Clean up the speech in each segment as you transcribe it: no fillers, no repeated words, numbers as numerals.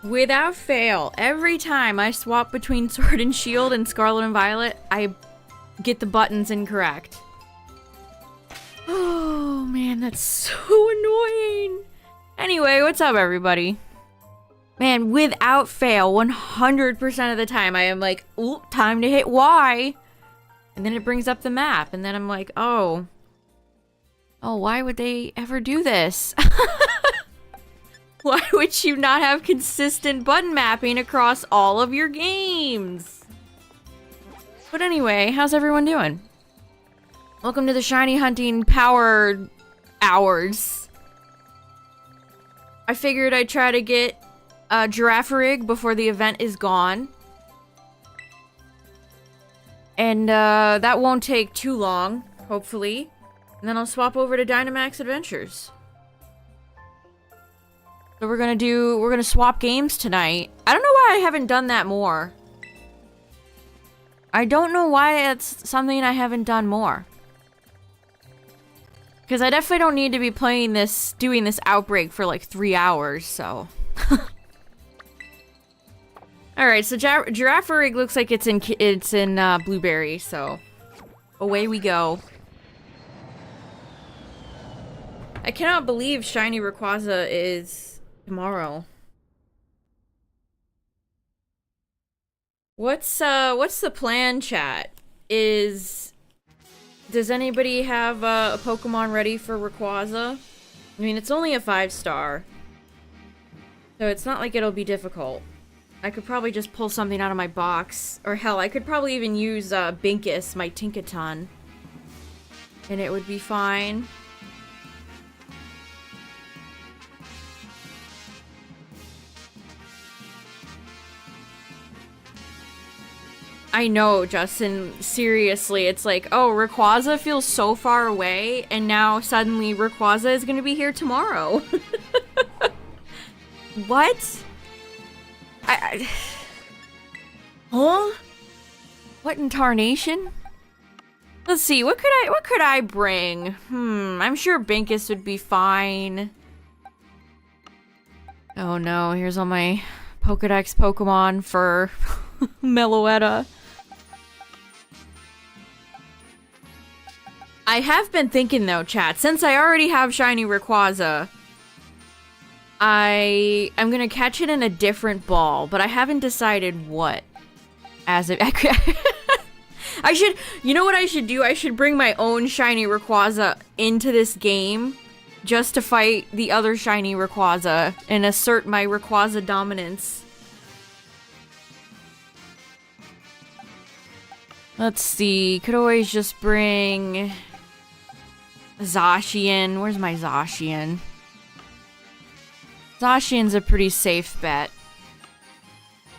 Without fail, every time I swap between Sword and Shield and Scarlet and Violet, I get the buttons incorrect. Oh man, that's so annoying. Anyway, what's up everybody? Man, without fail, 100% of the time I am like, ooh, time to hit Y. And then it brings up the map, and then I'm like, oh. Oh, why would they ever do this? Why would you not have consistent button mapping across all of your games? But anyway, how's everyone doing? Welcome to the shiny hunting power hours. I figured I'd try to get a giraffe rig before the event is gone. And that won't take too long, hopefully. And then I'll swap over to Dynamax Adventures. So we're gonna swap games tonight. I don't know why I haven't done that more. I don't know why it's something I haven't done more. Because I definitely don't need to be playing this, doing this Outbreak for like 3 hours, so. Alright, so Giraffe Rig looks like it's in Blueberry, so away we go. I cannot believe Shiny Rayquaza is tomorrow. What's the plan, chat? Does anybody have a Pokemon ready for Rayquaza? I mean, it's only a 5-star, so it's not like it'll be difficult. I could probably just pull something out of my box, or hell, I could probably even use Binkus, my Tinkaton, and it would be fine. I know, Justin. Seriously, it's like, oh, Rayquaza feels so far away, and now suddenly Rayquaza is gonna be here tomorrow. What? Huh? What in tarnation? Let's see, what could I bring? I'm sure Binkus would be fine. Oh no, here's all my Pokedex Pokemon for Meloetta. I have been thinking though, chat, since I already have Shiny Rayquaza, I'm gonna catch it in a different ball, but I haven't decided what. I should, you know what I should do? I should bring my own Shiny Rayquaza into this game just to fight the other Shiny Rayquaza and assert my Rayquaza dominance. Let's see, could always just bring Zacian. Where's my Zacian? Zacian's a pretty safe bet.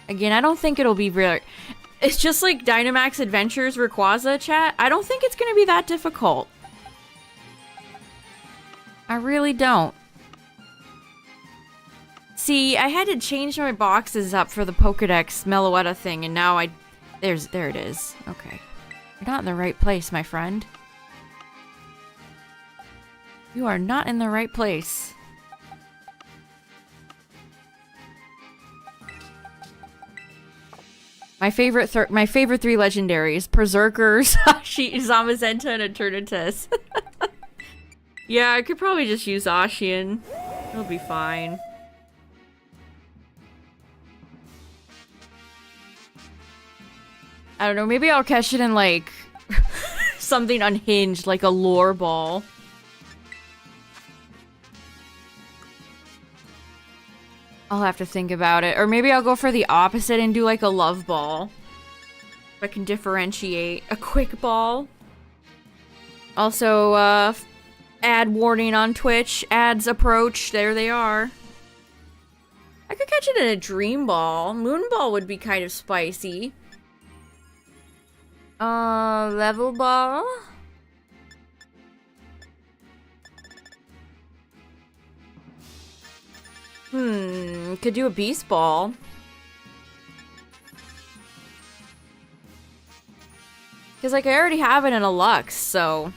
Again, I don't think it'll be really... It's just like Dynamax Adventures Rayquaza, chat. I don't think it's gonna be that difficult. I really don't. See, I had to change my boxes up for the Pokedex Meloetta thing, and now there it is. Okay. You're not in the right place, my friend. You are not in the right place. My favorite three legendaries: Berserker, Sashi, Zamazenta, and Eternatus. Yeah, I could probably just use Zacian. It'll be fine. I don't know, maybe I'll catch it in, like, something unhinged, like a lore ball. I'll have to think about it. Or maybe I'll go for the opposite and do, like, a love ball. If I can differentiate. A quick ball. Also, ad warning on Twitch. Ads approach. There they are. I could catch it in a dream ball. Moon ball would be kind of spicy. Level ball? Could do a beast ball. Because, like, I already have it in a Lux, so...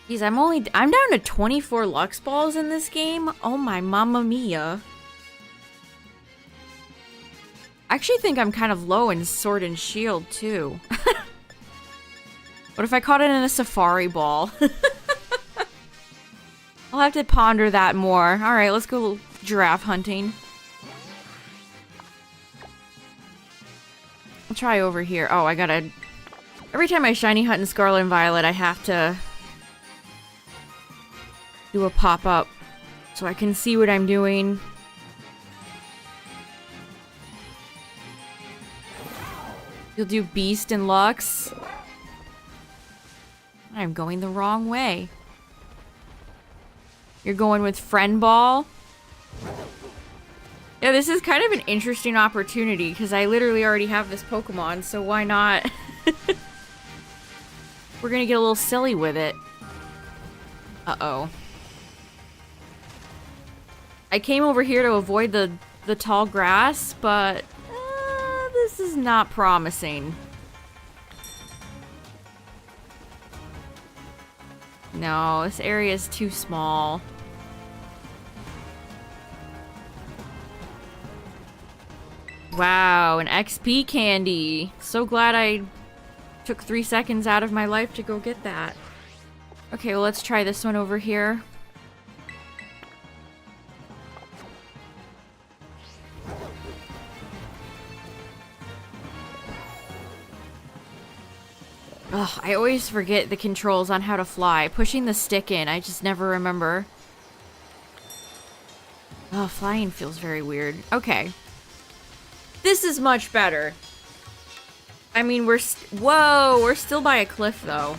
Geez, I'm down to 24 Lux balls in this game? Oh my mamma mia. I actually think I'm kind of low in Sword and Shield, too. What if I caught it in a Safari Ball? I'll have to ponder that more. Alright, let's go giraffe hunting. I'll try over here. Oh, I gotta... Every time I shiny hunt in Scarlet and Violet, I have to do a pop-up so I can see what I'm doing. You'll do Beast and Lux. I'm going the wrong way. You're going with Friend Ball? Yeah, this is kind of an interesting opportunity because I literally already have this Pokemon, so why not? We're gonna get a little silly with it. Uh-oh. I came over here to avoid the tall grass, but this is not promising. No, this area is too small. Wow, an XP candy. So glad I took 3 seconds out of my life to go get that. Okay, well, let's try this one over here. Ugh, I always forget the controls on how to fly. Pushing the stick in, I just never remember. Oh, flying feels very weird. Okay. This is much better. I mean, whoa, we're still by a cliff, though.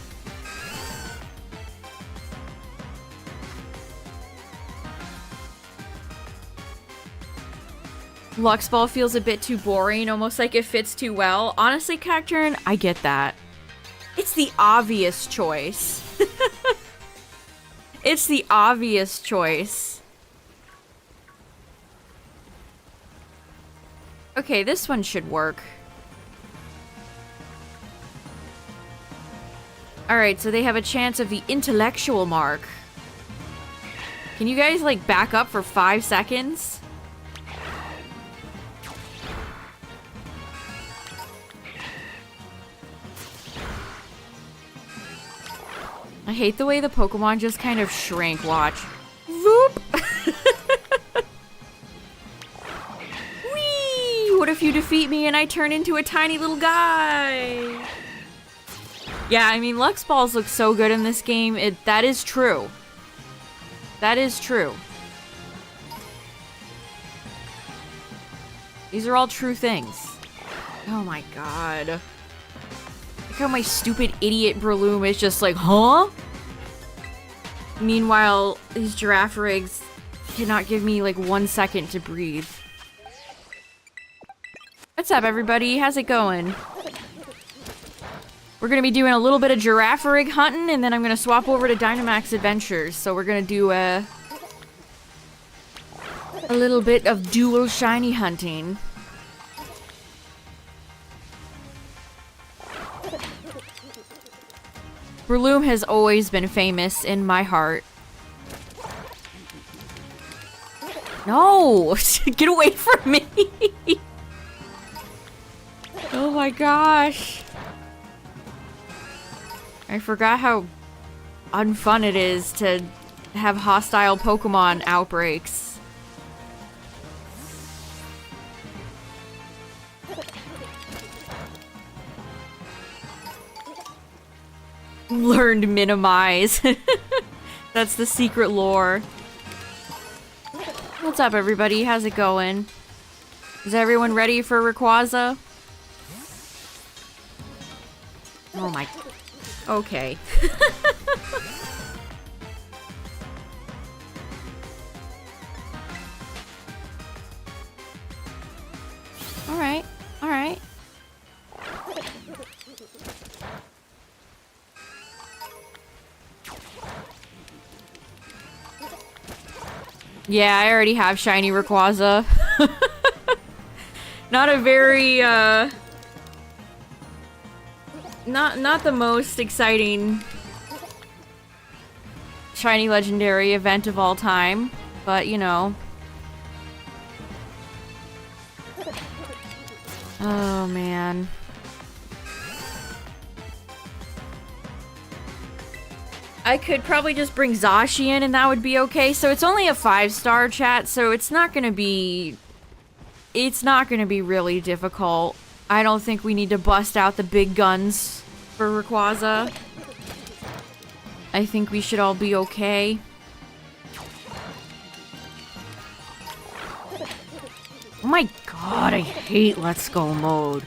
Lux Ball feels a bit too boring, almost like it fits too well. Honestly, Cacturn, I get that. It's the obvious choice. It's the obvious choice. Okay, this one should work. Alright, so they have a chance of the intellectual mark. Can you guys, like, back up for 5 seconds? I hate the way the Pokemon just kind of shrink. Watch. Voop! Whee! What if you defeat me and I turn into a tiny little guy? Yeah, I mean, Lux Balls look so good in this game. That is true. That is true. These are all true things. Oh my god. Look how my stupid idiot Breloom is just like, huh? Meanwhile, these giraffe rigs cannot give me like 1 second to breathe. What's up, everybody? How's it going? We're gonna be doing a little bit of giraffe rig hunting, and then I'm gonna swap over to Dynamax Adventures. So we're gonna do a little bit of dual shiny hunting. Breloom has always been famous in my heart. No! Get away from me! Oh my gosh. I forgot how unfun it is to have hostile Pokemon outbreaks. Learn to minimize. That's the secret lore. What's up, everybody? How's it going? Is everyone ready for Rayquaza? Oh my... Okay. Alright, alright. Yeah, I already have shiny Rayquaza. Not a very, not the most exciting shiny legendary event of all time, but you know. Oh, man. I could probably just bring Zashi in and that would be okay. So it's only a 5-star chat, so it's not gonna be... It's not gonna be really difficult. I don't think we need to bust out the big guns for Rayquaza. I think we should all be okay. Oh my god, I hate Let's Go mode.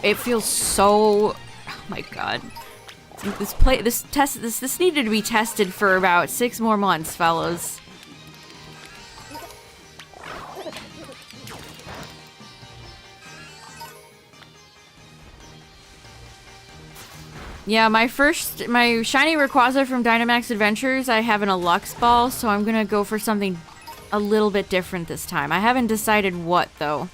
It feels so... Oh my god. This needed to be tested for about 6 more months, fellas. Yeah, my shiny Rayquaza from Dynamax Adventures, I have in a Lux Ball, so I'm gonna go for something a little bit different this time. I haven't decided what, though.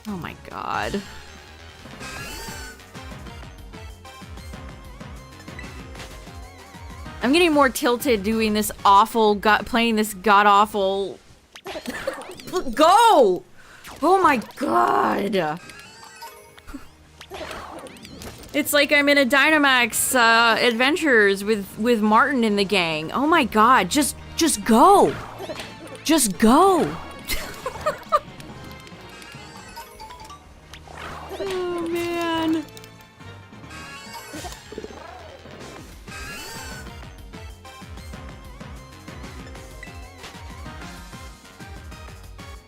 Oh my god. I'm getting more tilted doing this awful, playing this god-awful... Go! Oh my god! It's like I'm in a Dynamax Adventures with Martin in the gang. Oh my god, just go! Just go! Oh man.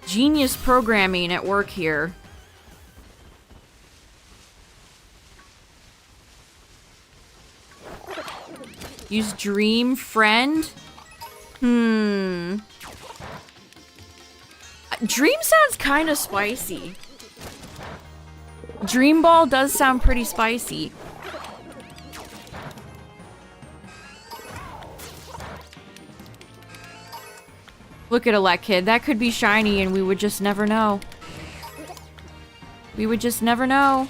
Genius programming at work here. Use Dream Friend? Dream sounds kind of spicy. Dream Ball does sound pretty spicy. Look at Elect Kid. That could be shiny and we would just never know. We would just never know.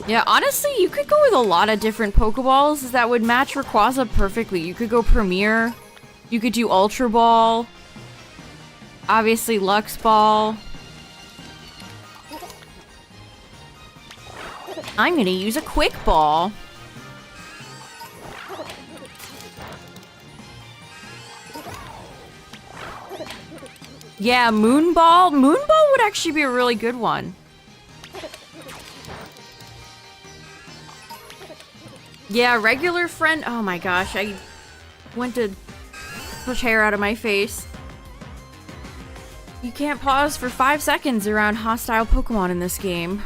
Yeah, honestly, you could go with a lot of different Pokeballs that would match Rayquaza perfectly. You could go Premier. You could do Ultra Ball. Obviously, Lux Ball. I'm gonna use a Quick Ball. Yeah, Moon Ball. Moon Ball would actually be a really good one. Yeah, regular friend. Oh my gosh, I went to push hair out of my face. You can't pause for 5 seconds around hostile Pokemon in this game.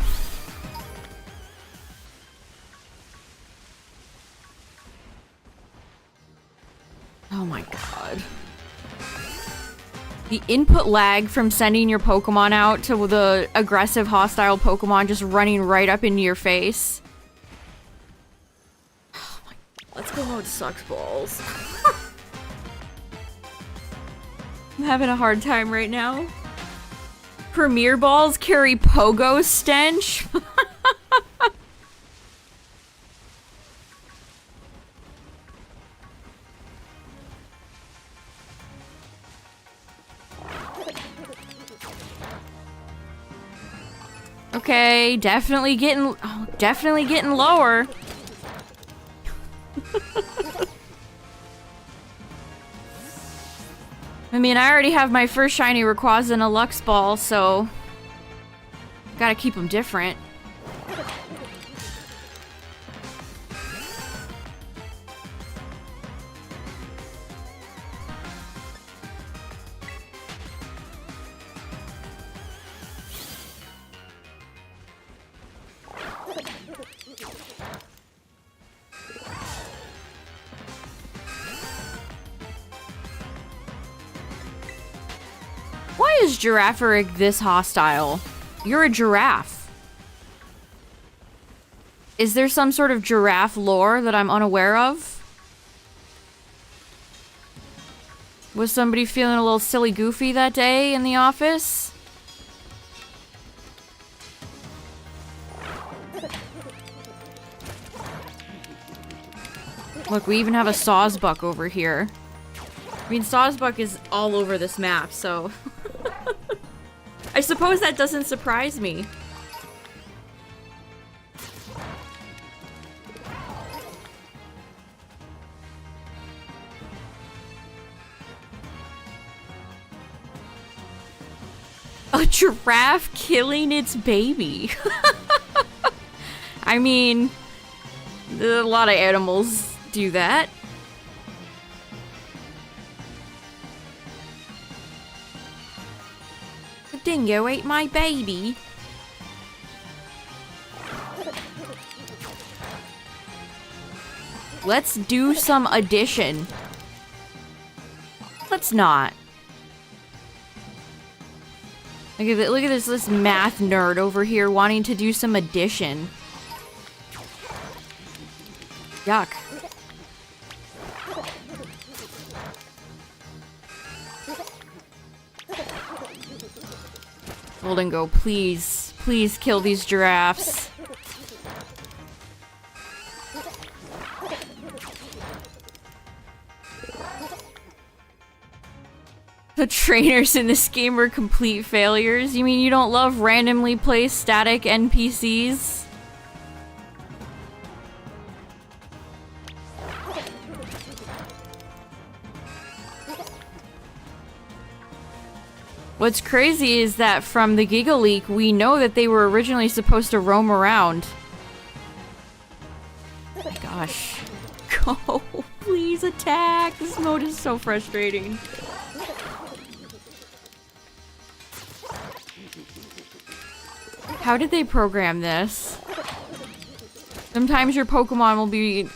Oh my god. The input lag from sending your Pokemon out to the aggressive hostile Pokemon just running right up into your face. Oh my... Let's go mode sucks balls. I'm having a hard time right now. Premier Balls carry Pogo stench? Okay, definitely getting lower. I mean, I already have my first shiny Rayquaza in a Lux Ball, so gotta keep them different. Why is Giraffaric this hostile? You're a giraffe. Is there some sort of giraffe lore that I'm unaware of? Was somebody feeling a little silly goofy that day in the office? Look, we even have a Sawsbuck over here. I mean, Sawsbuck is all over this map, so... I suppose that doesn't surprise me. A giraffe killing its baby. I mean, a lot of animals do that. The dingo ate my baby. Let's do some addition. Let's not. Look at this math nerd over here wanting to do some addition. Yuck. Golden Go, please. Please kill these giraffes. The trainers in this game are complete failures? You mean you don't love randomly placed static NPCs? What's crazy is that from the Giga Leak, we know that they were originally supposed to roam around. Oh my gosh. Go! Please attack! This mode is so frustrating. How did they program this? Sometimes your Pokemon will be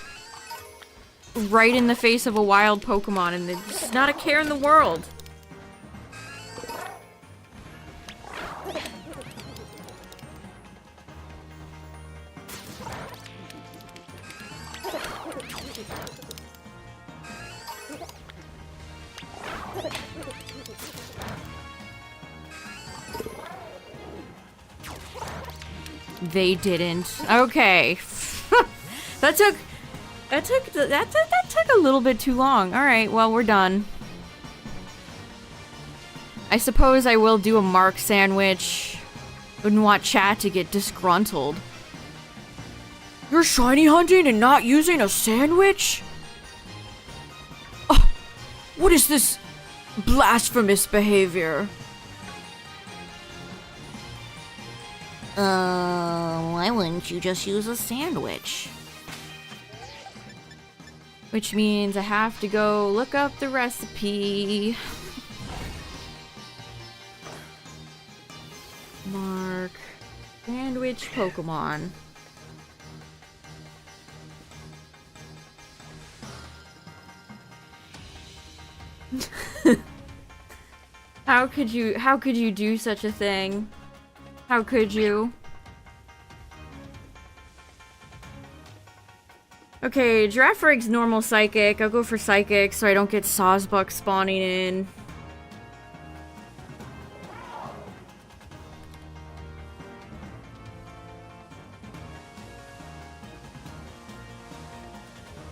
right in the face of a wild Pokemon and there's not a care in the world. They didn't. Okay. That took a little bit too long. All right, well, we're done. I suppose I will do a mark sandwich. Wouldn't want chat to get disgruntled. You're shiny hunting and not using a sandwich? Oh, what is this blasphemous behavior? Why wouldn't you just use a sandwich? Which means I have to go look up the recipe. Mark. Sandwich Pokemon. How could you do such a thing? How could you? Okay, Giraffrig's normal Psychic. I'll go for Psychic so I don't get Sawsbuck spawning in.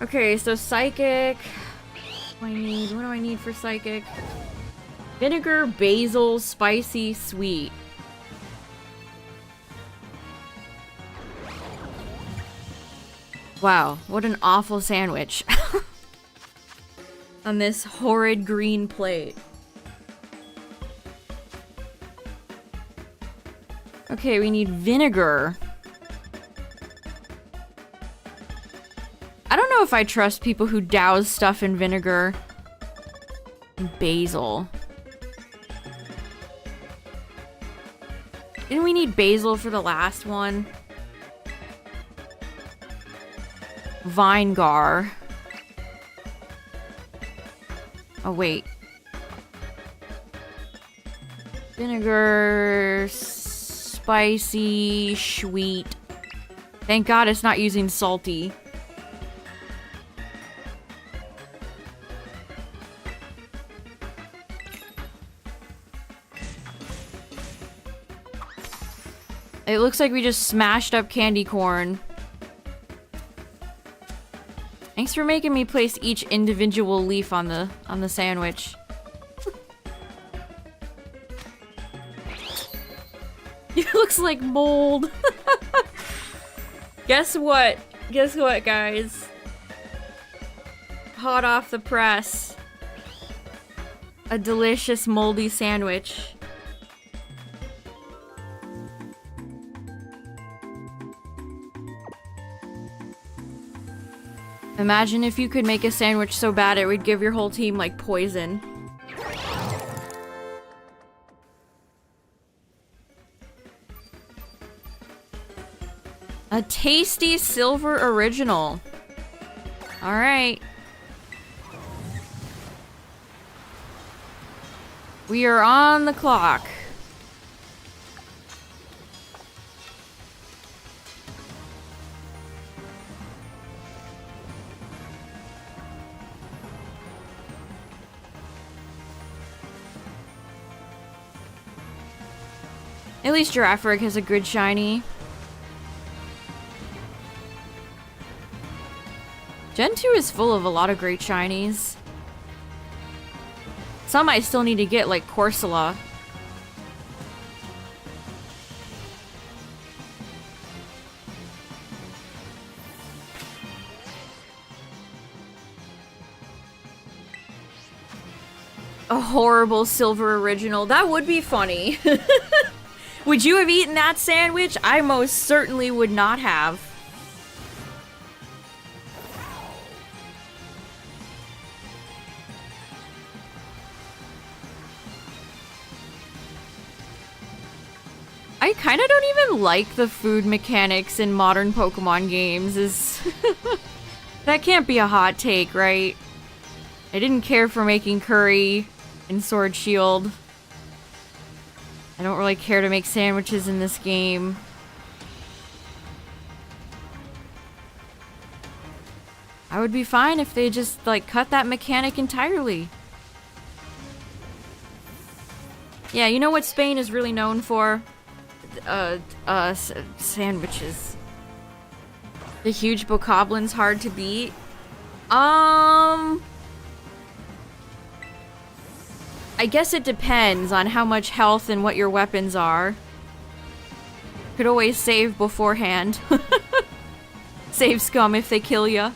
Okay, so Psychic. What do I need for Psychic? Vinegar, basil, spicy, sweet. Wow, what an awful sandwich. On this horrid green plate. Okay, we need vinegar. I don't know if I trust people who douse stuff in vinegar. And basil. Didn't we need basil for the last one? Vinegar. Oh, wait. Vinegar, spicy, sweet. Thank God it's not using salty. It looks like we just smashed up candy corn. Thanks for making me place each individual leaf on the sandwich. It looks like mold. Guess what? Guess what, guys? Hot off the press. A delicious moldy sandwich. Imagine if you could make a sandwich so bad it would give your whole team, like, poison. A tasty silver original. Alright. We are on the clock. At least Giraffrig has a good shiny. Gen 2 is full of a lot of great shinies. Some I still need to get, like Corsola. A horrible silver original. That would be funny. Would you have eaten that sandwich? I most certainly would not have. I kind of don't even like the food mechanics in modern Pokemon games. That can't be a hot take, right? I didn't care for making curry in Sword Shield. I don't really care to make sandwiches in this game. I would be fine if they just, like, cut that mechanic entirely. Yeah, you know what Spain is really known for? Sandwiches. The huge Bokoblin's hard to beat. I guess it depends on how much health and what your weapons are. Could always save beforehand. Save scum if they kill ya.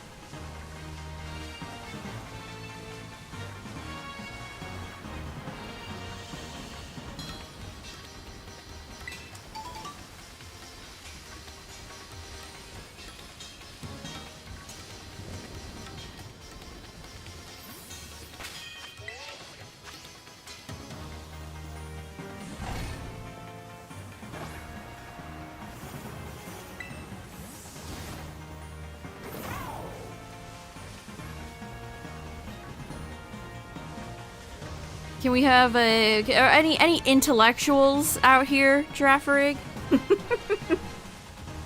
Can we have any intellectuals out here, Giraffrig?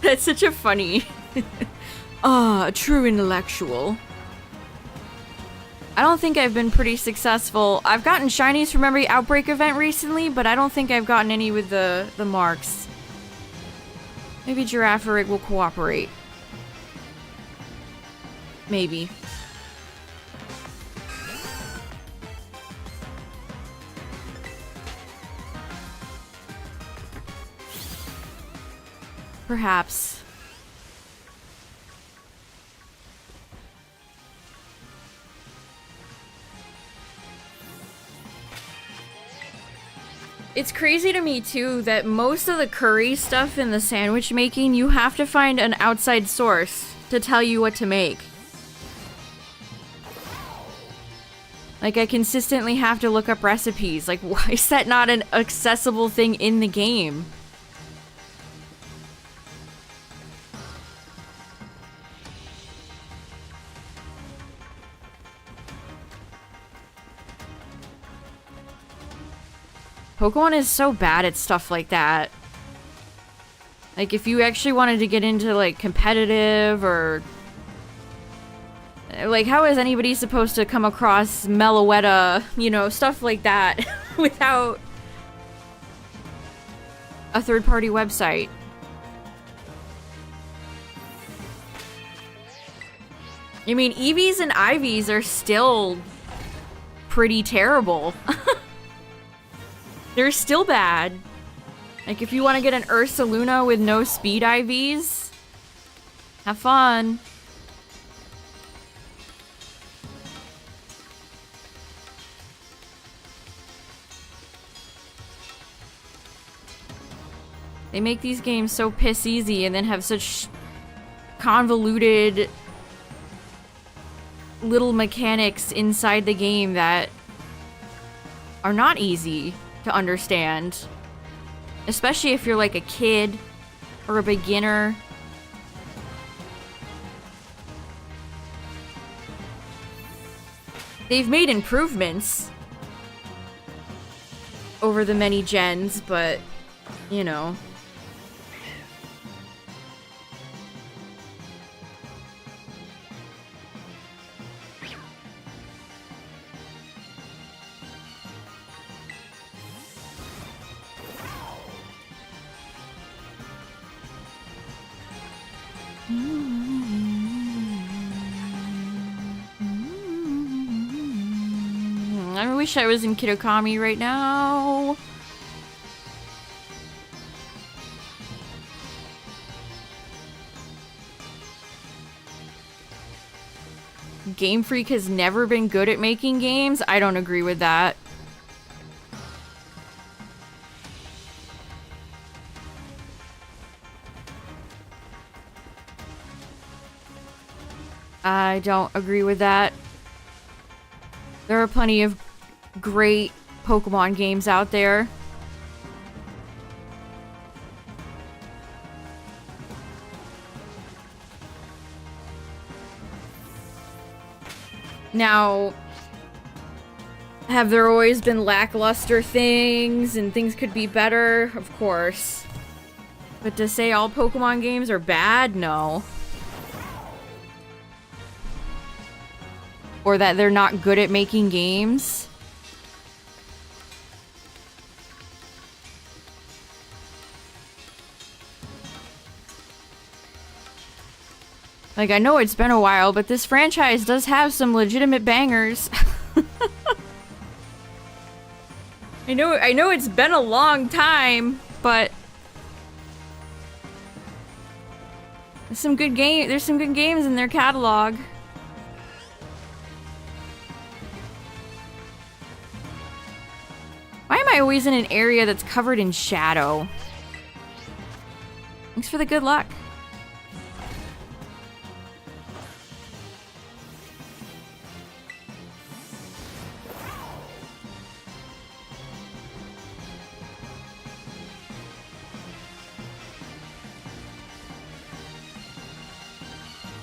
That's such a funny... a true intellectual. I don't think I've been pretty successful. I've gotten shinies from every Outbreak event recently, but I don't think I've gotten any with the marks. Maybe Giraffrig will cooperate. Maybe. Perhaps. It's crazy to me, too, that most of the curry stuff in the sandwich making, you have to find an outside source to tell you what to make. Like, I consistently have to look up recipes. Like, why is that not an accessible thing in the game? Pokemon is so bad at stuff like that. Like, if you actually wanted to get into, like, competitive or... Like, how is anybody supposed to come across Meloetta, you know, stuff like that, without a third-party website? I mean, Eevees and Ivies are still pretty terrible. They're still bad. Like, if you want to get an Ursaluna with no speed IVs, have fun. They make these games so piss easy and then have such convoluted little mechanics inside the game that are not easy to understand. Especially if you're like a kid or a beginner. They've made improvements over the many gens, but, you know. I wish I was in Kitokami right now. Game Freak has never been good at making games. I don't agree with that. I don't agree with that. There are plenty of great Pokemon games out there. Now, have there always been lackluster things and things could be better? Of course. But to say all Pokemon games are bad? No. Or that they're not good at making games? Like, I know it's been a while, but this franchise does have some legitimate bangers. I know it's been a long time, but there's some good games in their catalog. Why am I always in an area that's covered in shadow? Thanks for the good luck.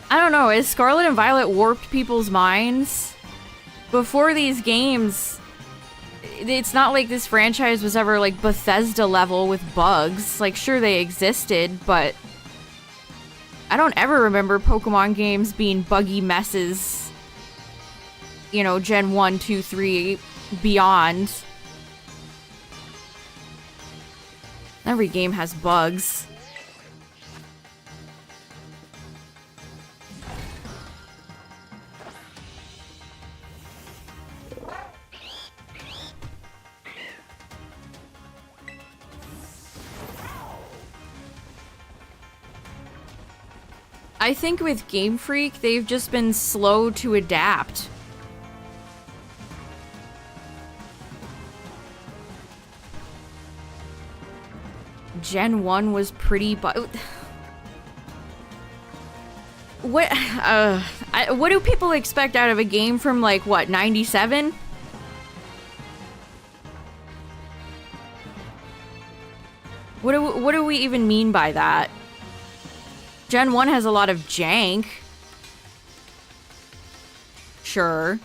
I don't know, has Scarlet and Violet warped people's minds? Before these games, it's not like this franchise was ever like Bethesda level with bugs. Like, sure, they existed, but I don't ever remember Pokemon games being buggy messes. You know, Gen 1, 2, 3, beyond. Every game has bugs. I think with Game Freak, they've just been slow to adapt. Gen 1 was pretty what do people expect out of a game from, like, what, 97? What do we even mean by that? Gen 1 has a lot of jank. Sure.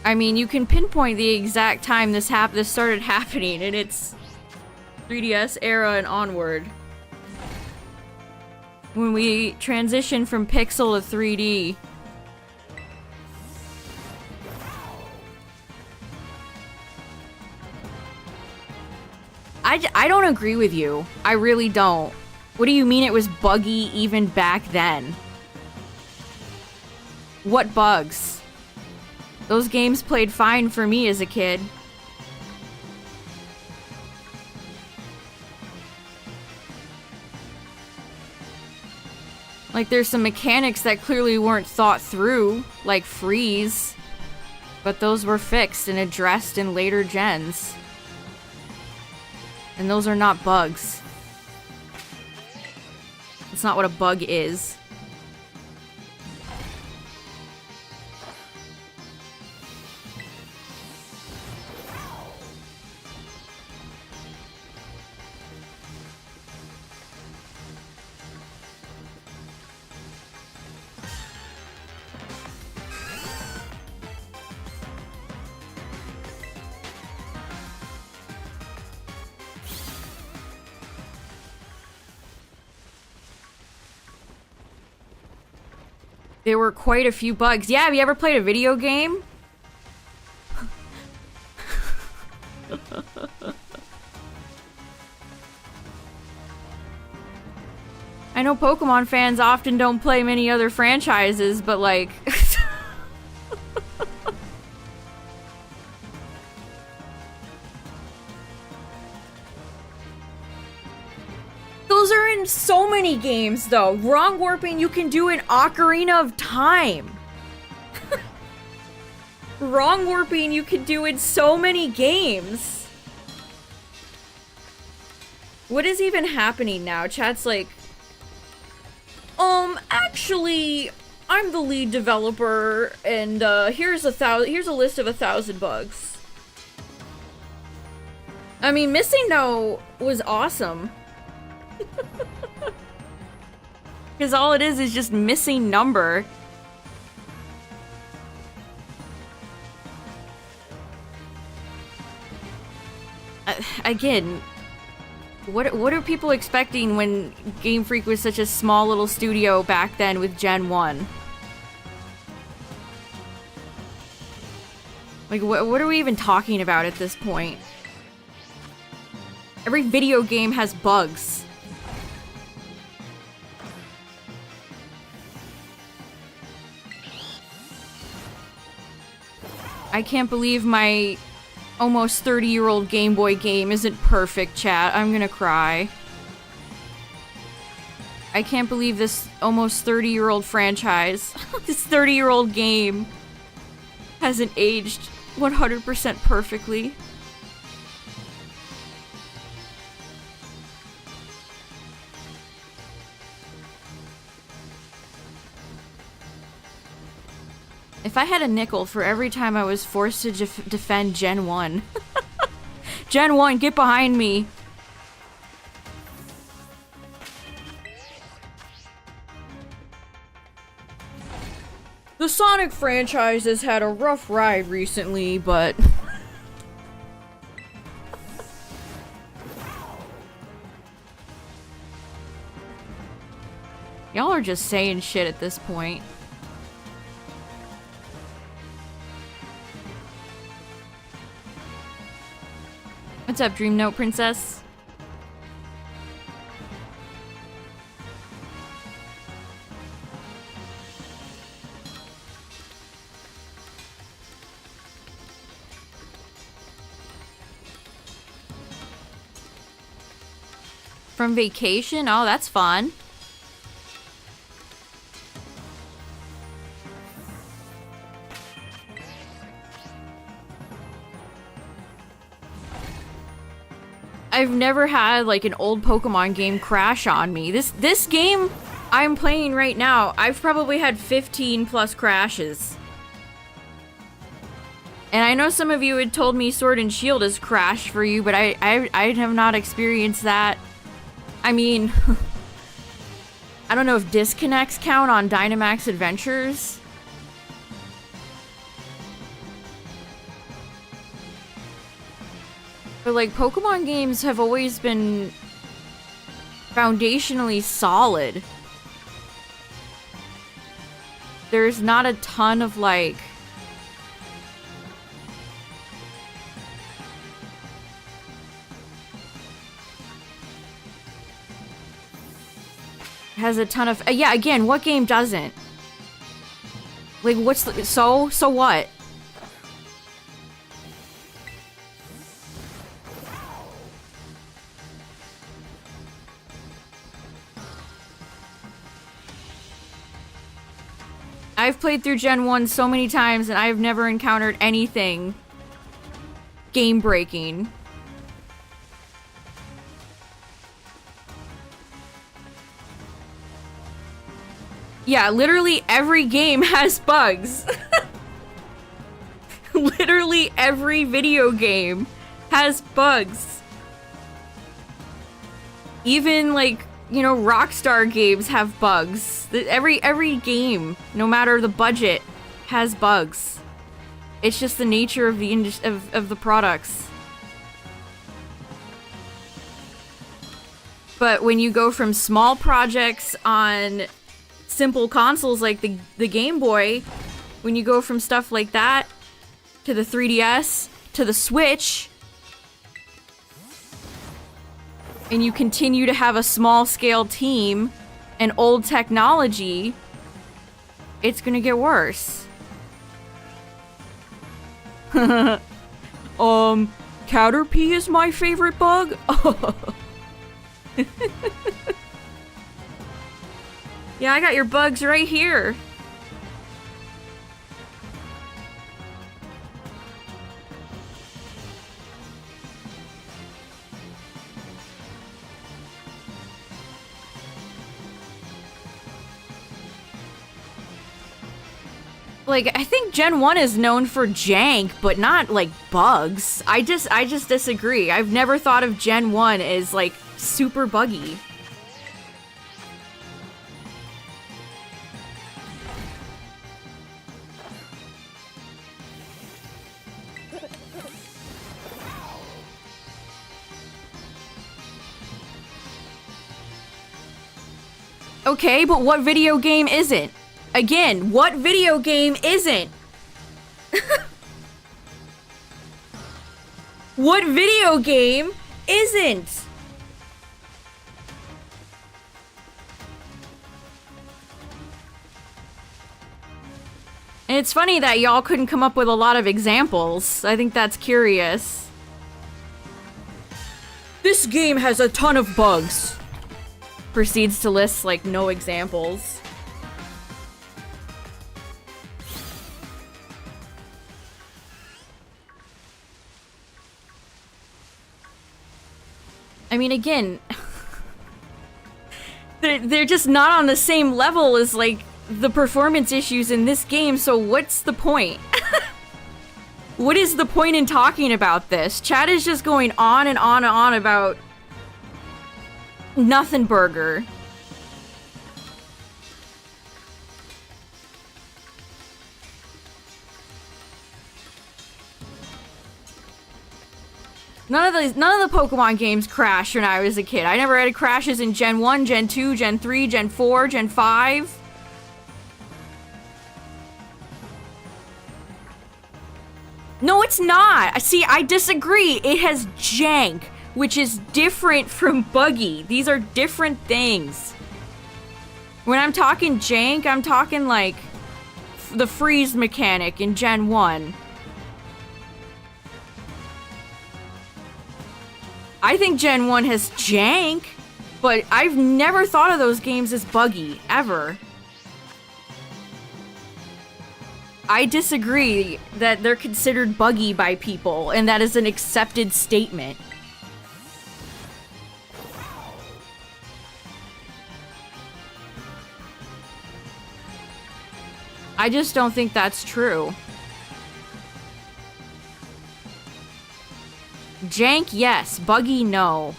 I mean, you can pinpoint the exact time this started happening, and it's 3DS era and onward. When we transitioned from pixel to 3D. I don't agree with you. I really don't. What do you mean it was buggy even back then? What bugs? Those games played fine for me as a kid. Like, there's some mechanics that clearly weren't thought through, like freeze. But those were fixed and addressed in later gens. And those are not bugs. That's not what a bug is. There were quite a few bugs. Yeah, have you ever played a video game? I know Pokemon fans often don't play many other franchises, but like... Those are in so many games, though. Wrong warping you can do in Ocarina of Time. Wrong warping you can do in so many games. What is even happening now? Chat's like... actually, I'm the lead developer, and, here's a list of 1,000 bugs. I mean, Missing No was awesome. Because all it is just missing number. Again, what are people expecting when Game Freak was such a small little studio back then with Gen 1? Like, what are we even talking about at this point? Every video game has bugs. I can't believe my almost 30-year-old Game Boy game isn't perfect, chat. I'm gonna cry. I can't believe this almost 30-year-old franchise, this 30-year-old game, hasn't aged 100% perfectly. If I had a nickel for every time I was forced to defend Gen 1. Gen 1, get behind me! The Sonic franchise has had a rough ride recently, but... Y'all are just saying shit at this point. What's up, Dream Note Princess? From vacation? Oh, that's fun. I've never had like an old Pokemon game crash on me. This game I'm playing right now, I've probably had 15 plus crashes. And I know some of you had told me Sword and Shield has crashed for you, but I have not experienced that. I mean, I don't know if disconnects count on Dynamax Adventures. But like, Pokemon games have always been foundationally solid. There's not a ton of like... has a ton of... yeah, again, what game doesn't? Like, what's the... So what? I've played through Gen 1 so many times and I've never encountered anything game-breaking. Yeah, literally every game has bugs. Literally every video game has bugs. Even, like, you know, Rockstar games have bugs. Every game, no matter the budget, has bugs. It's just the nature of the of the products. But when you go from small projects on simple consoles like the Game Boy, when you go from stuff like that to the 3DS to the Switch, and you continue to have a small-scale team and old technology, it's gonna get worse. Caterpie is my favorite bug? Yeah, I got your bugs right here. Like, I think Gen 1 is known for jank, but not, like, bugs. I just disagree. I've never thought of Gen 1 as, like, super buggy. Okay, but what video game isn't? Again, what video game isn't? What video game isn't? And it's funny that y'all couldn't come up with a lot of examples. I think that's curious. This game has a ton of bugs. Proceeds to list, like, no examples. I mean, again, they're just not on the same level as, like, the performance issues in this game, so what's the point? What is the point in talking about this? Chat is just going on and on and on about nothing burger. None of the Pokemon games crashed when I was a kid. I never had crashes in Gen 1, Gen 2, Gen 3, Gen 4, Gen 5. No, it's not. See, I disagree. It has jank, which is different from buggy. These are different things. When I'm talking jank, I'm talking like the freeze mechanic in Gen 1. I think Gen 1 has jank, but I've never thought of those games as buggy, ever. I disagree that they're considered buggy by people, and that is an accepted statement. I just don't think that's true. Jank, yes. Buggy, no.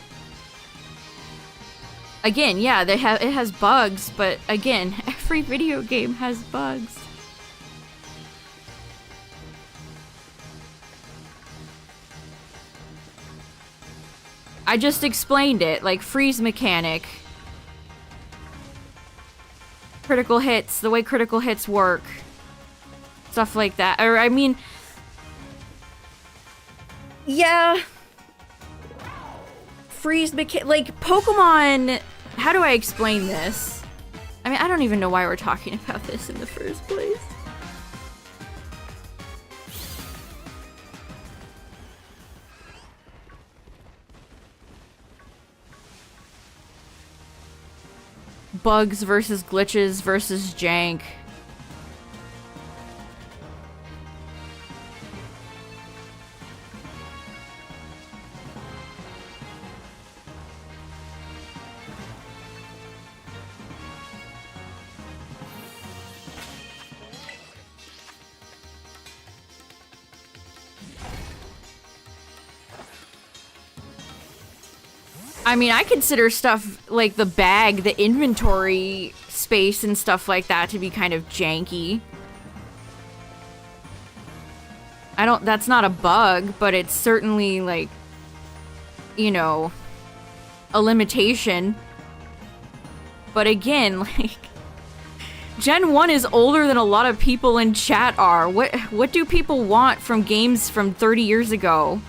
Again, yeah, it has bugs, but again, every video game has bugs. I just explained it, like freeze mechanic. Critical hits, the way critical hits work. Stuff like that. Or, I mean... yeah... freeze mechanic, like Pokemon, how do I explain this? I mean, I don't even know why we're talking about this in the first place. Bugs versus glitches versus jank. I mean, I consider stuff like the bag, the inventory space and stuff like that to be kind of janky. That's not a bug, but it's certainly like, you know, a limitation. But again, like, Gen 1 is older than a lot of people in chat are. What do people want from games from 30 years ago?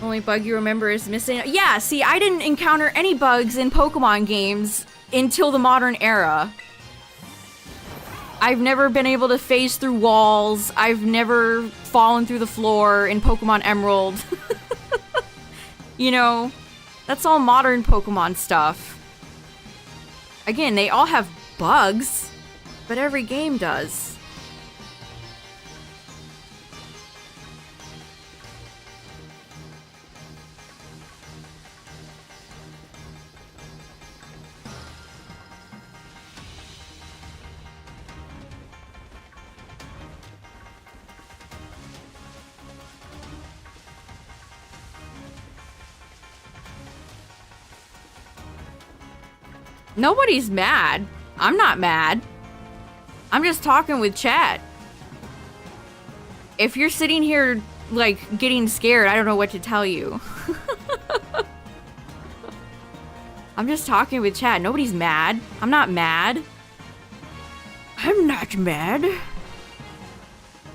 Only bug you remember is missing. Yeah, see, I didn't encounter any bugs in Pokemon games until the modern era. I've never been able to phase through walls. I've never fallen through the floor in Pokemon Emerald. You know, that's all modern Pokemon stuff. Again, they all have bugs, but every game does. Nobody's mad. I'm not mad. I'm just talking with chat. If you're sitting here, like, getting scared, I don't know what to tell you. I'm just talking with chat. Nobody's mad. I'm not mad. I'm not mad.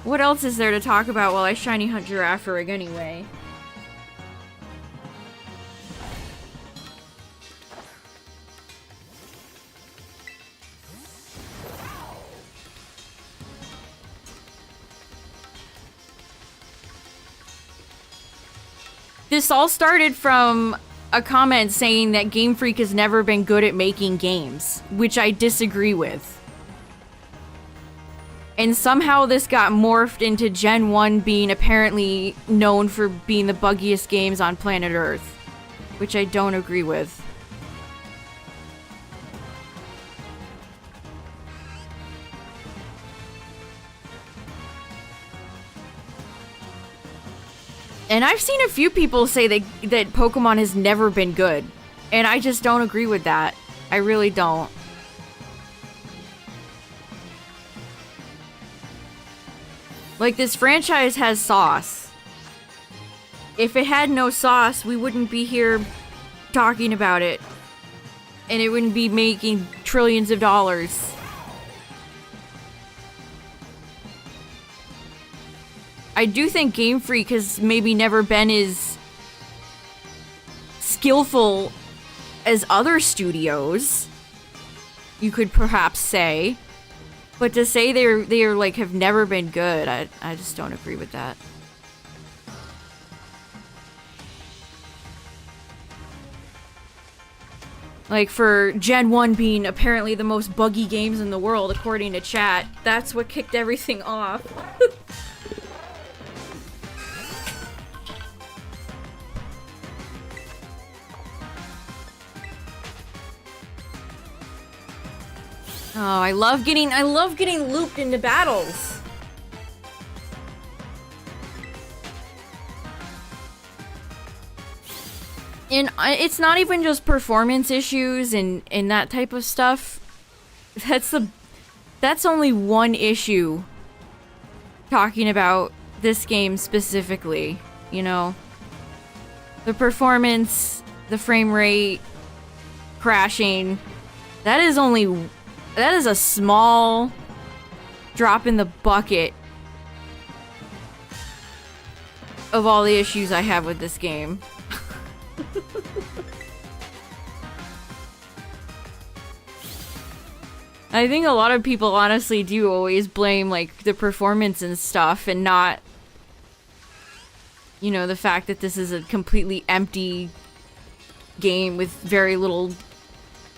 What else is there to talk about while I shiny hunt Girafarig anyway? This all started from a comment saying that Game Freak has never been good at making games, which I disagree with. And somehow this got morphed into Gen 1 being apparently known for being the buggiest games on planet Earth, which I don't agree with. And I've seen a few people say that Pokemon has never been good. And I just don't agree with that. I really don't. Like, this franchise has sauce. If it had no sauce, we wouldn't be here talking about it. And it wouldn't be making trillions of dollars. I do think Game Freak has maybe never been as skillful as other studios, you could perhaps say. But to say they're like have never been good, I just don't agree with that. Like, for Gen 1 being apparently the most buggy games in the world, according to chat, that's what kicked everything off. Oh, I love getting looped into battles. And it's not even just performance issues and that type of stuff. That's only one issue. Talking about this game specifically, you know. The performance, the frame rate, crashing. That is only That is a small drop in the bucket of all the issues I have with this game. I think a lot of people honestly do always blame, like, the performance and stuff, and not, you know, the fact that this is a completely empty game with very little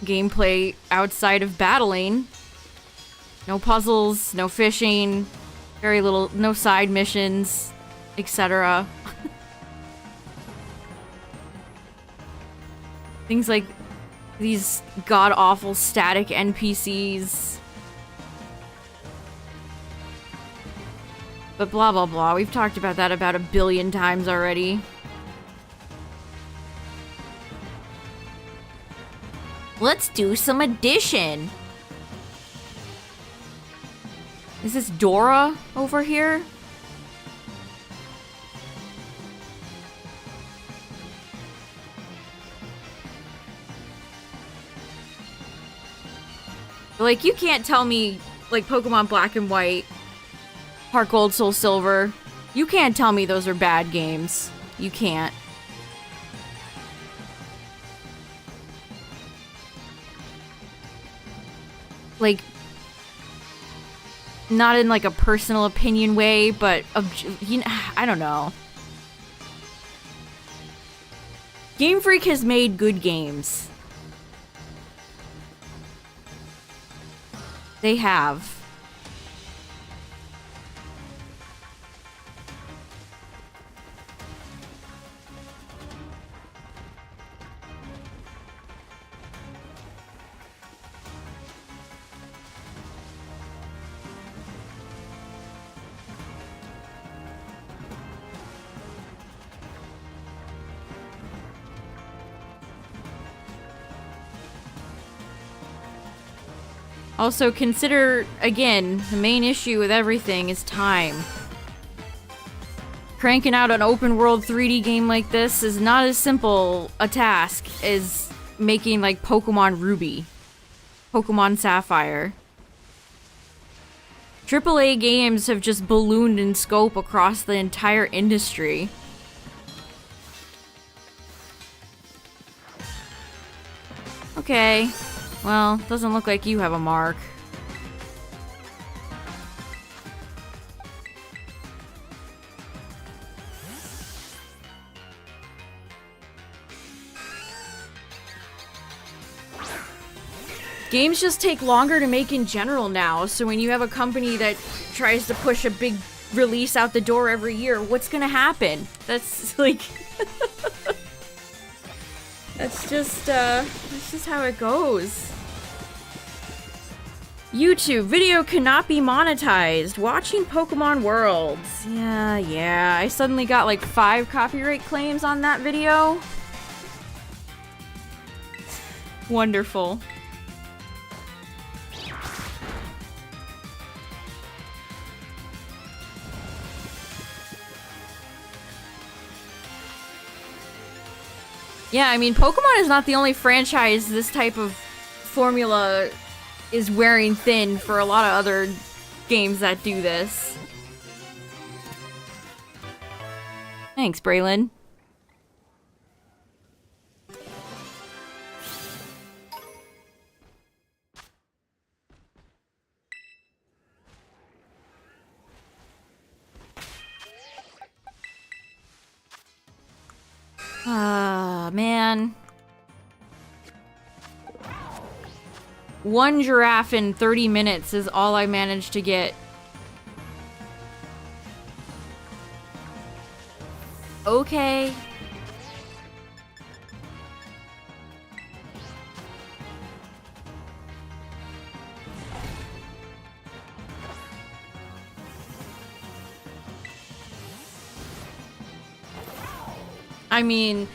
gameplay outside of battling. No puzzles, no fishing, very little, no side missions, etc. Things like these god-awful static NPCs. But blah blah blah, we've talked about that about 1 billion times already. Let's do some addition. Is this Dora over here? Like, you can't tell me, like, Pokemon Black and White, Heart Gold, Soul Silver, you can't tell me those are bad games. You can't. Like, not in, like, a personal opinion way, but, you know, I don't know. Game Freak has made good games. They have. Also, consider, again, the main issue with everything is time. Cranking out an open-world 3D game like this is not as simple a task as making, like, Pokemon Ruby. Pokemon Sapphire. AAA games have just ballooned in scope across the entire industry. Okay. Well, doesn't look like you have a mark. Games just take longer to make in general now, so when you have a company that tries to push a big release out the door every year, what's gonna happen? That's like... That's just how it goes. YouTube, video cannot be monetized. Watching Pokemon Worlds. Yeah, I suddenly got like 5 copyright claims on that video. Wonderful. Yeah, I mean, Pokemon is not the only franchise this type of formula is wearing thin for a lot of other games that do this. Thanks, Braylon. Ah, man. 1 giraffe in 30 minutes is all I managed to get. Okay. I mean,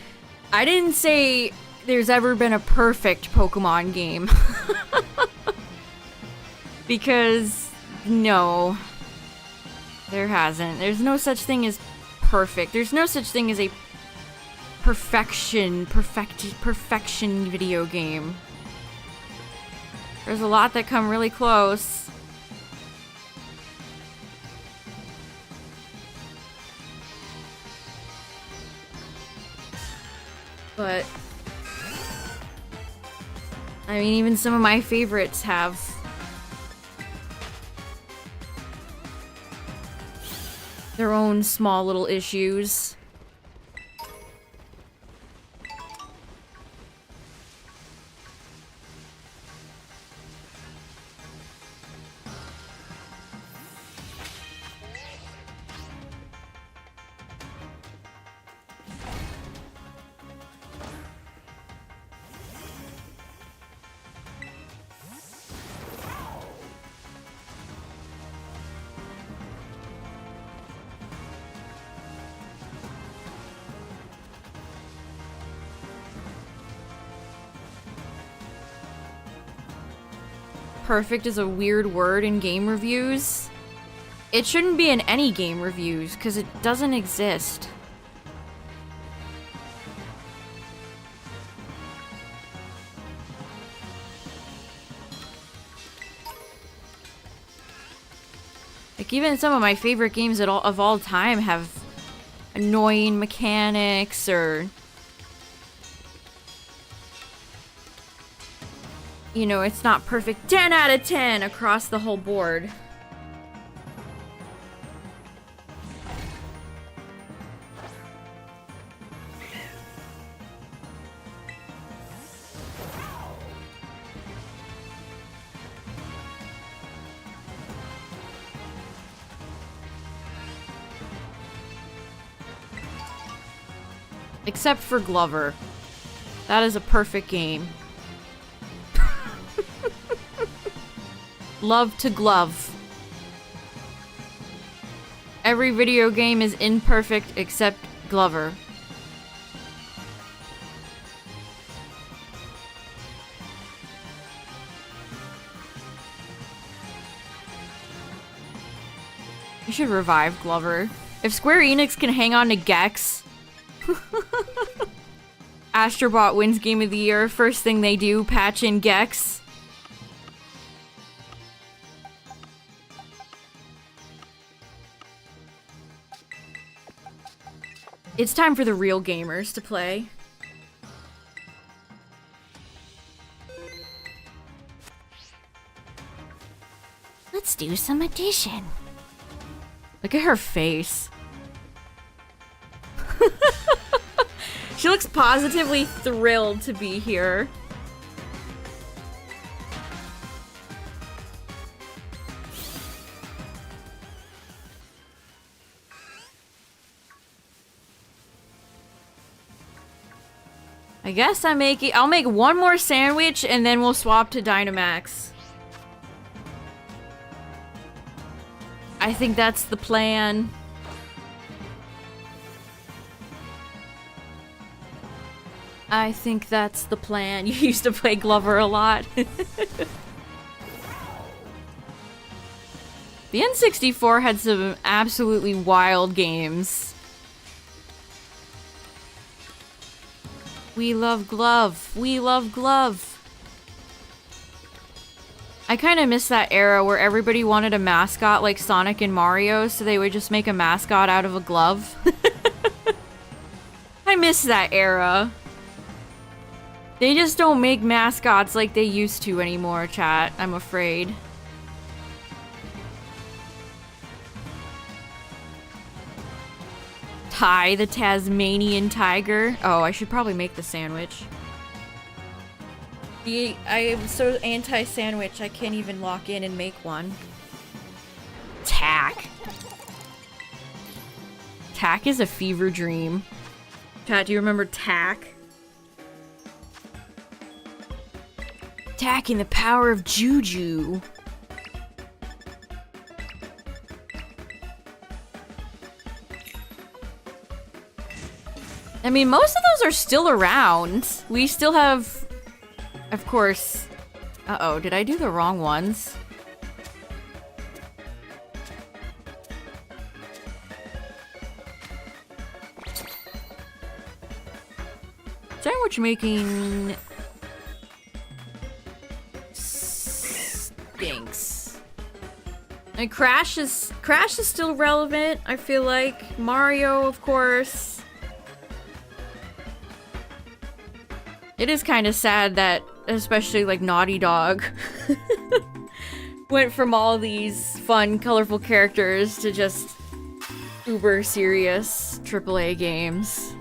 I didn't say there's ever been a perfect Pokemon game. Because, no. There hasn't. There's no such thing as perfect. There's no such thing as a perfection video game. There's a lot that come really close. But I mean, even some of my favorites have their own small little issues. Perfect is a weird word in game reviews. It shouldn't be in any game reviews, because it doesn't exist. Like, even some of my favorite games of all time have annoying mechanics, or... you know, it's not perfect 10 out of 10 across the whole board. Except for Glover. That is a perfect game. Love to glove. Every video game is imperfect except Glover. You should revive Glover. If Square Enix can hang on to Gex, Astrobot wins Game of the Year. First thing they do, patch in Gex. It's time for the real gamers to play. Let's do some addition. Look at her face. She looks positively thrilled to be here. I guess I'll make one more sandwich and then we'll swap to Dynamax. I think that's the plan. I think that's the plan. You used to play Glover a lot. The N64 had some absolutely wild games. We love Glove. We love Glove. I kind of miss that era where everybody wanted a mascot like Sonic and Mario, so they would just make a mascot out of a glove. I miss that era. They just don't make mascots like they used to anymore, chat, I'm afraid. Ty, the Tasmanian tiger. Oh, I should probably make the sandwich. I am so anti-sandwich, I can't even lock in and make one. Tack. Tack is a fever dream. Chat, do you remember Tack? Tack and the power of Juju. I mean, most of those are still around. We still have, of course... Uh-oh, did I do the wrong ones? Sandwich making... And Crash is still relevant, I feel like. Mario, of course. It is kind of sad that, especially like Naughty Dog, went from all these fun, colorful characters to just uber serious AAA games.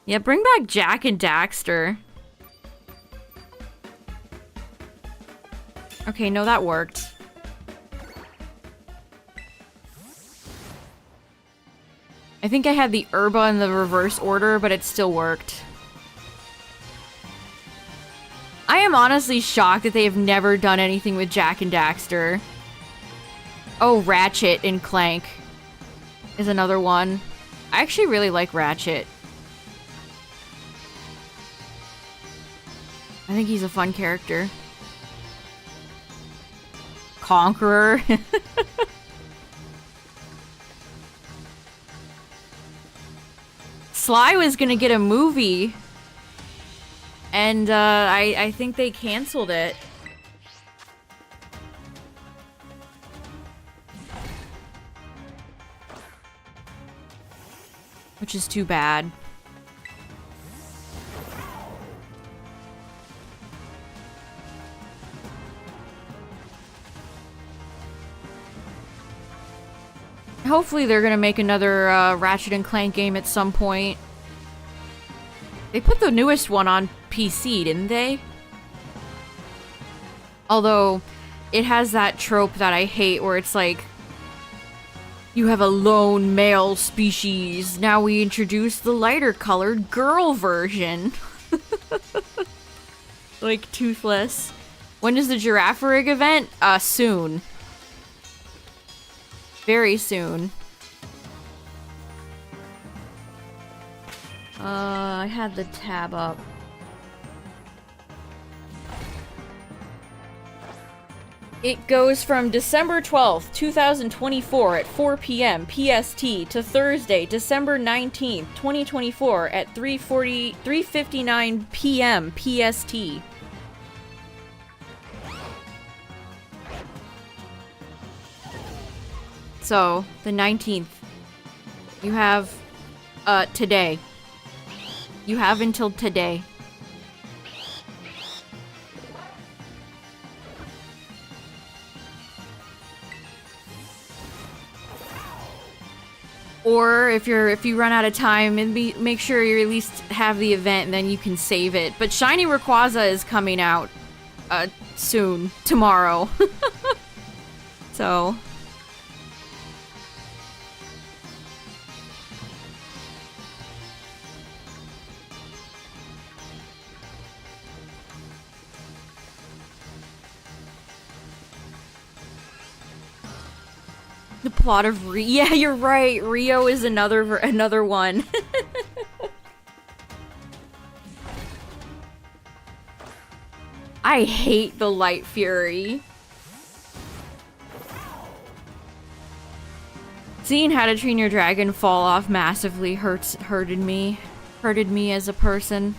Yeah, bring back Jak and Daxter. Okay, no, that worked. I think I had the Herba in the reverse order, but it still worked. I am honestly shocked that they have never done anything with Jak and Daxter. Oh, Ratchet and Clank is another one. I actually really like Ratchet. I think he's a fun character. Conqueror. Sly was gonna get a movie, and I think they canceled it. Which is too bad. Hopefully they're gonna make another Ratchet and Clank game at some point. They put the newest one on PC, didn't they? Although, it has that trope that I hate where it's like, you have a lone male species, now we introduce the lighter colored girl version. Like, Toothless. When is the Giraffe Rig event? Soon. Very soon. I had the tab up. It goes from December 12th, 2024 at 4 p.m. PST to Thursday, December 19th, 2024 at 3:59 p.m. PST. So, the 19th. You have, today. You have until today. Or if you run out of time, and make sure you at least have the event, and then you can save it. But Shiny Rayquaza is coming out, soon. Tomorrow. So... The plot of Rio. Yeah, you're right. Rio is another one. I hate the Light Fury. Seeing How to Train Your Dragon fall off massively hurted me as a person.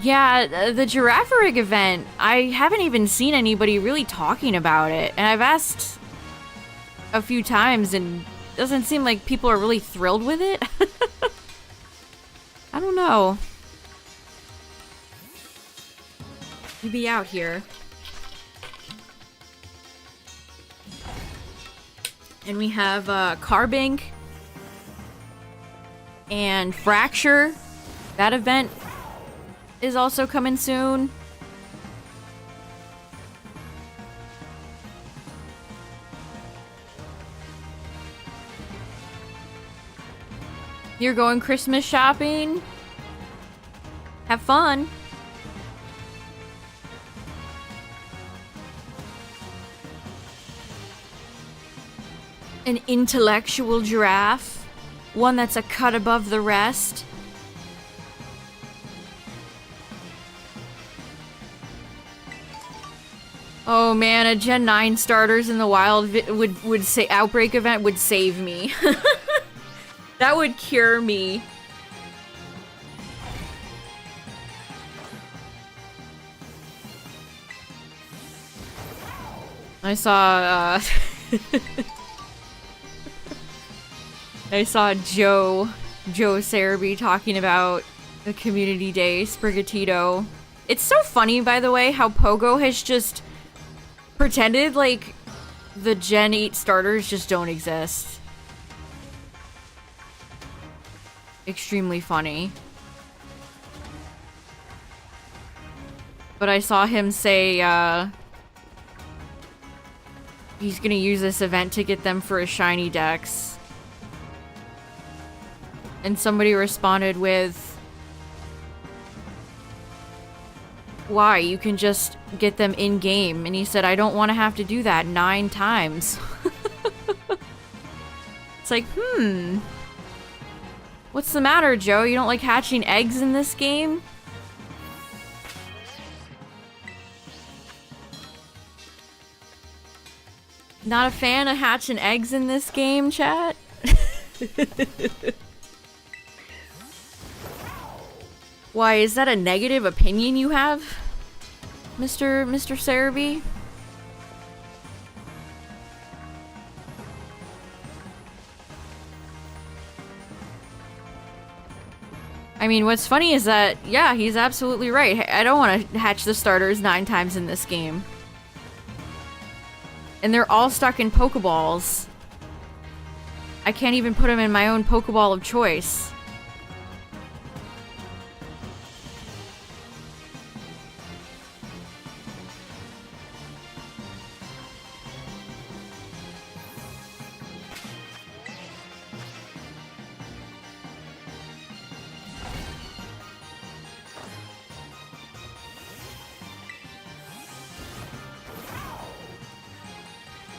Yeah, the Giraffe Rig event, I haven't even seen anybody really talking about it, and I've asked a few times, and it doesn't seem like people are really thrilled with it. I don't know. You be out here. And we have Carbink and Fracture. That event is also coming soon. You're going Christmas shopping? Have fun. An intellectual giraffe? One that's a cut above the rest? Oh man, a Gen 9 starters in the wild would say Outbreak event would save me. That would cure me. I saw, I saw Joe Cerebi talking about the community day, Sprigatito. It's so funny, by the way, how Pogo has just pretended like the Gen 8 starters just don't exist. Extremely funny. But I saw him say, he's gonna use this event to get them for a shiny dex. And somebody responded with, why? You can just get them in-game. And he said, I don't want to have to do that 9 times. It's like, what's the matter, Joe? You don't like hatching eggs in this game? Not a fan of hatching eggs in this game, chat? Why, is that a negative opinion you have, Mr. Cerebi? I mean, what's funny is that, yeah, he's absolutely right. I don't want to hatch the starters 9 times in this game. And they're all stuck in Pokeballs. I can't even put them in my own Pokeball of choice.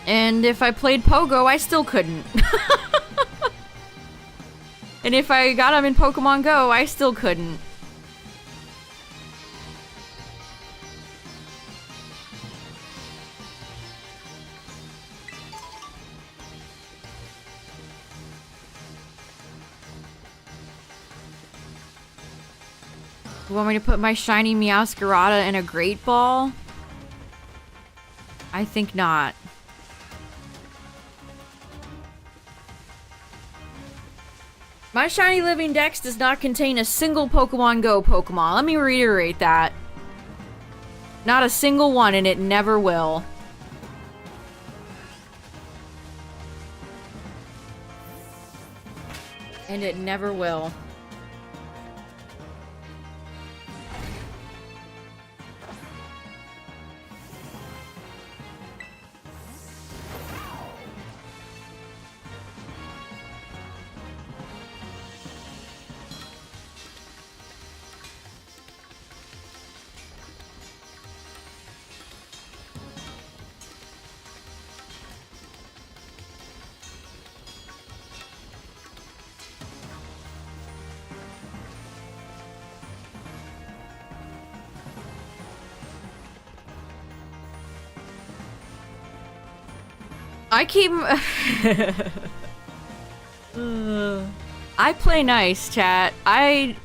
And if I played Pogo, I still couldn't. And if I got him in Pokemon Go, I still couldn't. You want me to put my shiny Meowscarada in a Great Ball? I think not. My shiny living dex does not contain a single Pokemon Go Pokemon. Let me reiterate that. Not a single one, and it never will. And it never will. I keep... I play nice, chat. I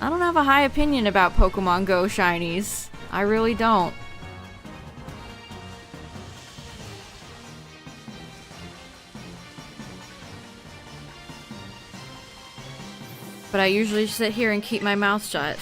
don't have a high opinion about Pokemon Go shinies. I really don't. But I usually sit here and keep my mouth shut.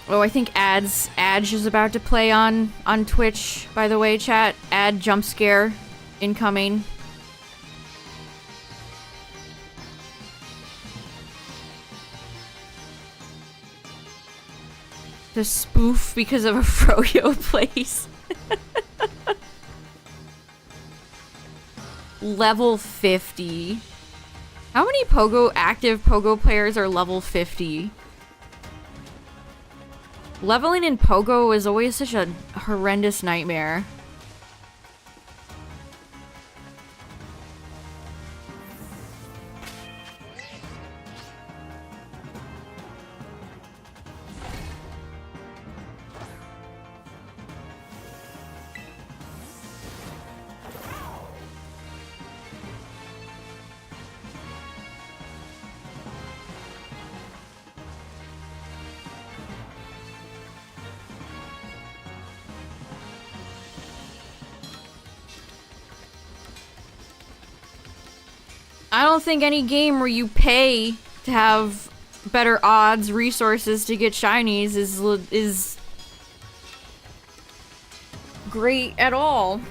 Oh, I think Adge is about to play on Twitch, by the way, chat. Ad jump scare incoming. The spoof because of a Froyo place. Level 50. How many active Pogo players are level 50? Leveling in Pogo is always such a horrendous nightmare. I don't think any game where you pay to have better odds, resources to get shinies is great at all.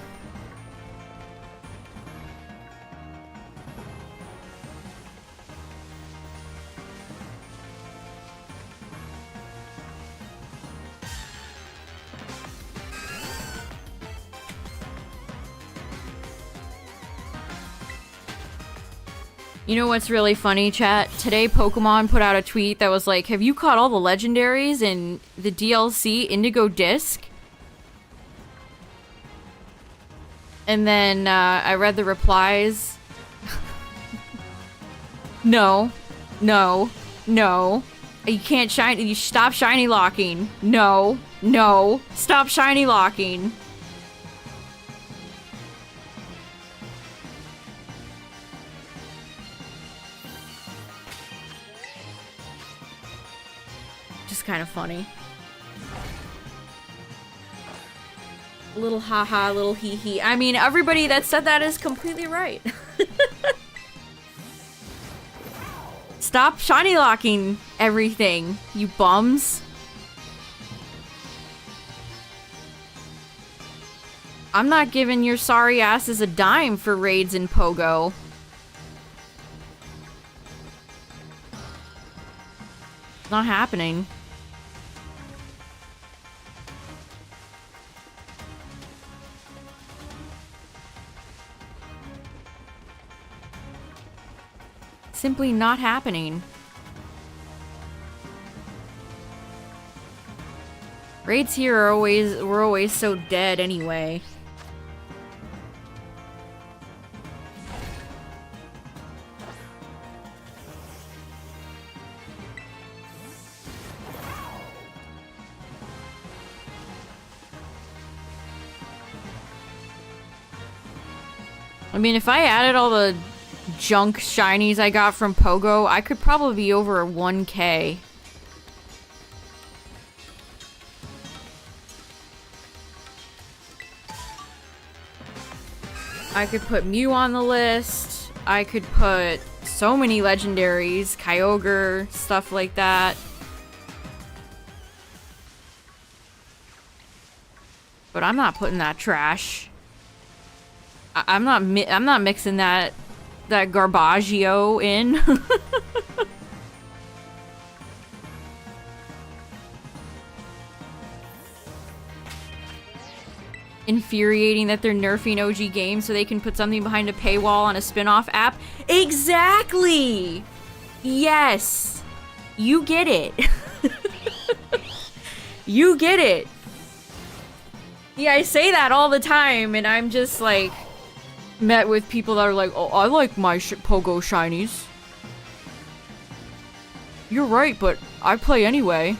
You know what's really funny, chat? Today Pokemon put out a tweet that was like, have you caught all the legendaries in the DLC Indigo Disc? And then I read the replies. No. No. No. You can't shiny. You stop shiny locking. No. No. Stop shiny locking. Just kind of funny. A little haha, little hee hee. I mean, everybody that said that is completely right. Stop shiny locking everything, you bums. I'm not giving your sorry asses a dime for raids in Pogo. It's not happening. Simply not happening. Raids here are were always so dead anyway. I mean, if I added all the junk shinies I got from Pogo, I could probably be over 1K. I could put Mew on the list. I could put so many legendaries, Kyogre, stuff like that. But I'm not putting that trash. I'm not mixing that Garbaggio in. Infuriating that they're nerfing OG games so they can put something behind a paywall on a spin-off app. Exactly! Yes! You get it. You get it. Yeah, I say that all the time, and I'm just like met with people that are like, oh, I like my Pogo shinies. You're right, but I play anyway.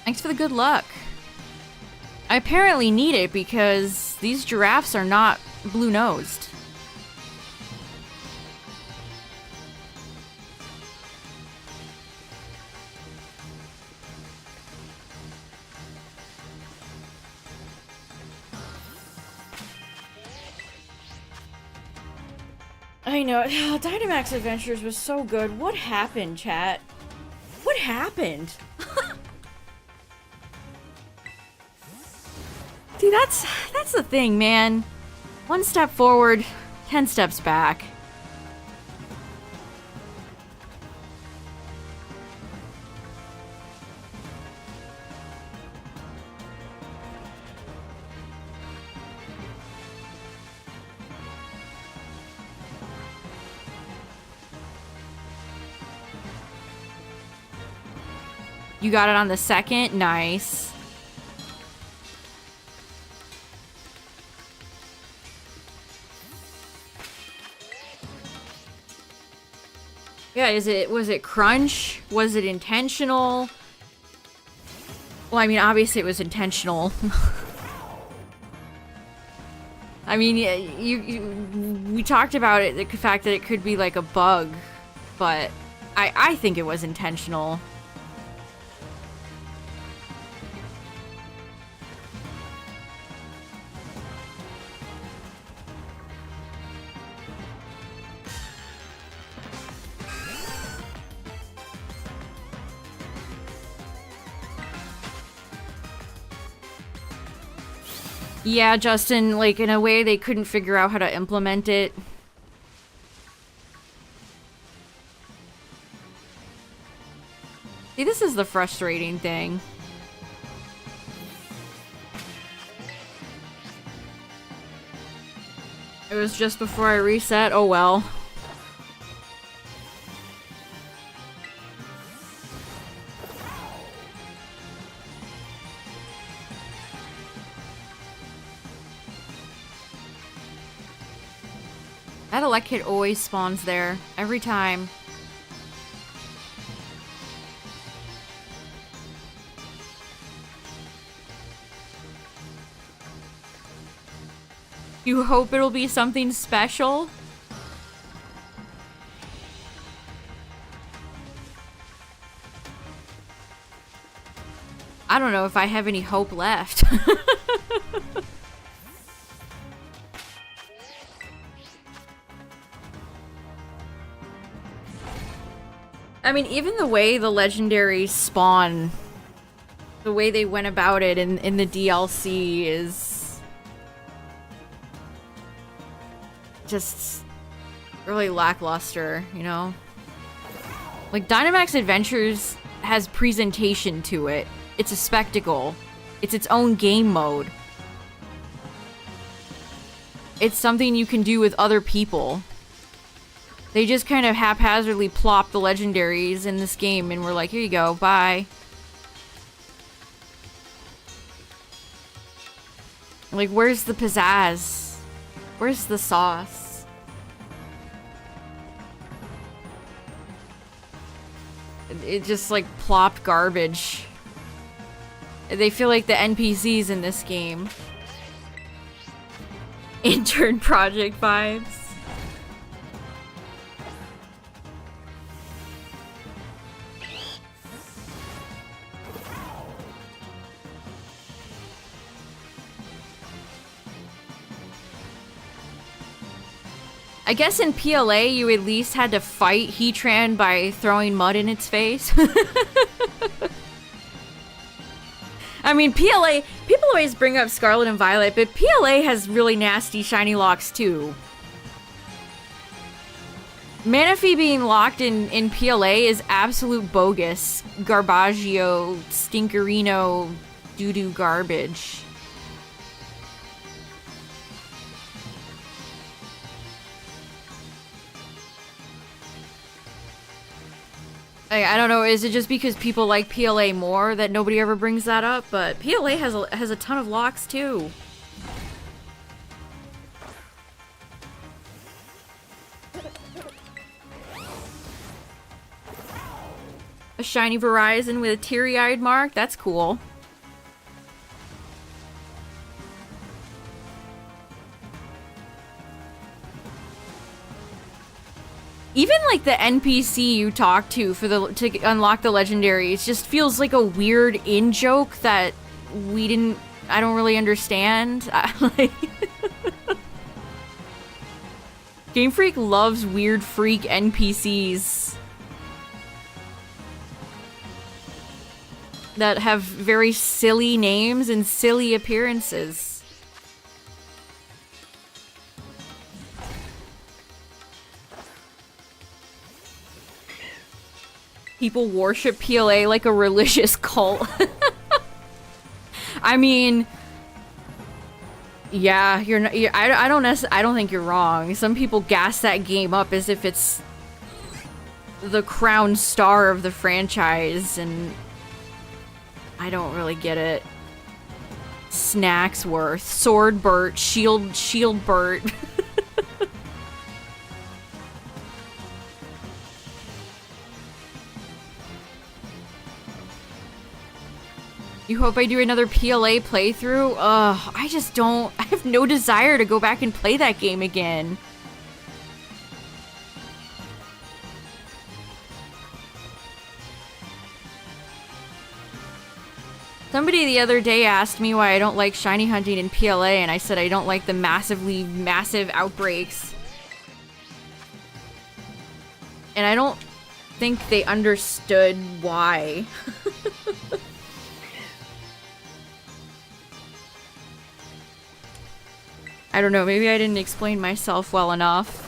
Thanks for the good luck. I apparently need it because these giraffes are not blue-nosed. I know. Oh, Dynamax Adventures was so good. What happened, chat? What happened? See, that's the thing, man. One step forward, 10 steps back. You got it on the second? Nice. Yeah, was it crunch? Was it intentional? Well, I mean, obviously it was intentional. I mean, we talked about it, the fact that it could be like a bug, but I think it was intentional. Yeah, Justin, like, in a way they couldn't figure out how to implement it. See, this is the frustrating thing. It was just before I reset, oh well. That Elekid always spawns there, every time. You hope it'll be something special? I don't know if I have any hope left. I mean, even the way the legendaries spawn, the way they went about it in the DLC is just really lackluster, you know? Like, Dynamax Adventures has presentation to it. It's a spectacle. It's its own game mode. It's something you can do with other people. They just kind of haphazardly plop the legendaries in this game and we're like, here you go, bye. Like, where's the pizzazz? Where's the sauce? It just, like, plopped garbage. They feel like the NPCs in this game. Intern project vibes. I guess in PLA you at least had to fight Heatran by throwing mud in its face. I mean, PLA, people always bring up Scarlet and Violet, but PLA has really nasty shiny locks too. Manaphy being locked in PLA is absolute bogus. Garbaggio, Stinkerino, doo-doo garbage. I don't know, is it just because people like PLA more that nobody ever brings that up? But PLA has a ton of locks too. A shiny Verizon with a teary-eyed mark? That's cool. Even like the NPC you talk to to unlock the legendaries just feels like a weird in-joke that I don't really understand. Like, Game Freak loves weird freak NPCs that have very silly names and silly appearances. People worship PLA like a religious cult. I mean, yeah, I don't think you're wrong. Some people gas that game up as if it's the crown star of the franchise, and I don't really get it. Snacksworth, Swordbert, Shieldbert. You hope I do another PLA playthrough? Ugh, I have no desire to go back and play that game again. somebody the other day asked me why I don't like shiny hunting in PLA, and I said I don't like the massive outbreaks. And I don't think they understood why. I don't know, maybe I didn't explain myself well enough.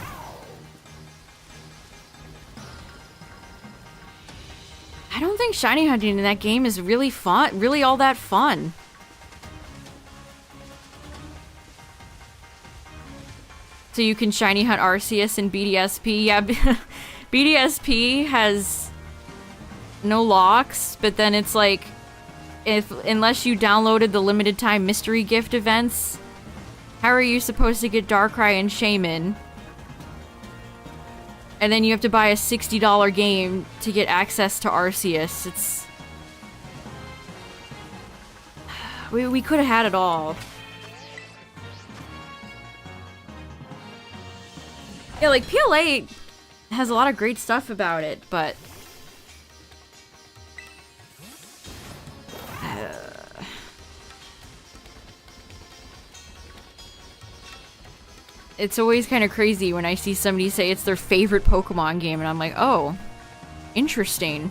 I don't think shiny hunting in that game is really fun, really all that fun. So you can shiny hunt Arceus and BDSP. Yeah, BDSP has no locks, but then it's like, unless you downloaded the limited time mystery gift events, how are you supposed to get Darkrai and Shaman? And then you have to buy a $60 game to get access to Arceus. It's... We could have had it all. Yeah, like, PLA has a lot of great stuff about it, but... It's always kind of crazy when I see somebody say it's their favorite Pokemon game, and I'm like, oh, interesting.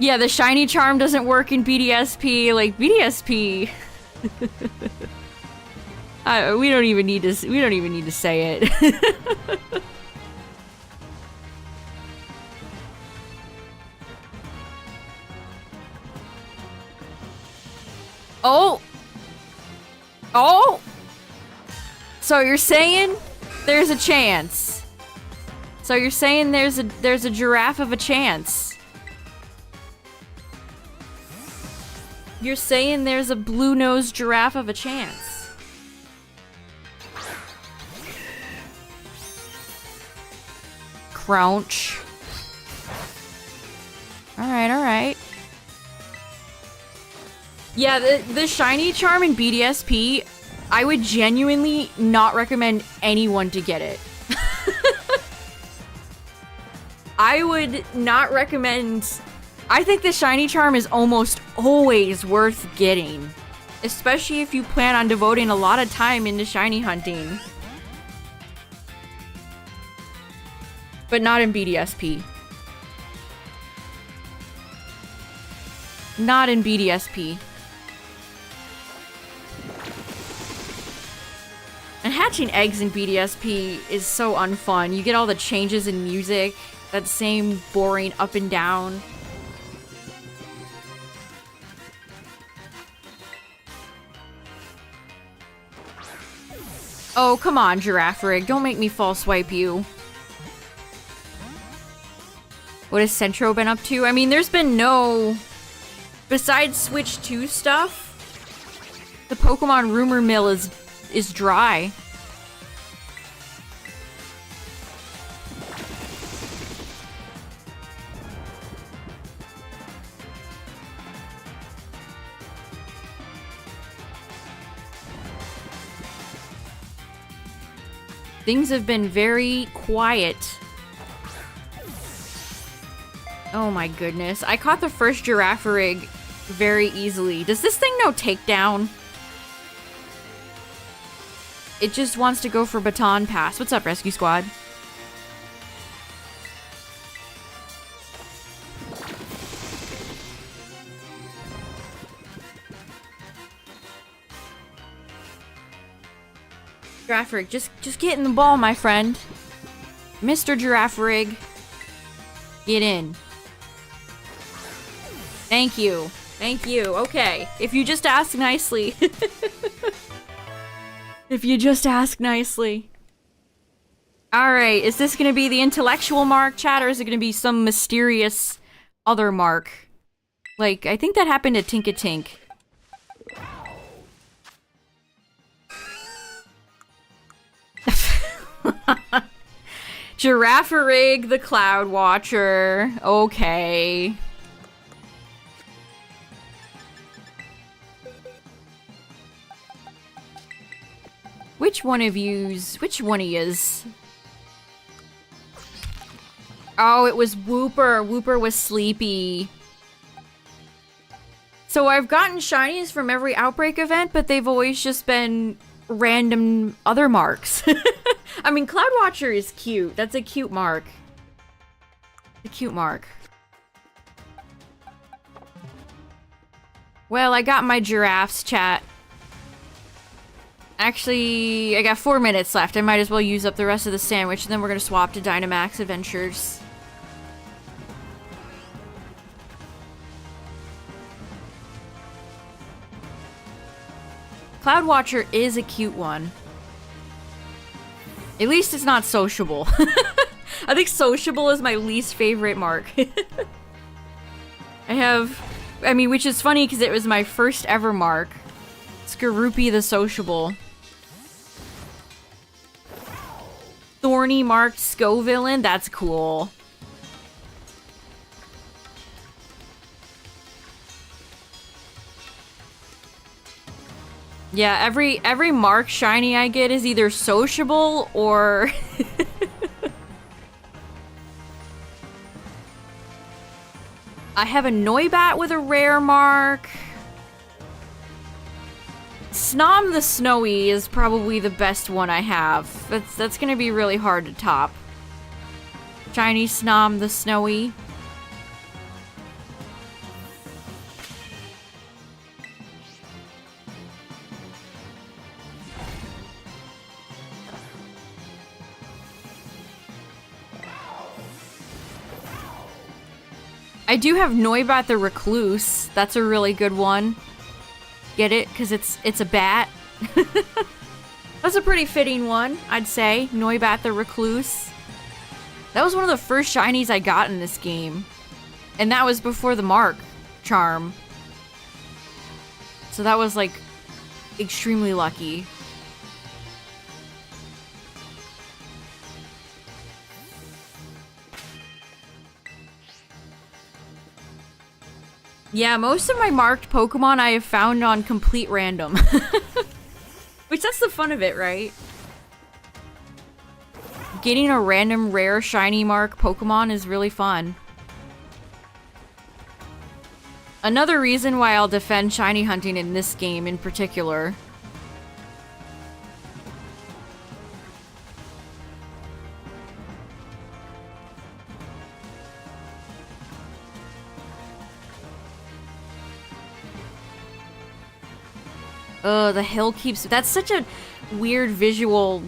Yeah, the shiny charm doesn't work in BDSP. Like, BDSP... we don't even need to say it. Oh! Oh! So you're saying there's a chance. So you're saying there's a giraffe of a chance. You're saying there's a blue-nosed giraffe of a chance. Crouch. Alright, alright. Yeah, the shiny charm in BDSP, I would genuinely not recommend anyone to get it. I would not recommend... I think the shiny charm is almost always worth getting. Especially if you plan on devoting a lot of time into shiny hunting. But not in BDSP. Not in BDSP. And hatching eggs in BDSP is so unfun. You get all the changes in music, that same boring up and down. Oh, come on, Giraffe Rig. Don't make me false swipe you. What has Centro been up to? I mean, there's been no... Besides Switch 2 stuff, the Pokemon rumor mill is dry. Things have been very quiet. Oh my goodness. I caught the first Girafarig very easily. Does this thing know takedown? It just wants to go for baton pass. What's up, Rescue Squad? Girafarig, just get in the ball, my friend. Mr. Girafarig. Get in. Thank you. Thank you. Okay. If you just ask nicely. If you just ask nicely. Alright, is this gonna be the intellectual mark, chat, or is it gonna be some mysterious other mark? Like, I think that happened to Tinkatink. Girafarig the Cloud Watcher. Okay. Which one of yous? Which one of yous? Oh, it was Whooper. Whooper was sleepy. So I've gotten shinies from every Outbreak event, but they've always just been random other marks. I mean, Cloudwatcher is cute. That's a cute mark. A cute mark. Well, I got my giraffes, chat. Actually, I got 4 minutes left. I might as well use up the rest of the sandwich, and then we're gonna swap to Dynamax Adventures. Cloudwatcher is a cute one. At least it's not sociable. I think sociable is my least favorite mark. I mean, which is funny because it was my first ever mark. Skorupi the Sociable. Thorny marked Scovillain, that's cool. Yeah, every mark shiny I get is either sociable or I have a Noibat with a rare mark. Snom the Snowy is probably the best one I have. That's gonna be really hard to top. Shiny Snom the Snowy. I do have Noibat the Recluse. That's a really good one. Get it? Because it's a bat. That's a pretty fitting one, I'd say. Noibat the Recluse. That was one of the first shinies I got in this game. And that was before the Mark charm. So that was, like, extremely lucky. Yeah, most of my marked Pokemon I have found on complete random. Which, that's the fun of it, right? Getting a random rare shiny mark Pokemon is really fun. Another reason why I'll defend shiny hunting in this game in particular. The hill keeps... That's such a weird visual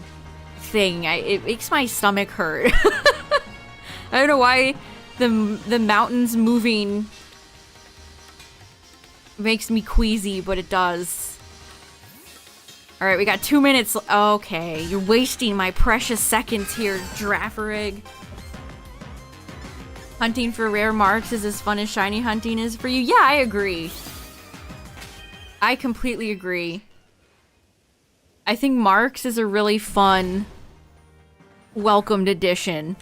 thing. It makes my stomach hurt. I don't know why the mountains moving makes me queasy, but it does. Alright, we got 2 minutes. Okay, you're wasting my precious seconds here, Girafarig. Hunting for rare marks is as fun as shiny hunting is for you. Yeah, I agree. I completely agree. I think marks is a really fun, welcomed addition.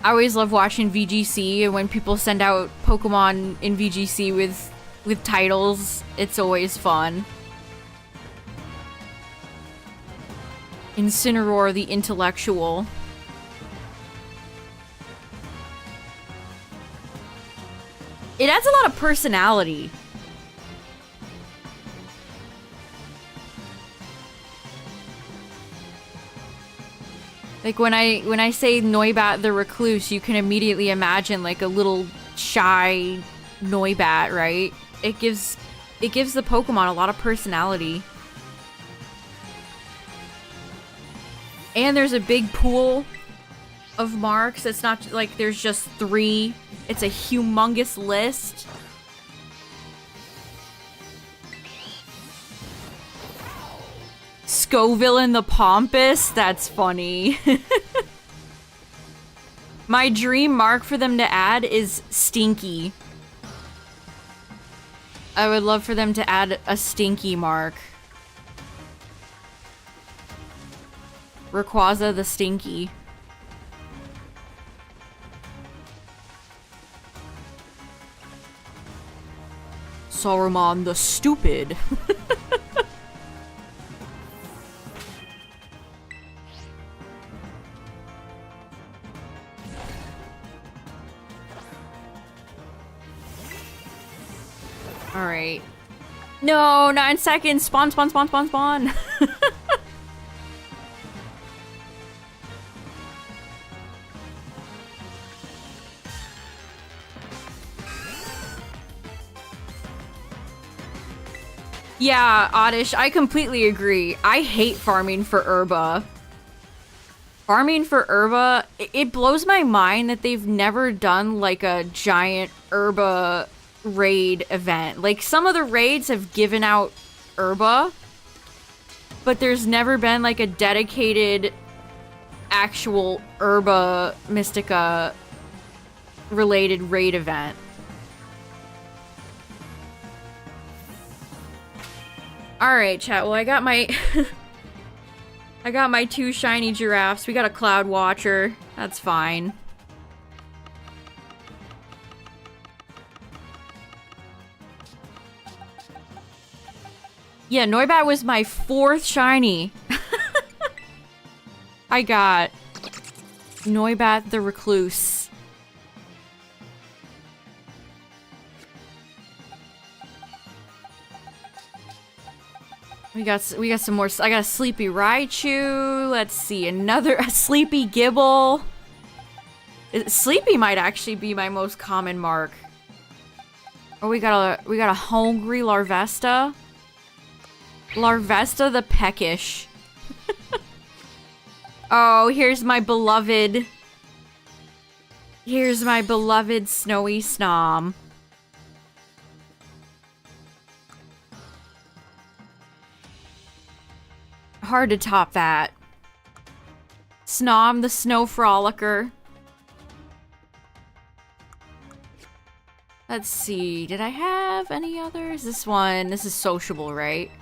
I always love watching VGC, and when people send out Pokemon in VGC with titles, it's always fun. Incineroar the Intellectual. It adds a lot of personality. Like when I say Noibat the Recluse, you can immediately imagine like a little shy Noibat, right? It gives the Pokemon a lot of personality. And there's a big pool of marks. It's not like there's just 3. It's a humongous list. Scovillain the Pompous? That's funny. My dream mark for them to add is Stinky. I would love for them to add a Stinky mark. Rayquaza the Stinky. Saruman the Stupid. Alright. No, 9 seconds! Spawn, spawn, spawn, spawn, spawn! Yeah, Oddish, I completely agree. I hate farming for Herba. Farming for Herba, it blows my mind that they've never done like a giant Herba raid event. Like, some of the raids have given out Herba, but there's never been like a dedicated actual Herba Mystica related raid event. Alright, chat. Well, I got my... I got my 2 shiny giraffes. We got a Cloud Watcher. That's fine. Yeah, Noibat was my 4th shiny. I got Noibat the Recluse. We got some more. I got a Sleepy Raichu. Let's see, a Sleepy Gibble. Sleepy might actually be my most common mark. Oh, we got a Hungry Larvesta. Larvesta the Peckish. Oh, here's my beloved. Here's my beloved Snowy Snom. Hard to top that. Snom the Snow Frolicker. Let's see. Did I have any others? This is sociable, right?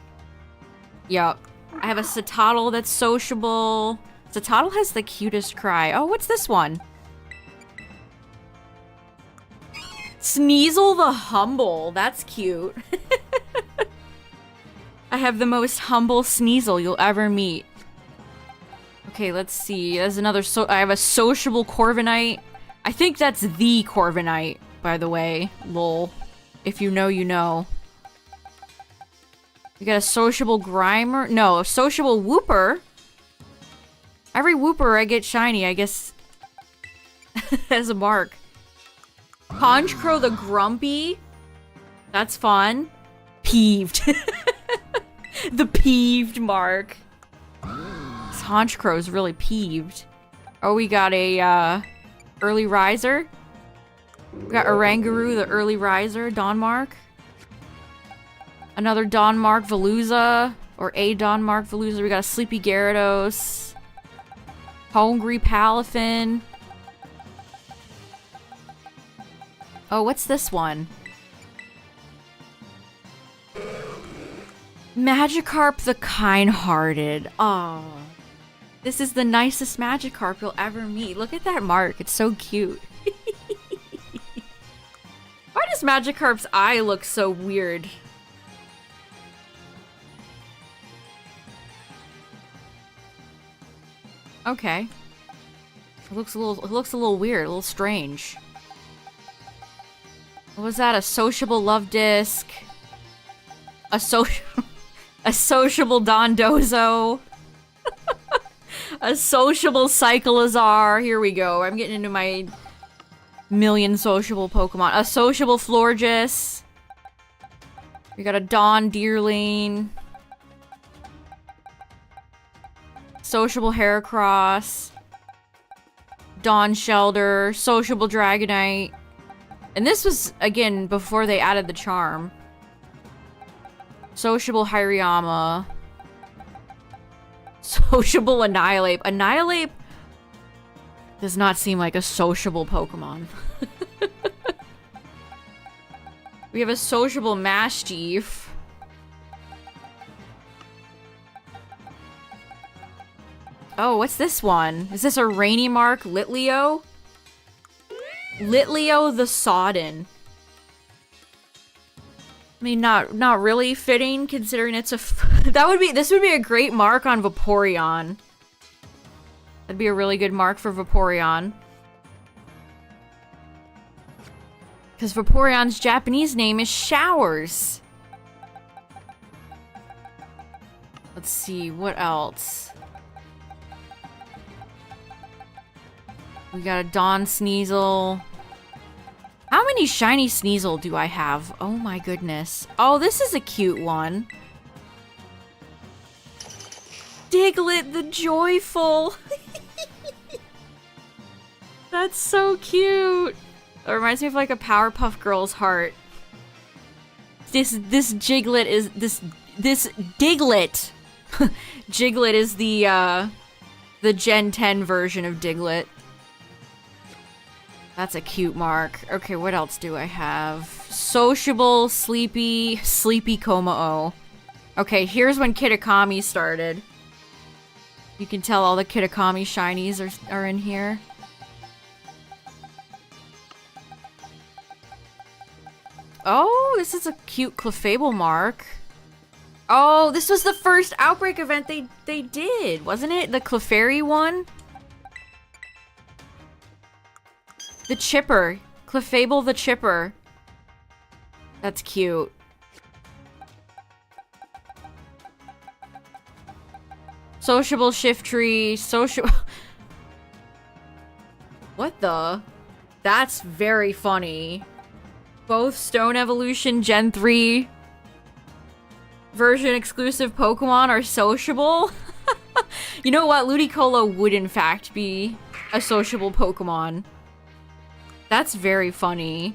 Yup. I have a Citadel that's sociable. Citadel has the cutest cry. Oh, what's this one? Sneasel the Humble. That's cute. I have the most humble Sneasel you'll ever meet. Okay, let's see. There's another I have a sociable Corviknight. I think that's the Corviknight, by the way. Lol. If you know, you know. We got a sociable Grimer. No, a sociable Wooper. Every Wooper I get shiny, I guess, has a mark. Honchkrow the Grumpy. That's fun. Peeved. The peeved mark. This Honchkrow's really peeved. Oh, we got a early riser. We got Oranguru, the early riser, Donmark. Another Donmark Veluza, or a Donmark Veluza. We got a Sleepy Gyarados. Hungry Palafin. Oh, what's this one? Magikarp the Kind-Hearted. Aw. This is the nicest Magikarp you'll ever meet. Look at that mark. It's so cute. Why does Magikarp's eye look so weird? Okay. It looks a little weird, a little strange. What was that? A sociable love disc. A sociable Dondozo. A sociable Cyclizar. Here we go. I'm getting into my million sociable Pokemon. A sociable Florges. We got a Dawn Deerling. Sociable Heracross. Dawn Shelder. Sociable Dragonite. And this was, again, before they added the charm. Sociable Hirayama. Sociable Annihilate. Annihilate does not seem like a sociable Pokemon. We have a sociable Mastiff. Oh, what's this one? Is this a Rainy Mark Litleo? Litleo the Sodden. I mean, not really fitting, considering it's a this would be a great mark on Vaporeon. That'd be a really good mark for Vaporeon. Because Vaporeon's Japanese name is Showers. Let's see, what else? We got a Dawn Sneasel. How many shiny Sneasel do I have? Oh my goodness. Oh, this is a cute one. Diglett the Joyful. That's so cute. It reminds me of like a Powerpuff Girls heart. This Diglett is this Diglett. Diglett is the Gen 10 version of Diglett. That's a cute mark. Okay, what else do I have? Sociable, sleepy Komao. Okay, here's when Kitakami started. You can tell all the Kitakami shinies are in here. Oh, this is a cute Clefable mark. Oh, this was the first Outbreak event they did, wasn't it? The Clefairy one? The Chipper. Clefable the Chipper. That's cute. Sociable Shiftry. What the? That's very funny. Both Stone Evolution Gen 3 version exclusive Pokemon are sociable. You know what? Ludicolo would in fact be a sociable Pokemon. That's very funny.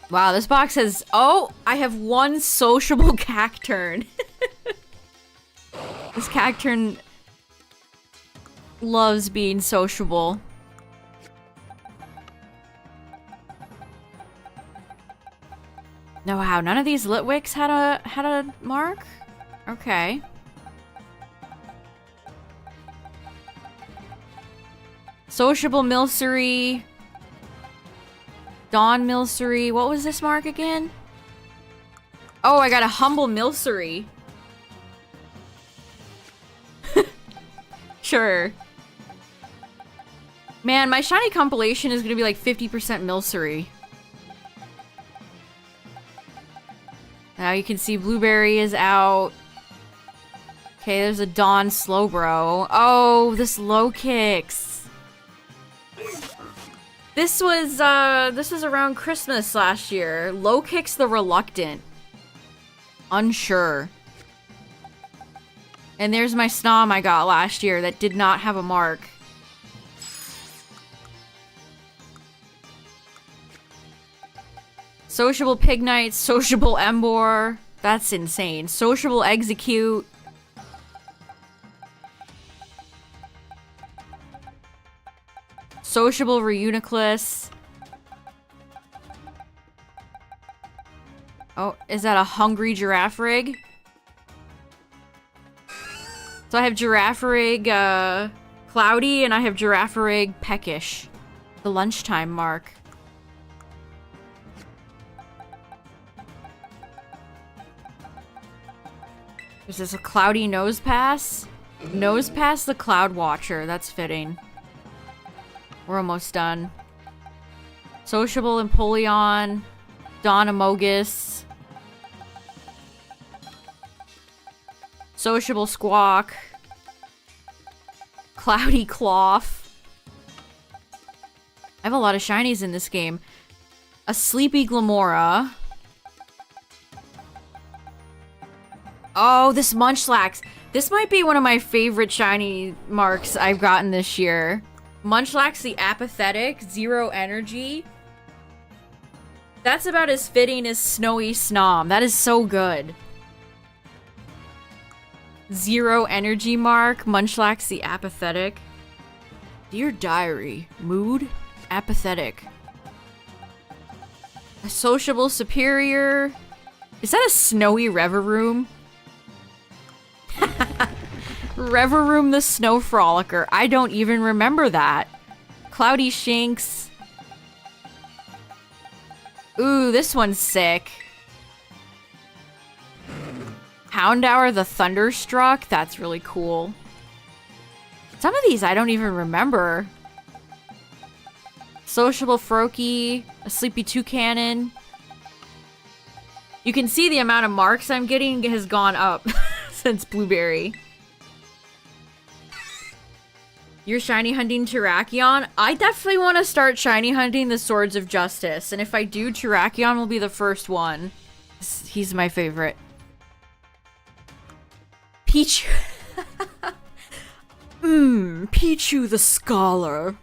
Wow, this box has... Oh, I have one sociable Cacturn. This Cacturn loves being sociable. No, wow, none of these Litwicks had a mark? Okay. Sociable Milcery. Dawn Milcery. What was this mark again? Oh, I got a Humble Milcery. Sure. Man, my shiny compilation is gonna be like 50% Milcery. Now you can see Blueberry is out. Okay, there's a Dawn Slowbro. Oh, this low kicks. This was around Christmas last year. Low kicks the Reluctant. Unsure. And there's my Snom I got last year that did not have a mark. Sociable Pignite, Sociable Embor. That's insane. Sociable Execute. Sociable Reuniclus. Oh, is that a Hungry Girafarig? So I have Girafarig, Cloudy, and I have Girafarig Peckish. The lunchtime mark. Is this a Cloudy Nosepass? Nosepass the Cloud Watcher. That's fitting. We're almost done. Sociable Empoleon. Dawn Amogus. Sociable Squawk. Cloudy Cloth. I have a lot of shinies in this game. A Sleepy Glamora. Oh, this Munchlax. This might be one of my favorite shiny marks I've gotten this year. Munchlax the Apathetic, 0 energy. That's about as fitting as Snowy Snom. That is so good. 0 energy mark, Munchlax the Apathetic. Dear Diary, mood, apathetic. A Sociable Superior. Is that a Snowy Reveroom? Reveroom the Snow Frolicker. I don't even remember that. Cloudy Shinx. Ooh, this one's sick. Houndour the Thunderstruck. That's really cool. Some of these I don't even remember. Sociable Froakie, a Sleepy Toucanon. You can see the amount of marks I'm getting has gone up since Blueberry. You're shiny hunting Terrakion? I definitely want to start shiny hunting the Swords of Justice. And if I do, Terrakion will be the first one. He's my favorite. Pichu. Pichu the Scholar.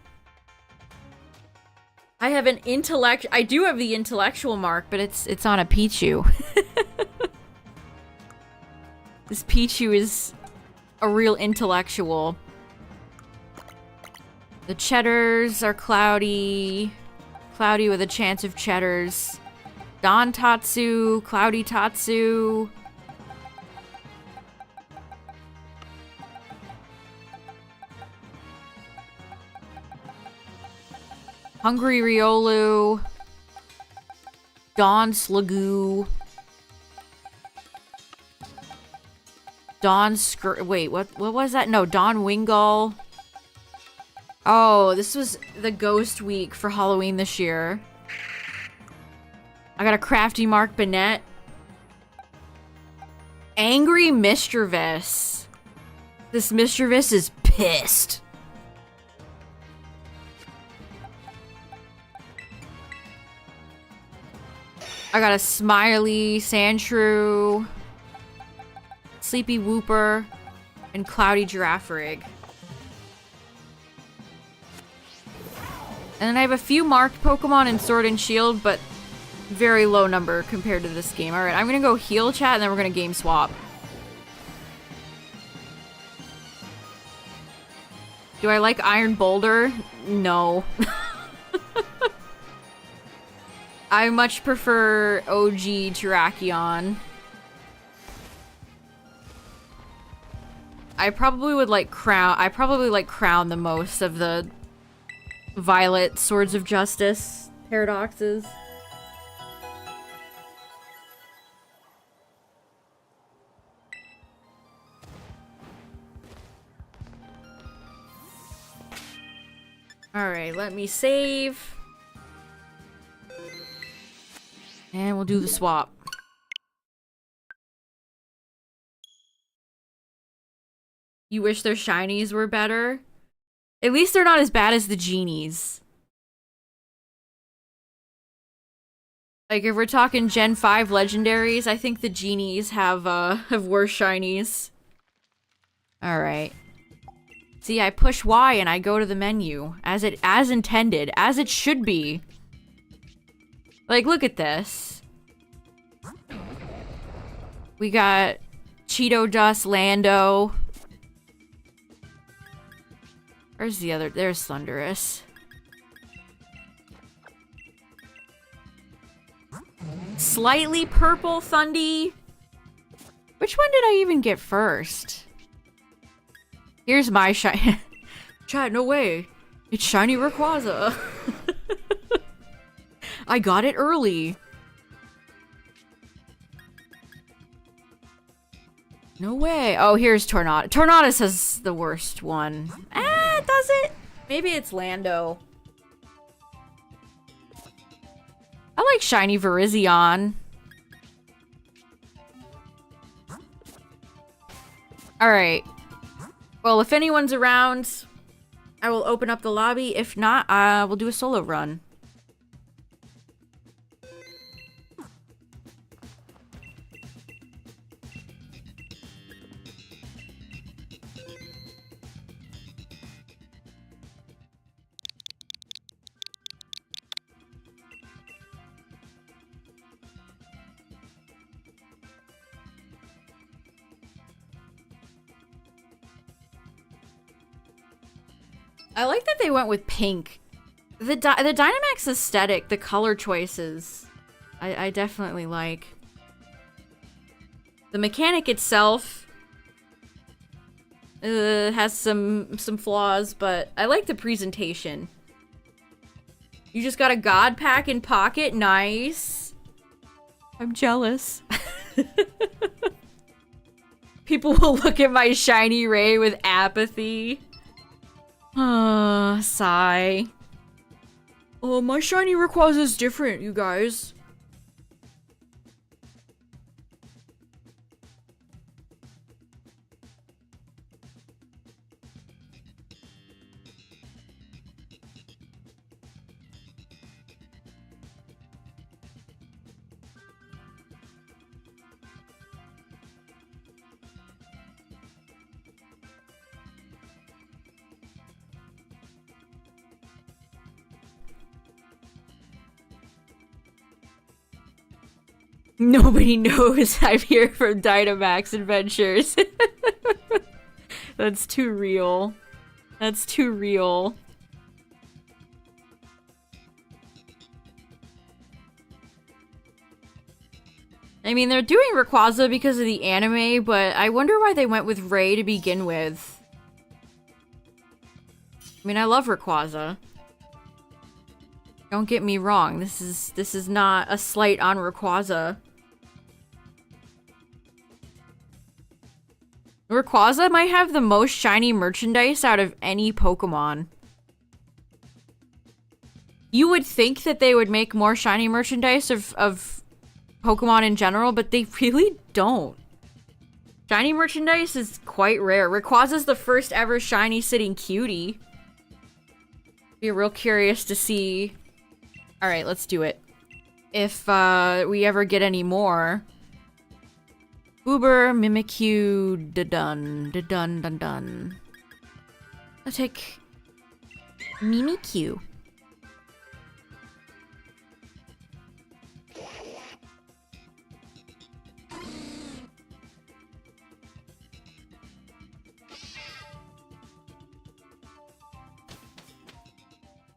I have an I do have the intellectual mark, but it's on a Pichu. This Pichu is a real intellectual. The Cheddars are cloudy. Cloudy with a chance of Cheddars. Dawn Tatsu, Cloudy Tatsu. Hungry Riolu. Dawn Slagoo. Dawn wait, what was that? No, Dawn Wingull. Oh, this was the ghost week for Halloween this year. I got a Crafty Mark Bennett. Angry Mischievous. This Mischievous is pissed. I got a Smiley, Sandshrew, Sleepy Whooper, and Cloudy Girafarig. And then I have a few marked Pokemon in Sword and Shield, but very low number compared to this game. Alright, I'm gonna go heal chat and then we're gonna game swap. Do I like Iron Boulder? No. I much prefer OG Terrakion. I probably would like Crown. I probably like Crown the most of the Violet Swords of Justice paradoxes. Alright, let me save. And we'll do the swap. You wish their shinies were better? At least they're not as bad as the genies. Like, if we're talking Gen 5 legendaries, I think the genies have worse shinies. Alright. See, I push Y and I go to the menu. As intended. As it should be. Like, look at this. We got Cheeto Dust, Lando. Where's the other? There's Thunderous. Slightly purple Thundy. Which one did I even get first? Here's my shiny. Chat, no way. It's shiny Rayquaza. I got it early. No way. Oh, here's Tornado. Tornadus has the worst one. Does it? Maybe it's Lando. I like shiny Virizion. Alright. Well, if anyone's around, I will open up the lobby. If not, we'll do a solo run. I like that they went with pink. The Dynamax aesthetic, the color choices, I definitely like. The mechanic itself has some flaws, but I like the presentation. You just got a God Pack in pocket, nice. I'm jealous. People will look at my shiny Ray with apathy. Sigh. Oh, my shiny Rayquaza is different, you guys. Nobody knows I'm here from Dynamax Adventures. That's too real. That's too real. I mean, they're doing Rayquaza because of the anime, but I wonder why they went with Ray to begin with. I mean, I love Rayquaza. Don't get me wrong, this is not a slight on Rayquaza. Rayquaza might have the most shiny merchandise out of any Pokemon. You would think that they would make more shiny merchandise of Pokemon in general, but they really don't. Shiny merchandise is quite rare. Rayquaza's the first ever shiny sitting cutie. Be real curious to see. Alright, let's do it. If we ever get any more. Uber, Mimikyu, dun. I'll take Mimikyu.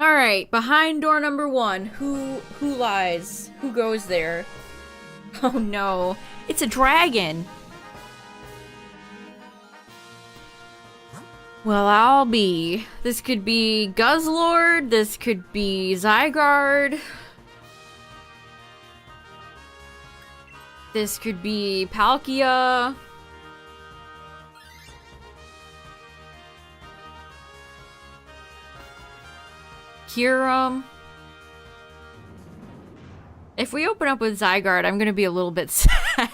Alright, behind door number 1. Who lies? Who goes there? Oh no, it's a dragon! Well, I'll be. This could be Guzzlord, this could be Zygarde. This could be Palkia. Kyurem. If we open up with Zygarde, I'm gonna be a little bit sad.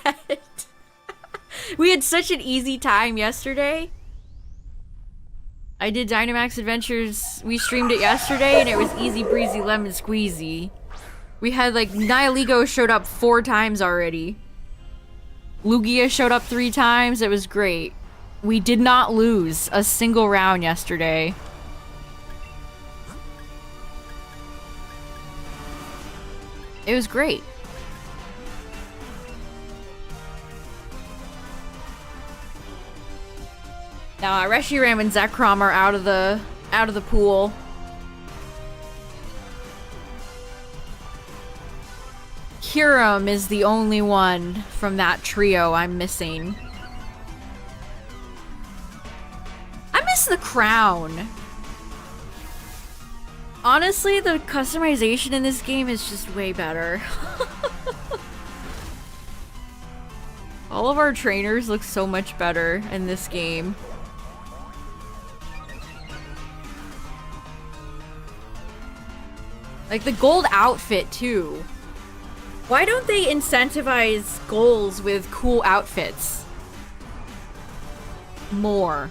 We had such an easy time yesterday. I did Dynamax Adventures, we streamed it yesterday, and it was easy breezy lemon squeezy. We had like, Nihilego showed up 4 times already. Lugia showed up 3 times, it was great. We did not lose a single round yesterday. It was great. Now, Reshiram and Zekrom are out of the pool. Kyurem is the only one from that trio I'm missing. I miss the crown. Honestly, the customization in this game is just way better. All of our trainers look so much better in this game. Like the gold outfit too. Why don't they incentivize goals with cool outfits more?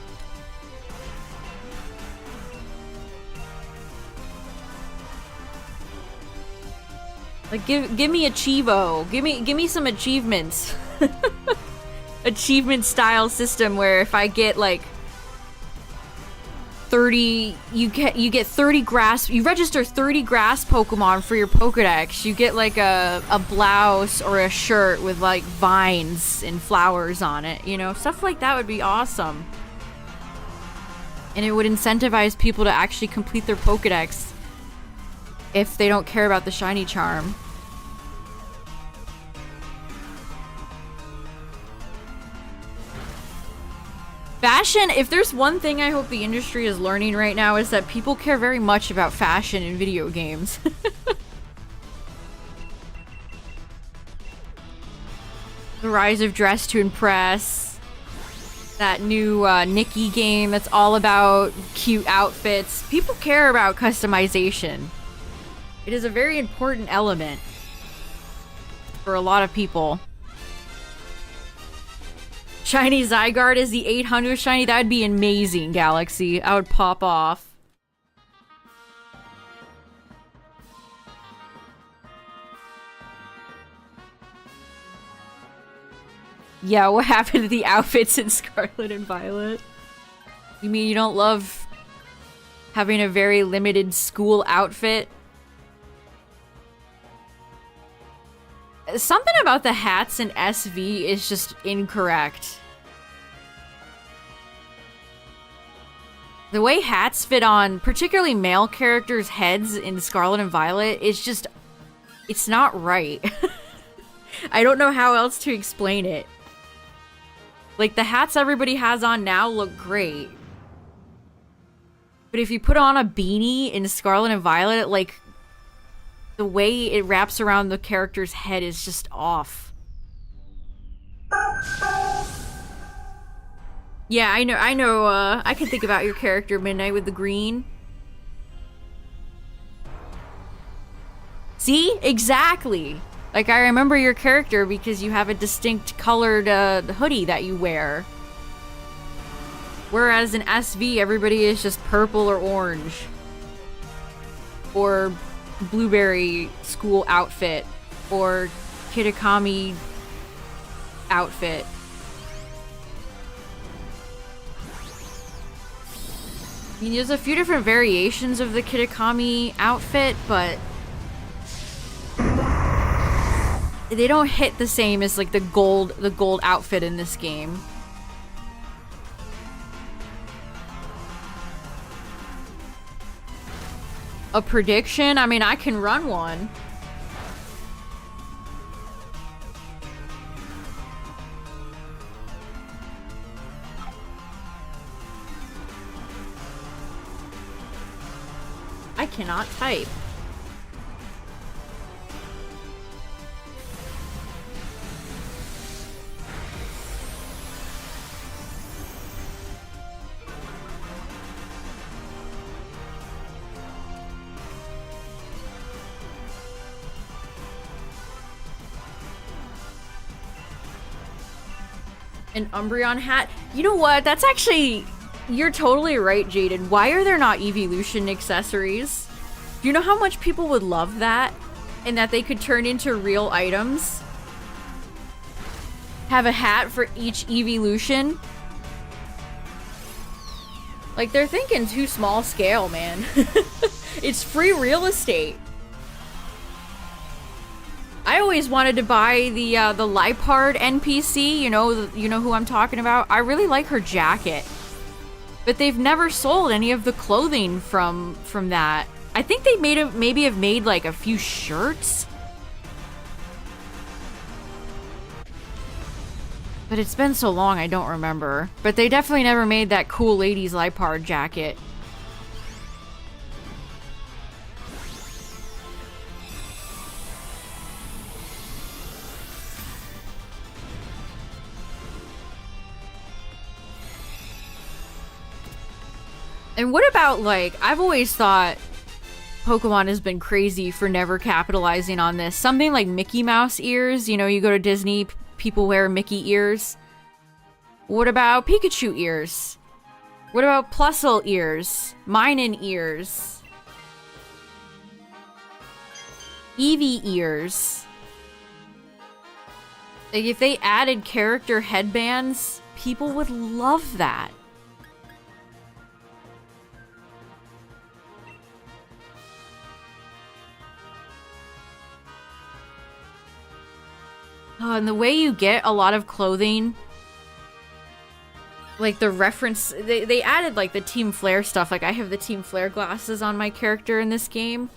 Like give me Achievo. Give me some achievements. Achievement style system where if I get like 30, you get 30 grass, you register 30 grass Pokemon for your Pokedex. You get like a blouse or a shirt with like vines and flowers on it, you know? Stuff like that would be awesome. And it would incentivize people to actually complete their Pokedex if they don't care about the shiny charm. Fashion, if there's one thing I hope the industry is learning right now, is that people care very much about fashion in video games. The rise of dress to impress. That new Nikki game that's all about cute outfits. People care about customization. It is a very important element for a lot of people. Shiny Zygarde is the 800 shiny. That would be amazing, Galaxy. I would pop off. Yeah, what happened to the outfits in Scarlet and Violet? You mean you don't love having a very limited school outfit? Something about the hats in SV is just incorrect. The way hats fit on particularly male characters' heads in Scarlet and Violet is just... it's not right. I don't know how else to explain it. Like, the hats everybody has on now look great. But if you put on a beanie in Scarlet and Violet, like, the way it wraps around the character's head is just off. Yeah, I know, I can think about your character, Midnight, with the green. See? Exactly! Like, I remember your character because you have a distinct colored hoodie that you wear. Whereas in SV, everybody is just purple or orange. Or blueberry school outfit. Or Kitakami outfit. I mean, there's a few different variations of the Kitakami outfit, but they don't hit the same as like the gold outfit in this game. A prediction? I mean, I can run one. I cannot type. An Umbreon hat? You know what? That's actually... You're totally right, Jaden. Why are there not evolution accessories? Do you know how much people would love that? And that they could turn into real items? Have a hat for each evolution? Like, they're thinking too small scale, man. It's free real estate. I always wanted to buy the Lipard NPC, you know who I'm talking about. I really like her jacket. But they've never sold any of the clothing from that. I think they maybe have made like a few shirts. But it's been so long I don't remember. But they definitely never made that cool ladies Lipard jacket. And what about, like, I've always thought Pokemon has been crazy for never capitalizing on this. Something like Mickey Mouse ears. You know, you go to Disney, people wear Mickey ears. What about Pikachu ears? What about Plusle ears? Minun ears? Eevee ears? Like, if they added character headbands, people would love that. And the way you get a lot of clothing, like the reference, they added like the Team Flare stuff. Like I have the Team Flare glasses on my character in this game.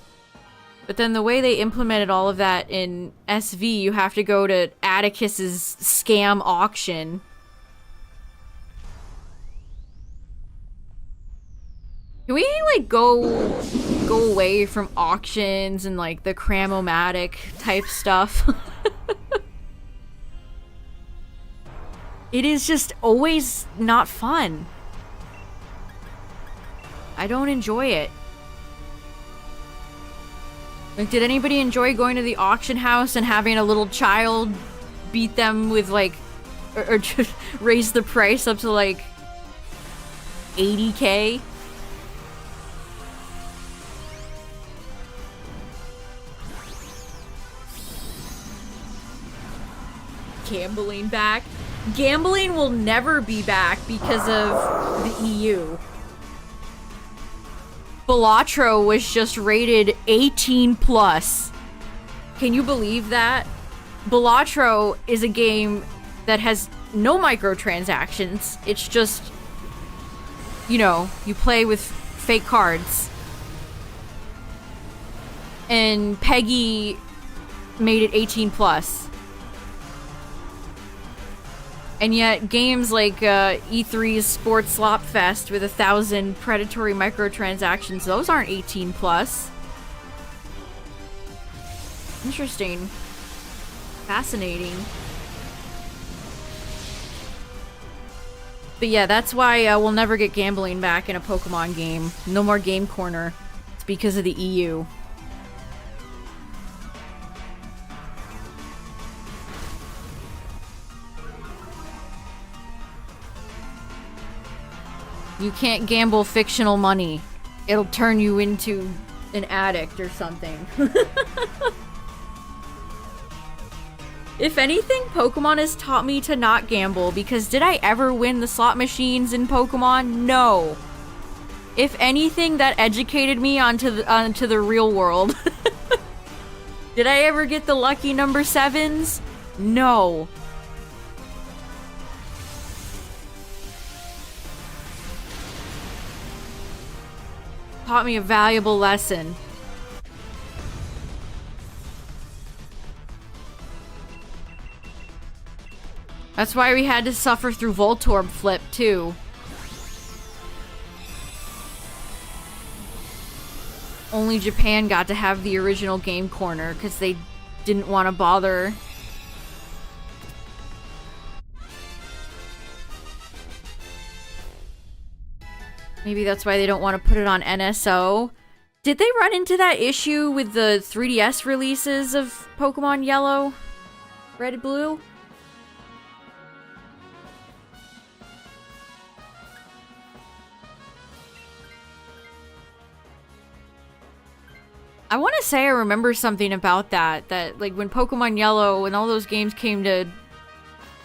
But then the way they implemented all of that in SV, you have to go to Atticus's scam auction. Can we like go away from auctions and like the Cramomatic type stuff? It is just always not fun. I don't enjoy it. Like, did anybody enjoy going to the auction house and having a little child beat them with, like, or just raise the price up to, like, 80K? Gambling back? Gambling will never be back because of the EU. Balatro was just rated 18 plus. Can you believe that? Balatro is a game that has no microtransactions. It's just, you know, you play with fake cards. And Peggy made it 18 plus. And yet, games like E3's Sports Slop Fest with 1,000 predatory microtransactions, those aren't 18 plus. Interesting. Fascinating. But yeah, that's why we'll never get gambling back in a Pokemon game. No more Game Corner. It's because of the EU. You can't gamble fictional money. It'll turn you into an addict or something. If anything, Pokemon has taught me to not gamble, because did I ever win the slot machines in Pokemon? No. If anything, that educated me onto the real world. Did I ever get the lucky number 7s? No. Taught me a valuable lesson. That's why we had to suffer through Voltorb Flip, too. Only Japan got to have the original Game Corner, because they didn't want to bother. Maybe that's why they don't want to put it on NSO. Did they run into that issue with the 3DS releases of Pokemon Yellow, Red, and Blue? I want to say I remember something about that, like when Pokemon Yellow and all those games came to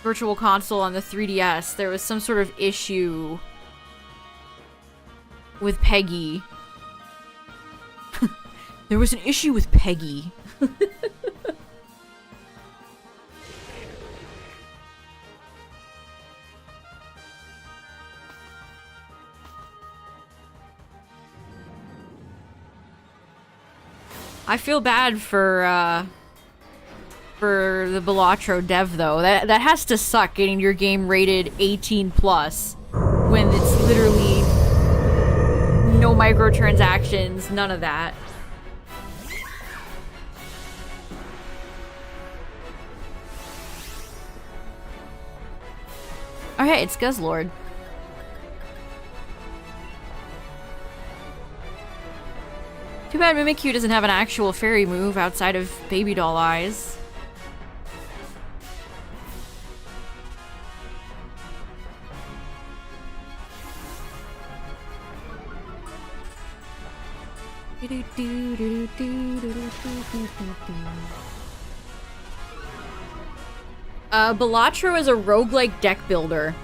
Virtual Console on the 3DS, there was some sort of issue with Peggy. There was an issue with Peggy. I feel bad for the Balatro dev though. That has to suck, getting your game rated 18 plus when it's literally no microtransactions, none of that. Okay, it's Guzzlord. Too bad Mimikyu doesn't have an actual fairy move outside of Baby Doll Eyes. Balatro is a roguelike deck builder.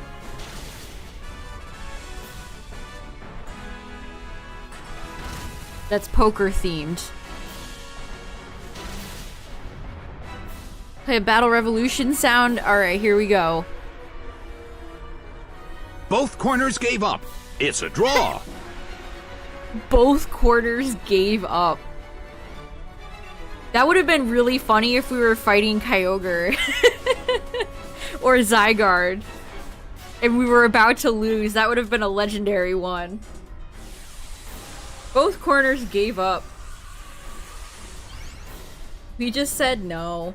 That's poker themed. Play a Battle Revolution sound? Alright, here we go. Both corners gave up. It's a draw. Both quarters gave up. That would have been really funny if we were fighting Kyogre. Or Zygarde. And we were about to lose. That would have been a legendary one. Both corners gave up. We just said no.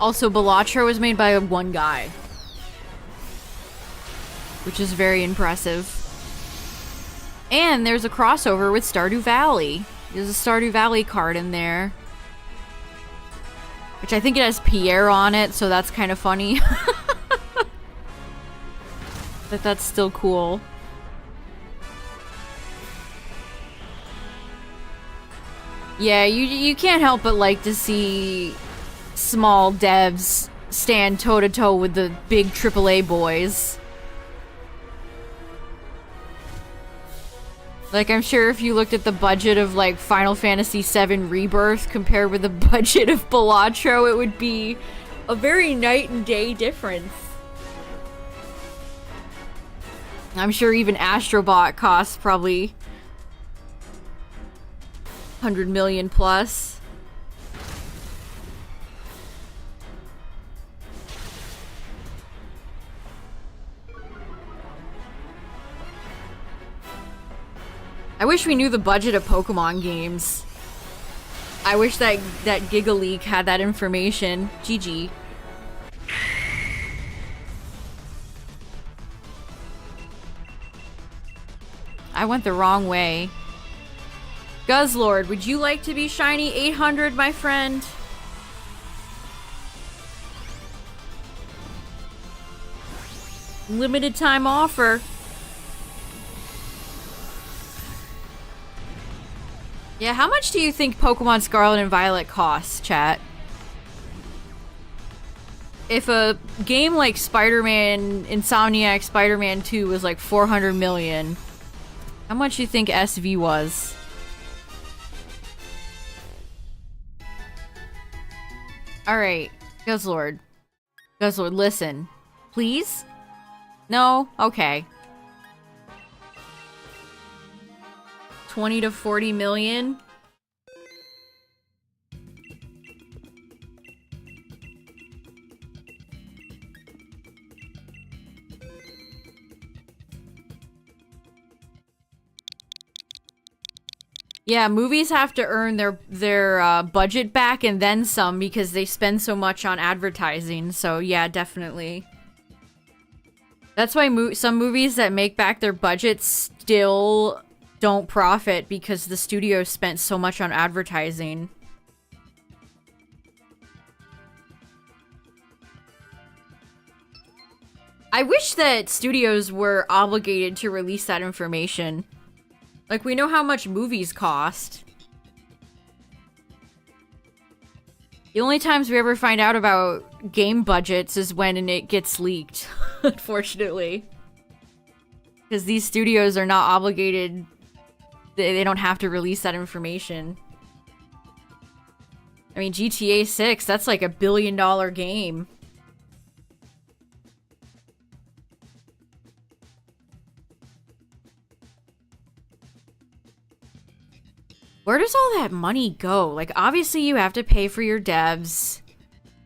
Also, Balatro was made by one guy, which is very impressive. And there's a crossover with Stardew Valley. There's a Stardew Valley card in there, which I think it has Pierre on it, so that's kind of funny. But that's still cool. Yeah, you can't help but like to see small devs stand toe-to-toe with the big AAA boys. Like, I'm sure if you looked at the budget of, like, Final Fantasy VII Rebirth compared with the budget of Balatro, it would be a very night and day difference. I'm sure even Astrobot costs probably 100 million plus. I wish we knew the budget of Pokemon games. I wish that GigaLeak had that information. GG. I went the wrong way. Guzzlord, would you like to be shiny 800, my friend? Limited time offer. Yeah, how much do you think Pokemon Scarlet and Violet costs, chat? If a game like Spider-Man, Insomniac Spider-Man 2 was like 400 million, how much do you think SV was? Alright, Guzzlord. Guzzlord, listen. Please? No? Okay. 20 to 40 million? Yeah, movies have to earn their budget back and then some because they spend so much on advertising. So yeah, definitely. That's why some movies that make back their budget still don't profit because the studio spent so much on advertising. I wish that studios were obligated to release that information. Like, we know how much movies cost. The only times we ever find out about game budgets is when it gets leaked, unfortunately. Because these studios are not obligated. They don't have to release that information. I mean, GTA 6, that's like $1 billion game. Where does all that money go? Like, obviously you have to pay for your devs.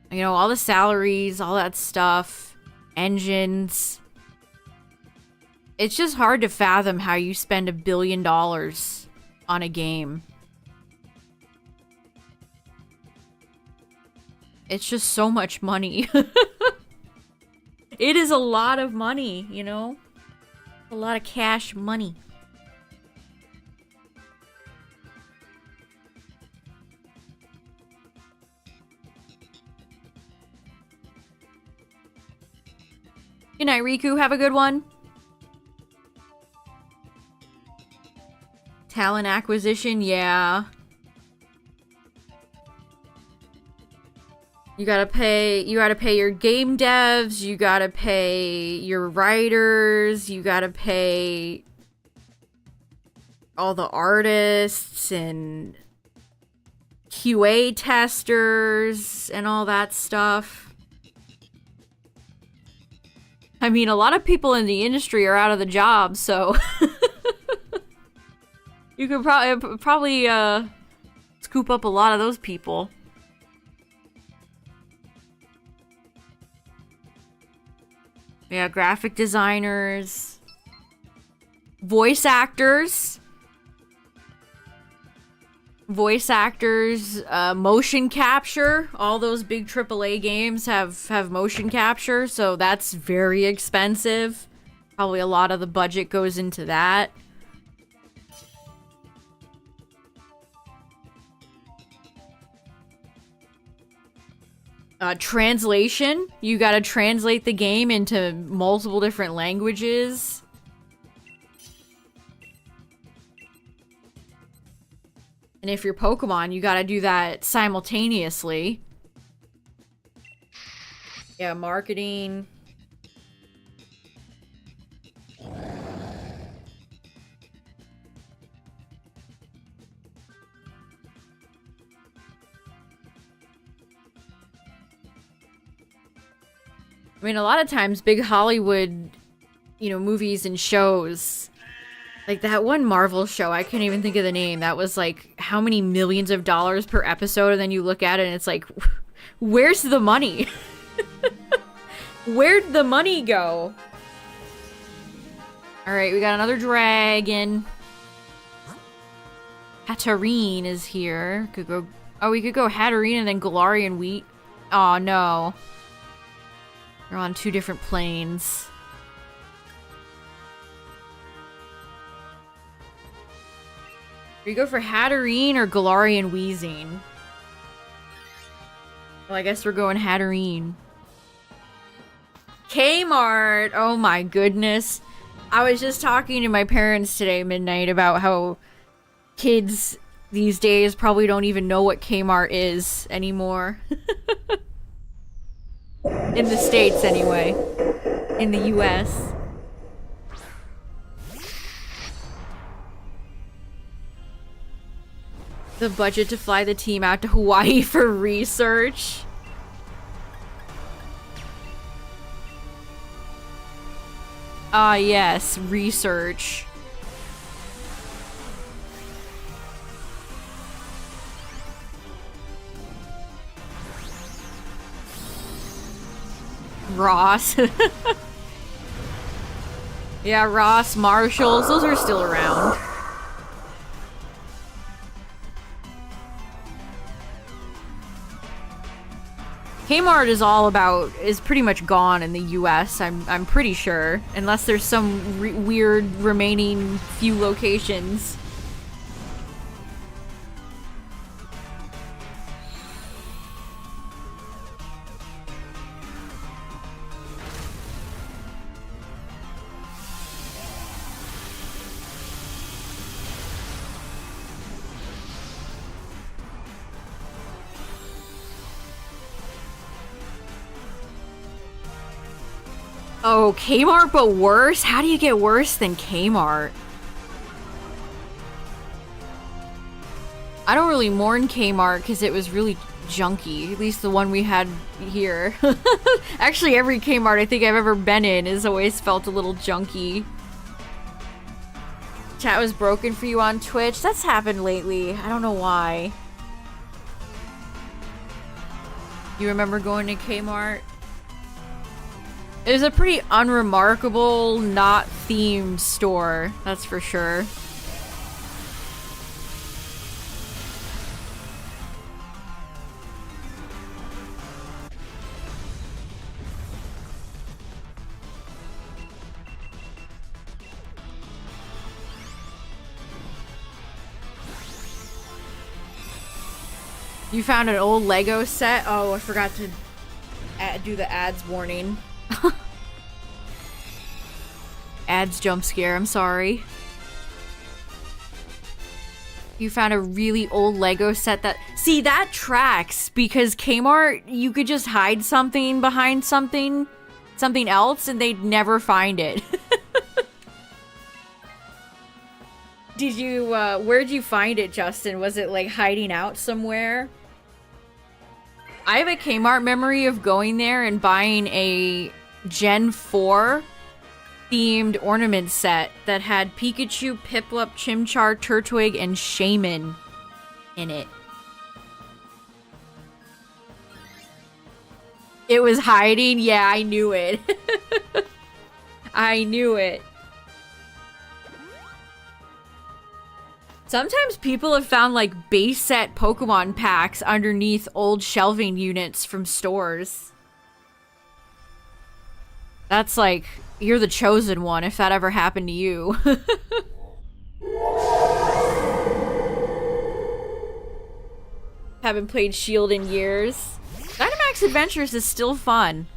You know, all the salaries, all that stuff. Engines. It's just hard to fathom how you spend $1 billion on a game. It's just so much money. It is a lot of money, you know? A lot of cash money. Good night, Riku. Have a good one. Talent acquisition, yeah. You gotta pay your game devs, you gotta pay your writers, you gotta pay all the artists and QA testers and all that stuff. I mean, a lot of people in the industry are out of the job, so you could probably scoop up a lot of those people. Yeah, graphic designers, voice actors. voice actors, motion capture. All those big AAA games have motion capture, so that's very expensive. Probably a lot of the budget goes into that. Translation. You gotta translate the game into multiple different languages. And if you're Pokemon, you gotta do that simultaneously. Yeah, marketing. I mean, a lot of times, big Hollywood, you know, movies and shows, like that one Marvel show, I can't even think of the name, that was like, how many millions of dollars per episode, and then you look at it and it's like, where's the money? Where'd the money go? Alright, we got another dragon. Hatterene is here. Could go. Oh, we could go Hatterene and then Galarian Wheat. Oh no. They're on two different planes. Do you go for Hatterene or Galarian Weezing? Well, I guess we're going Hatterene. Kmart! Oh my goodness. I was just talking to my parents today midnight about how kids these days probably don't even know what Kmart is anymore. In the States, anyway. In the US. The budget to fly the team out to Hawaii for research. Ah, yes, research. Ross. Yeah, Ross, Marshalls, those are still around. Kmart is pretty much gone in the US, I'm pretty sure. Unless there's some weird remaining few locations. Oh, Kmart, but worse? How do you get worse than Kmart? I don't really mourn Kmart because it was really junky. At least the one we had here. Actually, every Kmart I think I've ever been in has always felt a little junky. Chat was broken for you on Twitch. That's happened lately. I don't know why. You remember going to Kmart? It was a pretty unremarkable, not themed store, that's for sure. You found an old Lego set? Oh, I forgot to do the ads warning. Ads jump scare, I'm sorry. You found a really old Lego set that... See, that tracks, because Kmart, you could just hide something behind something else, and they'd never find it. Did you, where'd you find it, Justin? Was it, like, hiding out somewhere? I have a Kmart memory of going there and buying a Gen 4 themed ornament set that had Pikachu, Piplup, Chimchar, Turtwig, and Shaman in it. It was hiding? Yeah, I knew it. I knew it. Sometimes people have found like base set Pokemon packs underneath old shelving units from stores. That's like, you're the chosen one if that ever happened to you. Haven't played Shield in years. Dynamax Adventures is still fun.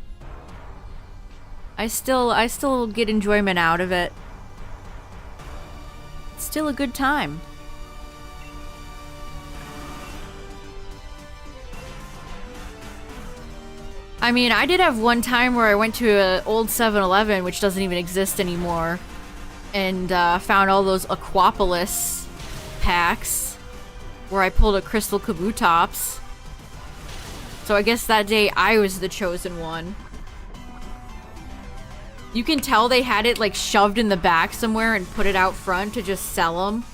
I still get enjoyment out of it. It's still a good time. I mean, I did have one time where I went to an old 7-Eleven, which doesn't even exist anymore, and found all those Aquapolis packs where I pulled a Crystal Kabutops. So I guess that day I was the chosen one. You can tell they had it like shoved in the back somewhere and put it out front to just sell them.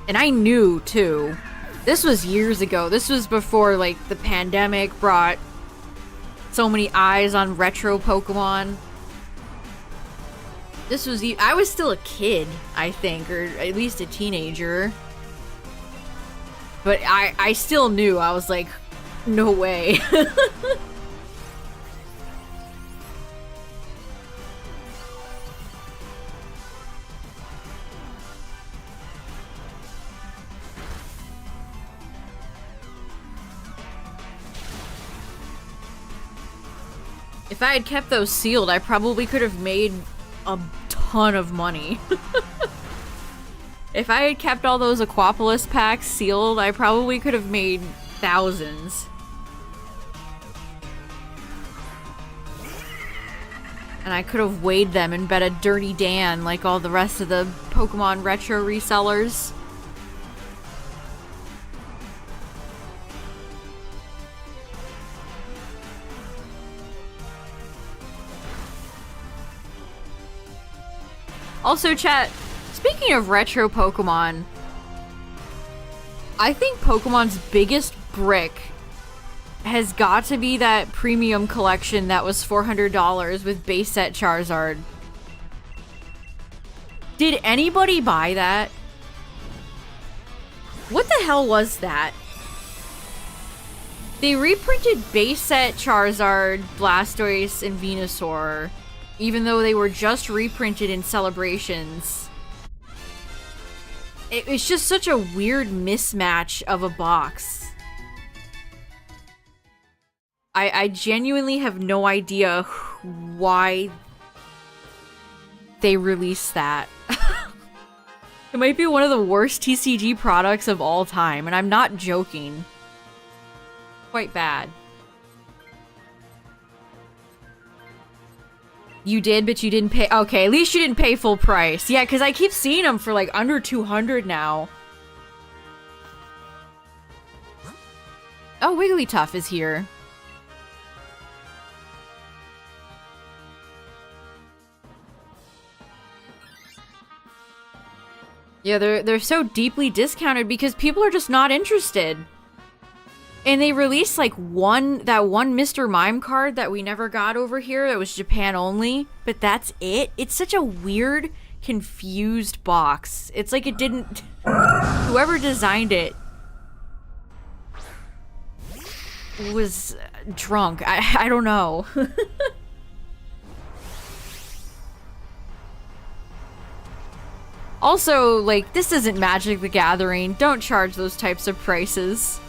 And I knew, too. This was years ago. This was before, like, the pandemic brought so many eyes on retro Pokemon. This was... I was still a kid, I think, or at least a teenager. But I still knew. I was like, no way. If I had kept those sealed, I probably could have made a ton of money. If I had kept all those Aquapolis packs sealed, I probably could have made thousands. And I could have weighed them and bet a Dirty Dan like all the rest of the Pokemon retro resellers. Also, chat, speaking of retro Pokemon, I think Pokemon's biggest brick has got to be that premium collection that was $400 with base set Charizard. Did anybody buy that? What the hell was that? They reprinted base set Charizard, Blastoise, and Venusaur, even though they were just reprinted in Celebrations. It's just such a weird mismatch of a box. I genuinely have no idea why they released that. It might be one of the worst TCG products of all time, and I'm not joking. Quite bad. You did, but you didn't pay. Okay, at least you didn't pay full price. Yeah, because I keep seeing them for like under 200 now. Oh, Wigglytuff is here. Yeah, they're so deeply discounted because people are just not interested. And they released like that one Mr. Mime card that we never got over here that was Japan only, but that's it. It's such a weird, confused box. It's like it didn't... Whoever designed it was drunk. I don't know. Also, like, this isn't Magic the Gathering. Don't charge those types of prices.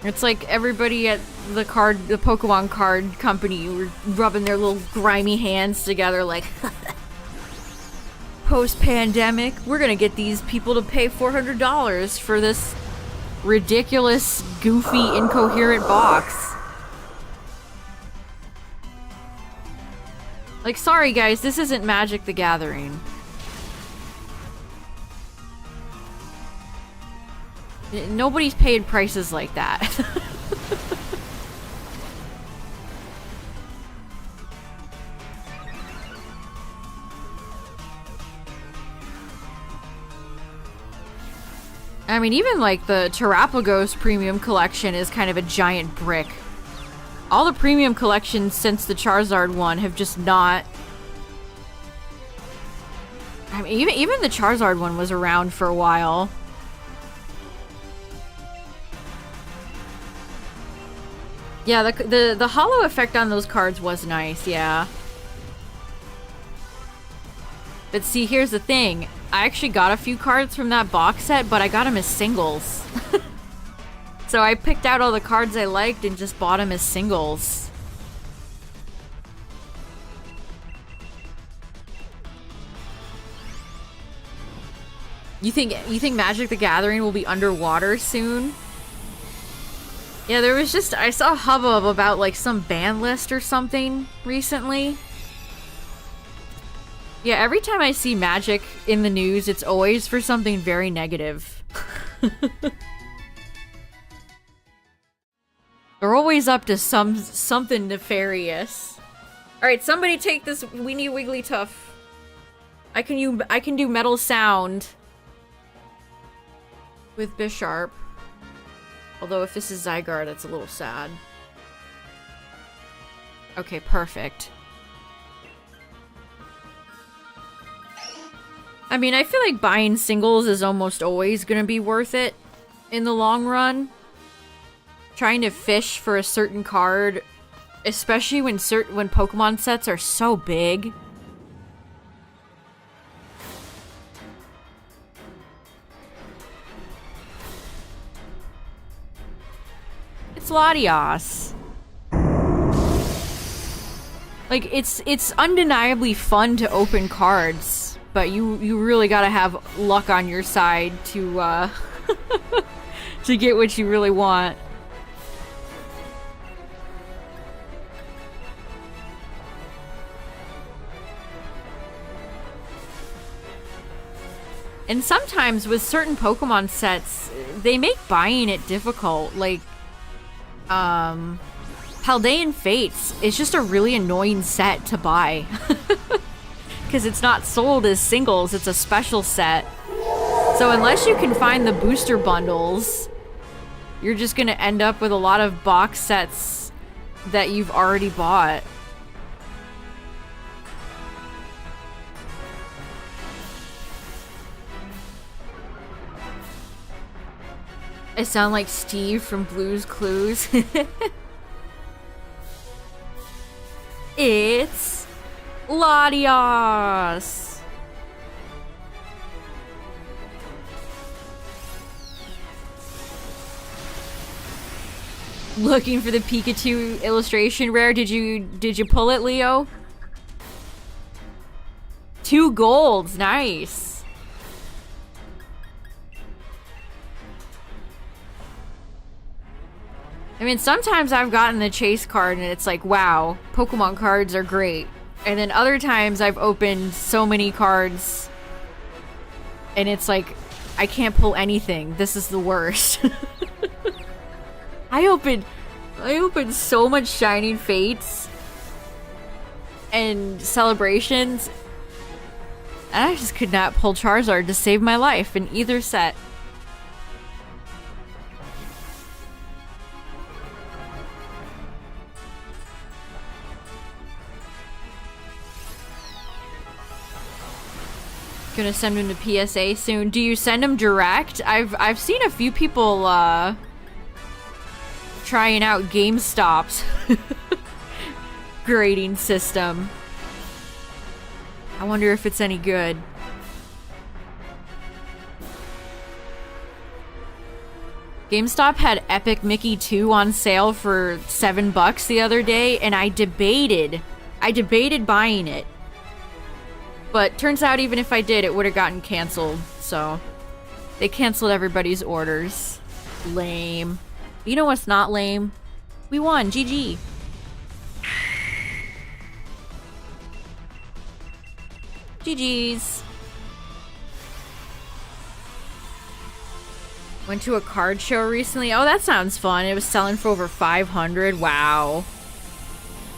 It's like everybody at the Pokemon card company were rubbing their little grimy hands together like, post-pandemic, we're gonna get these people to pay $400 for this ridiculous, goofy, incoherent box. Like, sorry guys, this isn't Magic the Gathering. Nobody's paid prices like that. I mean, even like the Terapagos premium collection is kind of a giant brick. All the premium collections since the Charizard one have just not... I mean, even the Charizard one was around for a while. Yeah, the holo effect on those cards was nice, yeah. But see, here's the thing. I actually got a few cards from that box set, but I got them as singles. So I picked out all the cards I liked and just bought them as singles. You think Magic the Gathering will be underwater soon? Yeah, there was just... I saw a hubbub about, like, some ban list or something recently. Yeah, every time I see Magic in the news, it's always for something very negative. They're always up to something nefarious. Alright, somebody take this Weenie Wigglytuff. I can do Metal Sound with Bisharp. Although if this is Zygarde, that's a little sad. Okay, perfect. I mean, I feel like buying singles is almost always gonna be worth it in the long run. Trying to fish for a certain card, especially when Pokemon sets are so big. It's Latios. Like, it's undeniably fun to open cards, but you really gotta have luck on your side to to get what you really want. And sometimes with certain Pokemon sets, they make buying it difficult. Like, Paldean Fates is just a really annoying set to buy. Because it's not sold as singles, it's a special set. So unless you can find the booster bundles, you're just gonna end up with a lot of box sets that you've already bought. I sound like Steve from Blue's Clues. It's Latios. Looking for the Pikachu illustration rare. Did you pull it, Leo? 2 golds, nice. I mean, sometimes I've gotten the chase card and it's like, wow, Pokemon cards are great. And then other times I've opened so many cards and it's like, I can't pull anything. This is the worst. I opened so much Shining Fates and Celebrations and I just could not pull Charizard to save my life in either set. Gonna send him to PSA soon. Do you send him direct? I've seen a few people trying out GameStop's grading system. I wonder if it's any good. GameStop had Epic Mickey 2 on sale for $7 the other day, and I debated buying it. But turns out even if I did, it would have gotten canceled. So they canceled everybody's orders. Lame. You know what's not lame? We won. GG. GG's. Went to a card show recently. Oh, that sounds fun. It was selling for over 500. Wow.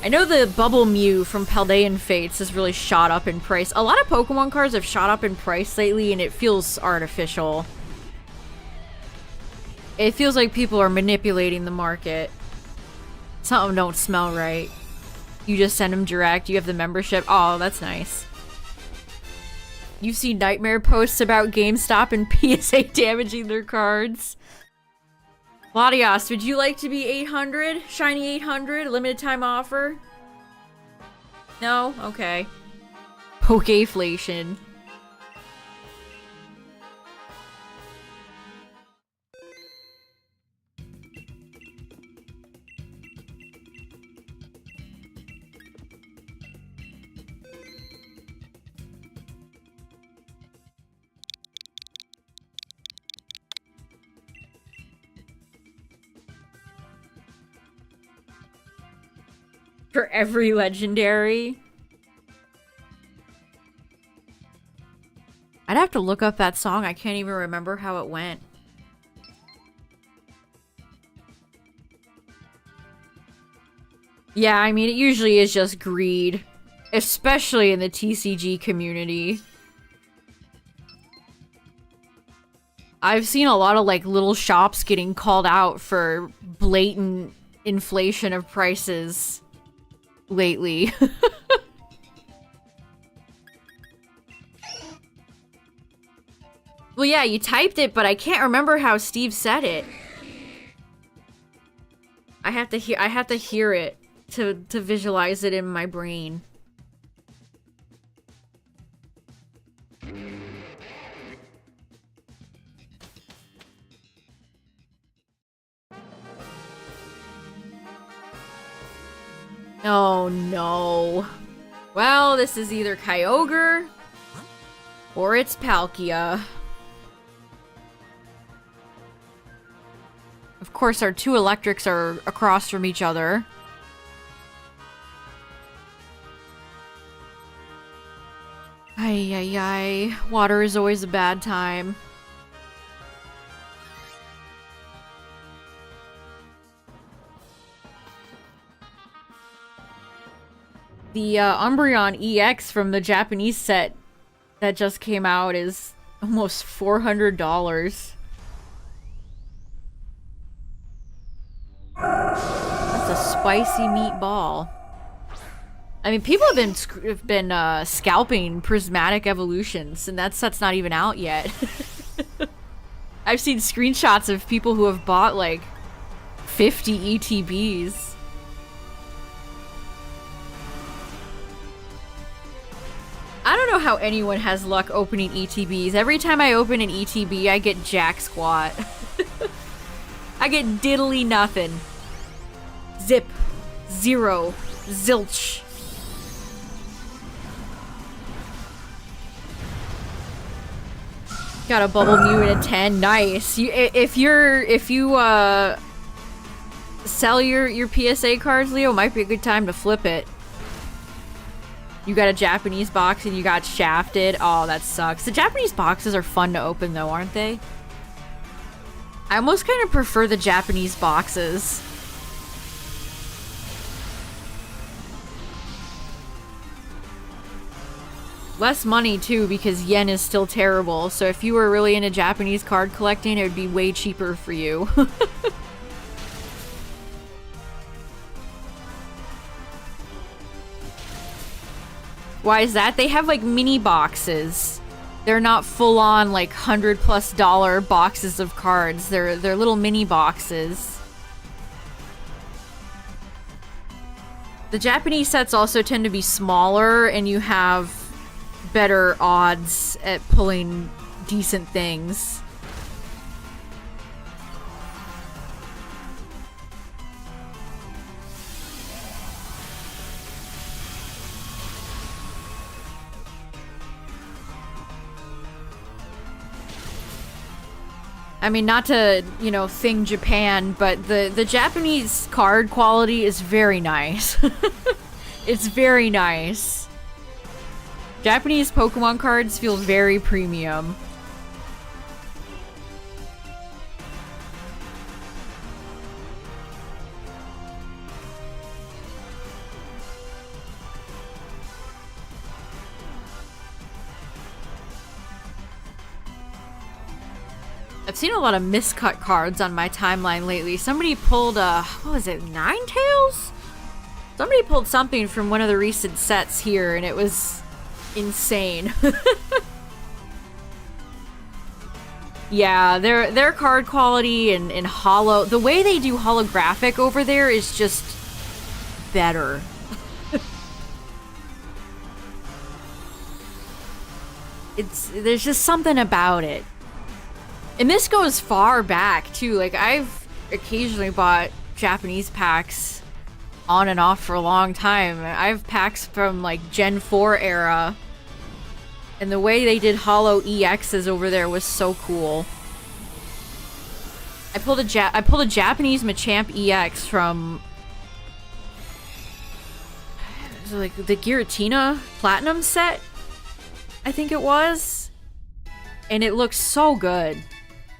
I know the Bubble Mew from Paldean Fates has really shot up in price. A lot of Pokemon cards have shot up in price lately, and it feels artificial. It feels like people are manipulating the market. Something don't smell right. You just send them direct. You have the membership. Oh, that's nice. You see nightmare posts about GameStop and PSA damaging their cards. Latias, would you like to be 800? Shiny 800? Limited time offer? No? Okay. Pokeflation. For every legendary. I'd have to look up that song. I can't even remember how it went. Yeah, I mean, it usually is just greed. Especially in the TCG community. I've seen a lot of, like, little shops getting called out for blatant inflation of prices lately. Well, yeah, you typed it, but I can't remember how Steve said it. I have to hear it to visualize it in my brain. Oh no. Well, this is either Kyogre or it's Palkia. Of course, our two electrics are across from each other. Ay, ay, ay. Water is always a bad time. The Umbreon EX from the Japanese set that just came out is almost $400. That's a spicy meatball. I mean, people have been scalping prismatic evolutions, and that set's not even out yet. I've seen screenshots of people who have bought like 50 ETBs. I don't know how anyone has luck opening ETBs. Every time I open an ETB, I get jack squat. I get diddly nothing. Zip. Zero. Zilch. Got a Bubble Mew and a 10. Nice. If you sell your PSA cards, Leo, might be a good time to flip it. You got a Japanese box and you got shafted. Oh, that sucks. The Japanese boxes are fun to open though, aren't they? I almost kind of prefer the Japanese boxes. Less money too, because yen is still terrible. So if you were really into Japanese card collecting, it would be way cheaper for you. Why is that? They have like mini boxes. They're not full on like $100+ boxes of cards. They're little mini boxes. The Japanese sets also tend to be smaller and you have better odds at pulling decent things. I mean, not to, you know, thing Japan, but the Japanese card quality is very nice. It's very nice. Japanese Pokemon cards feel very premium. I've seen a lot of miscut cards on my timeline lately. Somebody pulled, what was it, Ninetales? Somebody pulled something from one of the recent sets here, and it was insane. Yeah, their card quality and holo, the way they do holographic over there is just better. There's just something about it. And this goes far back too. Like, I've occasionally bought Japanese packs on and off for a long time. I have packs from like Gen 4 era. And the way they did holo EXs over there was so cool. I pulled a Japanese Machamp EX from like the Giratina Platinum set, I think it was. And it looks so good.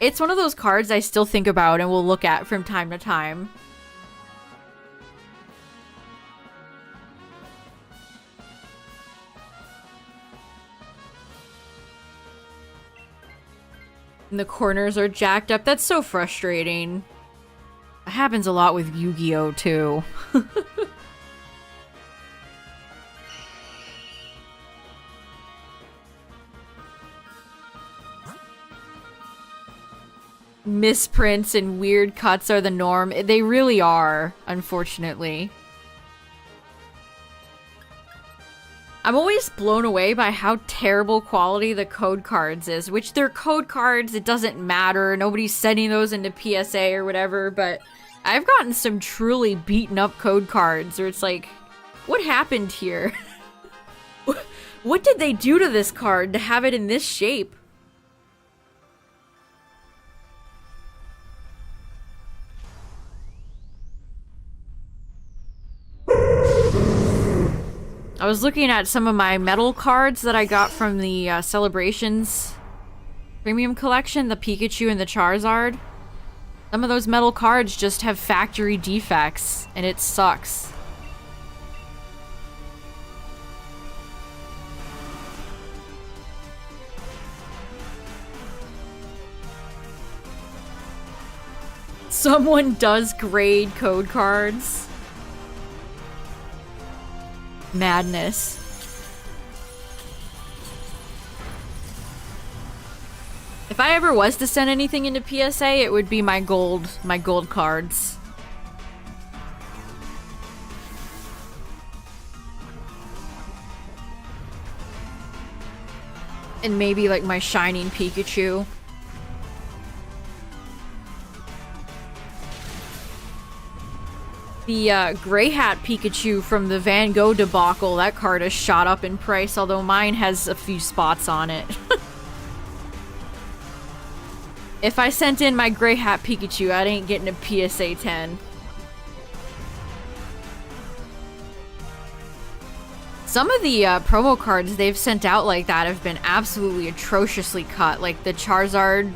It's one of those cards I still think about and will look at from time to time. And the corners are jacked up. That's so frustrating. It happens a lot with Yu-Gi-Oh! Too. Misprints and weird cuts are the norm. They really are, unfortunately. I'm always blown away by how terrible quality the code cards is, which they're code cards, it doesn't matter, nobody's sending those into PSA or whatever, but I've gotten some truly beaten up code cards where it's like, what happened here? What did they do to this card to have it in this shape? I was looking at some of my metal cards that I got from the Celebrations Premium Collection, the Pikachu and the Charizard. Some of those metal cards just have factory defects, and it sucks. Someone does grade code cards. Madness. If I ever was to send anything into PSA, it would be my gold cards. And maybe like my Shining Pikachu. The Gray Hat Pikachu from the Van Gogh debacle, that card has shot up in price, although mine has a few spots on it. If I sent in my Gray Hat Pikachu, I ain't getting a PSA 10. Some of the promo cards they've sent out like that have been absolutely atrociously cut, like the Charizard,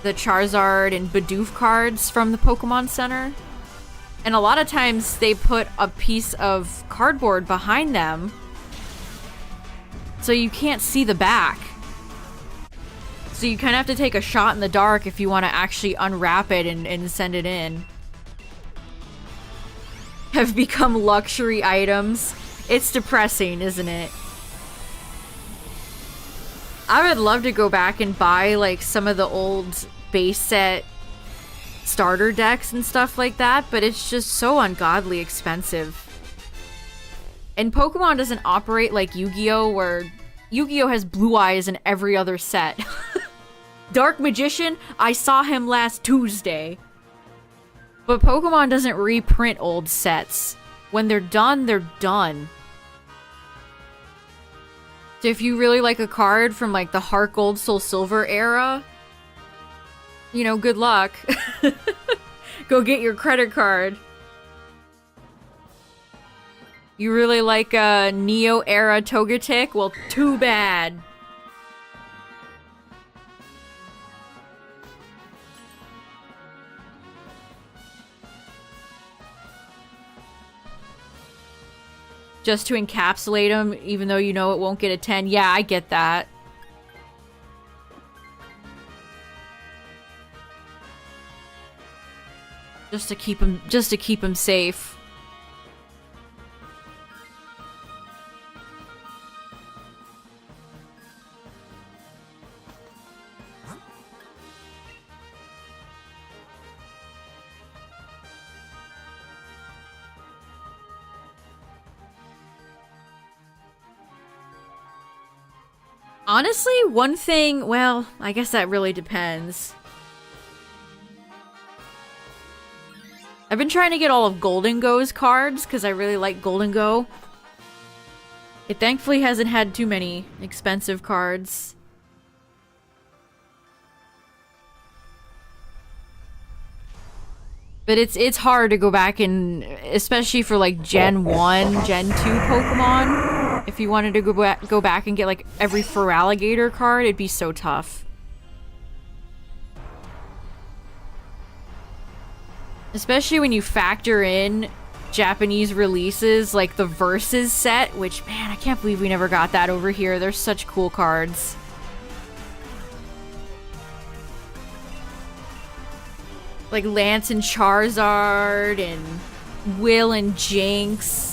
the Charizard and Bidoof cards from the Pokemon Center. And a lot of times they put a piece of cardboard behind them so you can't see the back. So you kind of have to take a shot in the dark if you want to actually unwrap it and send it in. Have become luxury items. It's depressing, isn't it? I would love to go back and buy like some of the old base set starter decks and stuff like that, but it's just so ungodly expensive. And Pokemon doesn't operate like Yu-Gi-Oh, where Yu-Gi-Oh has blue eyes in every other set. Dark Magician, I saw him last Tuesday. But Pokemon doesn't reprint old sets. When they're done, they're done. So if you really like a card from like the Heart Gold Soul Silver era, you know, good luck. Go get your credit card. You really like a Neo era Togetic? Well, too bad. Just to encapsulate them, even though you know it won't get a 10. Yeah, I get that. Just to keep him safe. Honestly, one thing, well, I guess that really depends. I've been trying to get all of Golden Go's cards, because I really like Golden Go. It thankfully hasn't had too many expensive cards. But it's hard to go back and, especially for like Gen 1, Gen 2 Pokemon. If you wanted to go back and get like every Feraligatr card, it'd be so tough. Especially when you factor in Japanese releases like the Versus set, which, man, I can't believe we never got that over here. They're such cool cards. Like Lance and Charizard and Will and Jinx.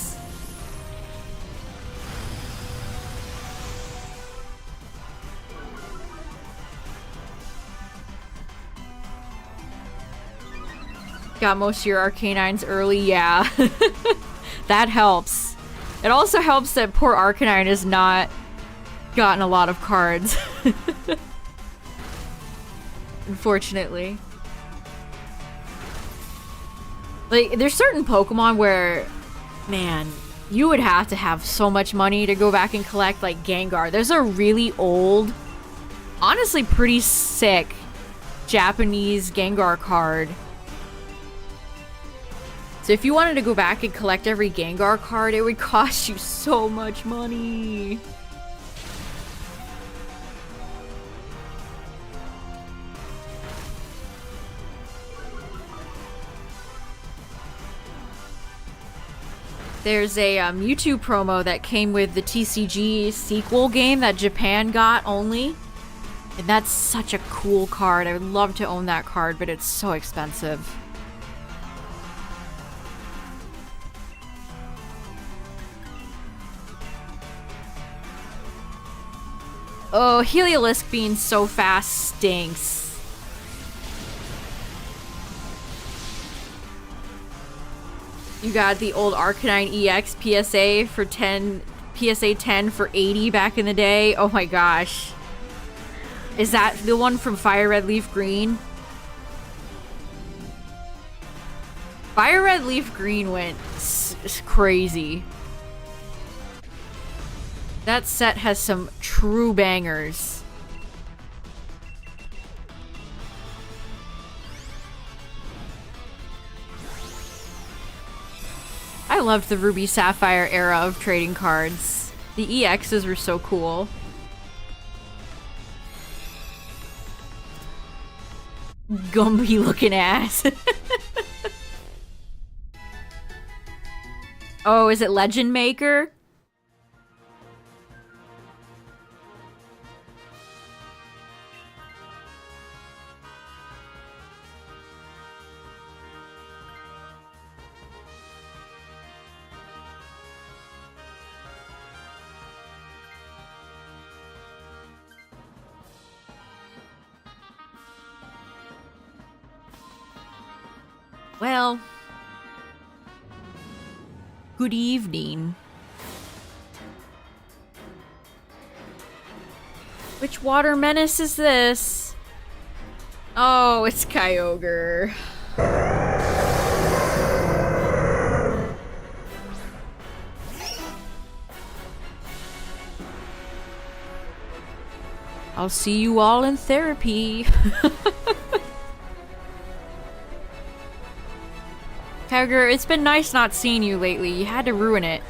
Got most of your Arcanines early, yeah. That helps. It also helps that poor Arcanine has not gotten a lot of cards. Unfortunately. Like, there's certain Pokemon where, man, you would have to have so much money to go back and collect, like Gengar. There's a really old, honestly pretty sick Japanese Gengar card. So if you wanted to go back and collect every Gengar card, it would cost you so much money. There's a Mewtwo promo that came with the TCG sequel game that Japan got only. And that's such a cool card. I would love to own that card, but it's so expensive. Oh, Heliolisk being so fast stinks. You got the old Arcanine EX PSA for 10, PSA 10 for 80 back in the day. Oh my gosh. Is that the one from Fire Red Leaf Green? Fire Red Leaf Green went crazy. That set has some true bangers. I loved the Ruby Sapphire era of trading cards. The EXs were so cool. Gumby looking ass. Oh, is it Legend Maker? Well, good evening. Which water menace is this? Oh, it's Kyogre. I'll see you all in therapy. Kyogre, it's been nice not seeing you lately. You had to ruin it.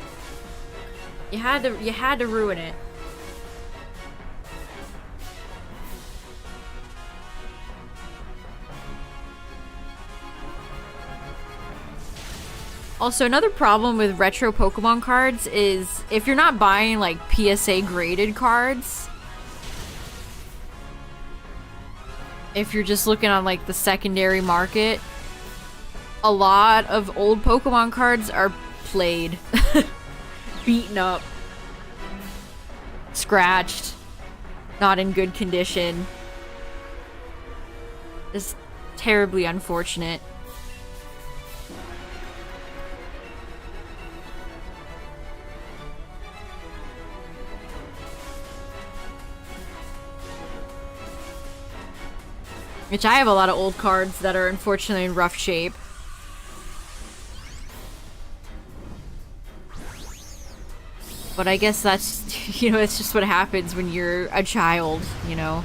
You had to ruin it. Also, another problem with retro Pokemon cards is if you're not buying like PSA graded cards, if you're just looking on like the secondary market, a lot of old Pokemon cards are played. Beaten up. Scratched. Not in good condition. Just terribly unfortunate. Which I have a lot of old cards that are unfortunately in rough shape. But I guess that's, you know, it's just what happens when you're a child, you know.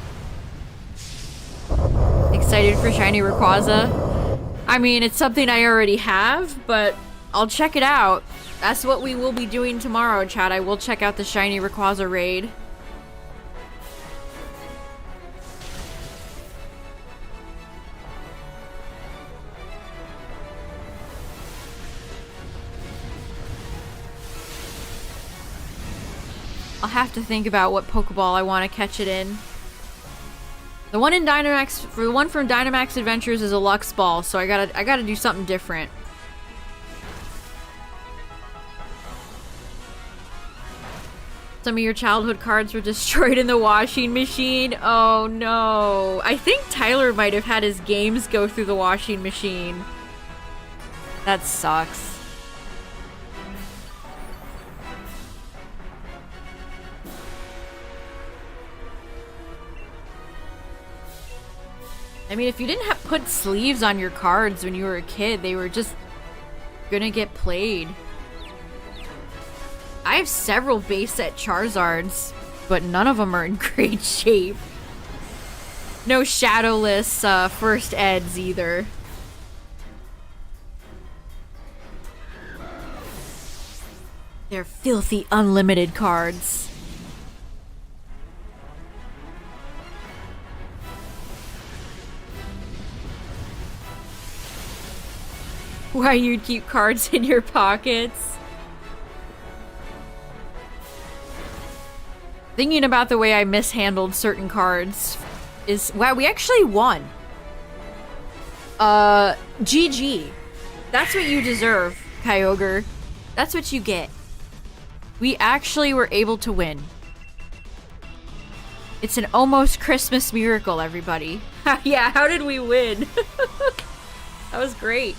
Excited for shiny Rayquaza? I mean, it's something I already have, but I'll check it out. That's what we will be doing tomorrow, chat. I will check out the shiny Rayquaza raid. I'll have to think about what Pokeball I want to catch it in. The one in Dynamax, for the one from Dynamax Adventures is a Lux Ball, so I gotta do something different. Some of your childhood cards were destroyed in the washing machine. Oh no. I think Tyler might have had his games go through the washing machine. That sucks. I mean, if you didn't have put sleeves on your cards when you were a kid, they were just gonna get played. I have several base set Charizards, but none of them are in great shape. No shadowless first eds either. They're filthy unlimited cards. Why you'd keep cards in your pockets? Thinking about the way I mishandled certain cards is... Wow, we actually won. GG. That's what you deserve, Kyogre. That's what you get. We actually were able to win. It's an almost Christmas miracle, everybody. Yeah, how did we win? That was great.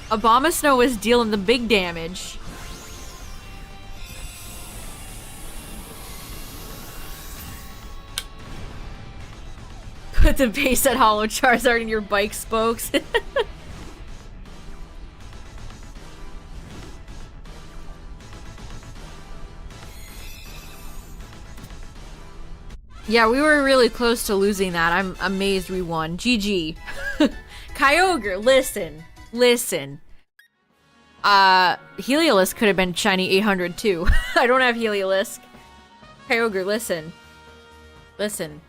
Abomasnow was dealing the big damage. Put the base at Hollow Charizard in your bike spokes. Yeah, we were really close to losing that. I'm amazed we won. GG. Kyogre, listen. Listen. Heliolisk could have been shiny 800 too. I don't have Heliolisk. Kyogre, listen. Listen.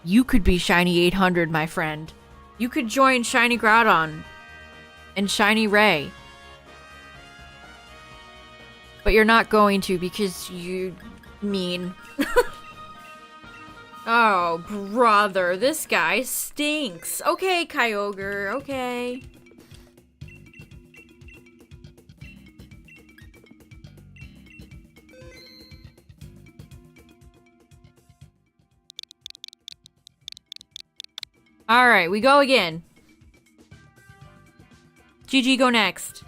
You could be shiny 800, my friend. You could join shiny Groudon and shiny Ray. But you're not going to because you mean. Oh, brother, this guy stinks. Okay, Kyogre, okay. Alright, we go again. GG, go next.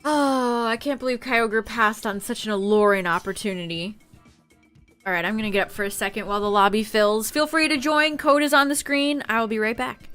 Oh, I can't believe Kyogre passed on such an alluring opportunity. Alright, I'm gonna get up for a second while the lobby fills. Feel free to join. Code is on the screen. I'll be right back.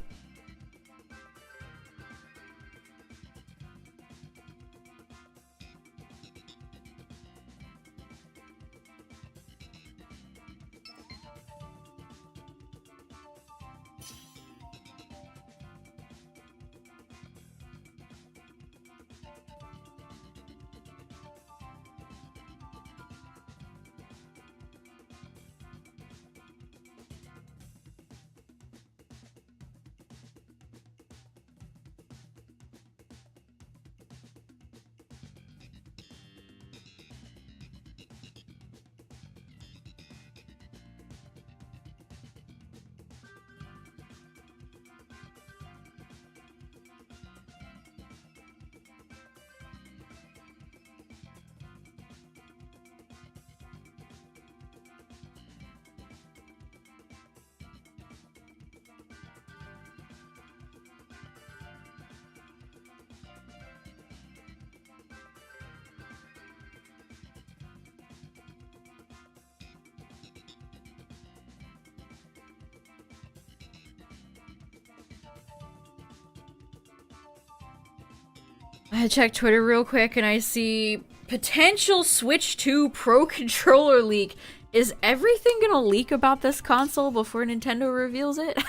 I checked Twitter real quick and I see potential Switch 2 Pro Controller leak. Is everything gonna leak about this console before Nintendo reveals it?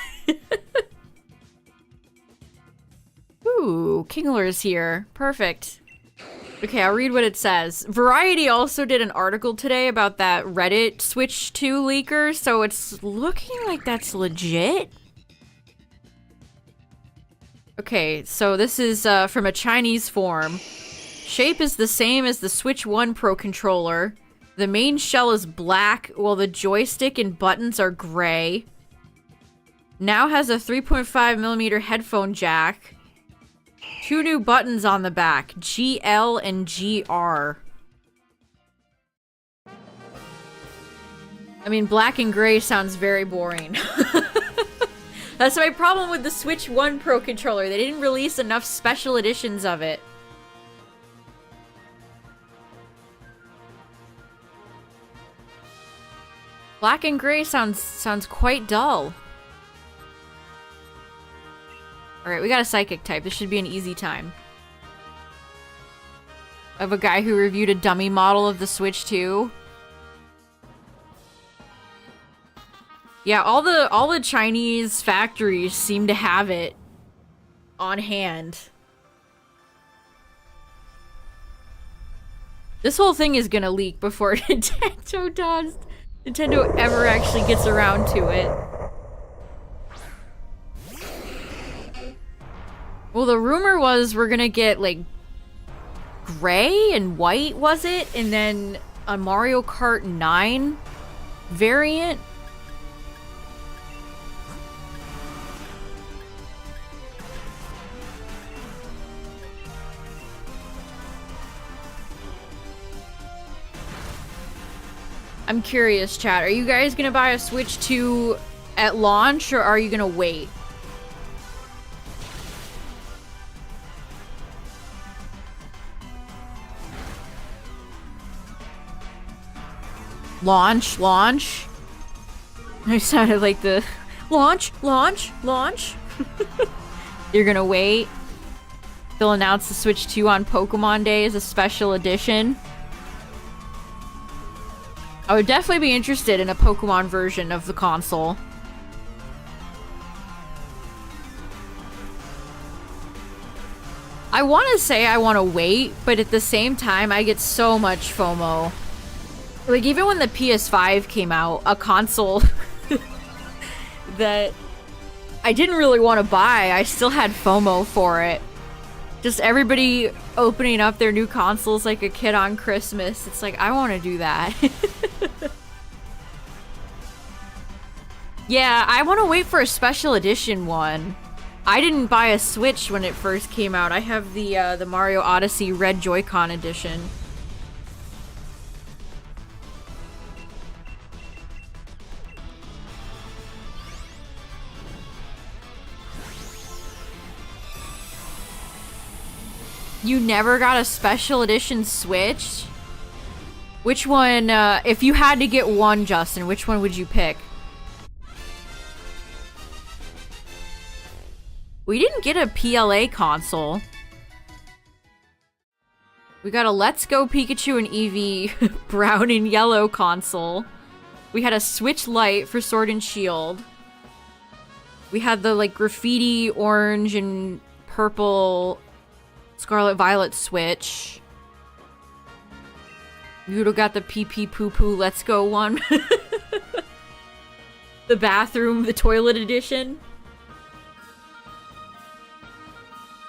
Ooh, Kingler's here. Perfect. Okay, I'll read what it says. Variety also did an article today about that Reddit Switch 2 leaker, so it's looking like that's legit. Okay, so this is from a Chinese forum. Shape is the same as the Switch 1 Pro controller. The main shell is black, while the joystick and buttons are gray. Now has a 3.5mm headphone jack. 2 new buttons on the back, GL and GR. I mean, black and gray sounds very boring. That's my problem with the Switch 1 Pro controller. They didn't release enough special editions of it. Black and gray sounds quite dull. Alright, we got a psychic type. This should be an easy time. Of a guy who reviewed a dummy model of the Switch 2. Yeah, all the Chinese factories seem to have it on hand. This whole thing is gonna leak before Nintendo ever actually gets around to it. Well, the rumor was we're gonna get, like, gray and white, was it? And then a Mario Kart 9 variant? I'm curious, chat. Are you guys gonna buy a Switch 2 at launch, or are you gonna wait? Launch. I sounded like the launch. You're gonna wait. They'll announce the Switch 2 on Pokemon Day as a special edition. I would definitely be interested in a Pokemon version of the console. I want to say I want to wait, but at the same time, I get so much FOMO. Like, even when the PS5 came out, a console that I didn't really want to buy, I still had FOMO for it. Just everybody opening up their new consoles like a kid on Christmas. It's like, I want to do that. Yeah, I want to wait for a special edition one. I didn't buy a Switch when it first came out. I have the Mario Odyssey Red Joy-Con edition. You never got a special edition Switch? Which one, if you had to get one, Justin, which one would you pick? We didn't get a PLA console. We got a Let's Go Pikachu and Eevee brown and yellow console. We had a Switch Lite for Sword and Shield. We had the, like, graffiti orange and purple Scarlet Violet Switch. Yudo got the pee pee poo poo Let's Go one. The bathroom, the toilet edition.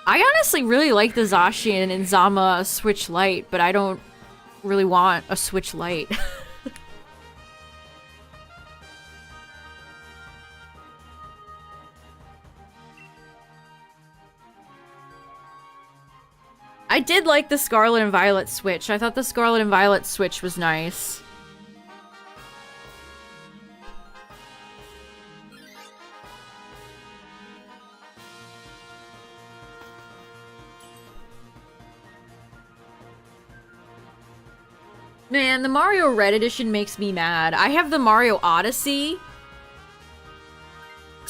I honestly really like the Zacian and Zama Switch Lite, but I don't really want a Switch Lite. I did like the Scarlet and Violet Switch. I thought the Scarlet and Violet Switch was nice. Man, the Mario Red Edition makes me mad. I have the Mario Odyssey.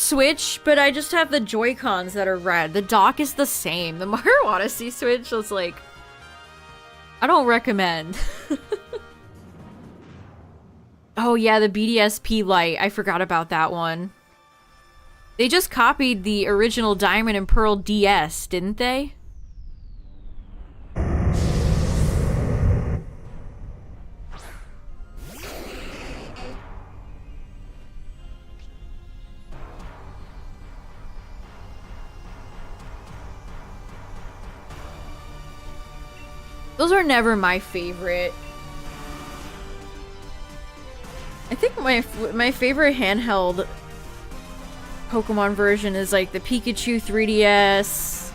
Switch, but I just have the Joy-Cons that are red. The dock is the same. The Mario Odyssey Switch was like... I don't recommend. Oh yeah, the BDSP light. I forgot about that one. They just copied the original Diamond and Pearl DS, didn't they? Those are never my favorite. I think my favorite handheld Pokemon version is like the Pikachu 3DS,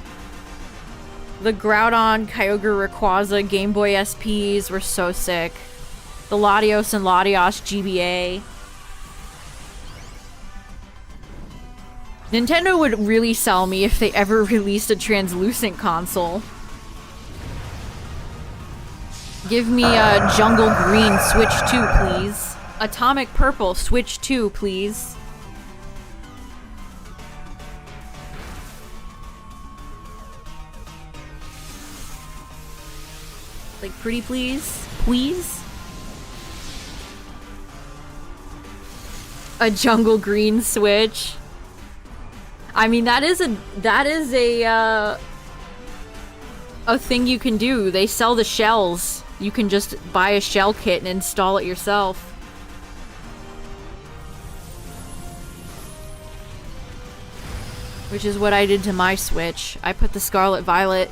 the Groudon, Kyogre, Rayquaza Game Boy SPs were so sick. The Latios and Latios GBA. Nintendo would really sell me if they ever released a translucent console. Give me a Jungle Green Switch 2, please. Atomic Purple Switch 2, please. Like, pretty please? Please? A Jungle Green Switch. I mean, that is a thing you can do. They sell the shells. You can just buy a shell kit and install it yourself. Which is what I did to my Switch. I put the Scarlet Violet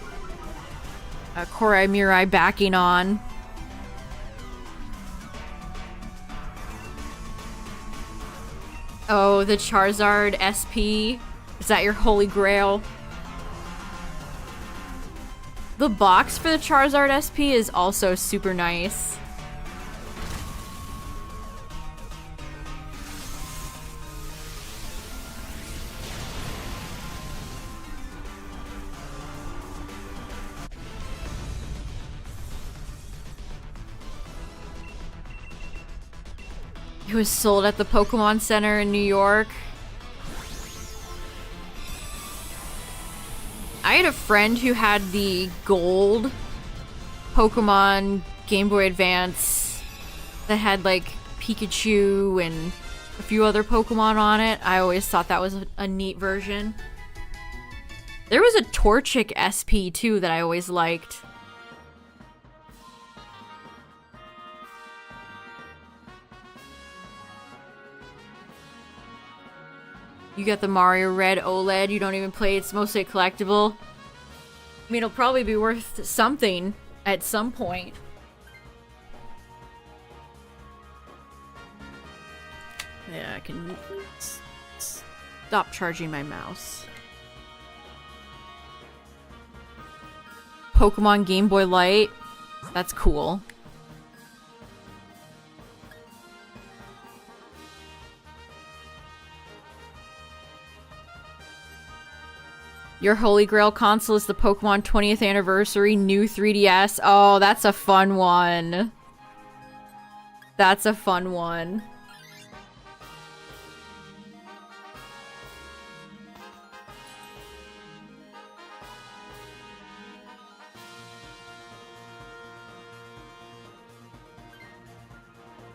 Korai Mirai backing on. Oh, the Charizard SP. Is that your holy grail? The box for the Charizard SP is also super nice. It was sold at the Pokemon Center in New York. I had a friend who had the gold Pokemon Game Boy Advance that had like Pikachu and a few other Pokemon on it. I always thought that was a neat version. There was a Torchic SP too that I always liked. You got the Mario Red OLED, you don't even play, it's mostly a collectible. I mean, it'll probably be worth something at some point. Yeah, I can stop charging my mouse. Pokemon Game Boy Light, that's cool. Your Holy Grail console is the Pokemon 20th Anniversary new 3DS. Oh, that's a fun one. That's a fun one.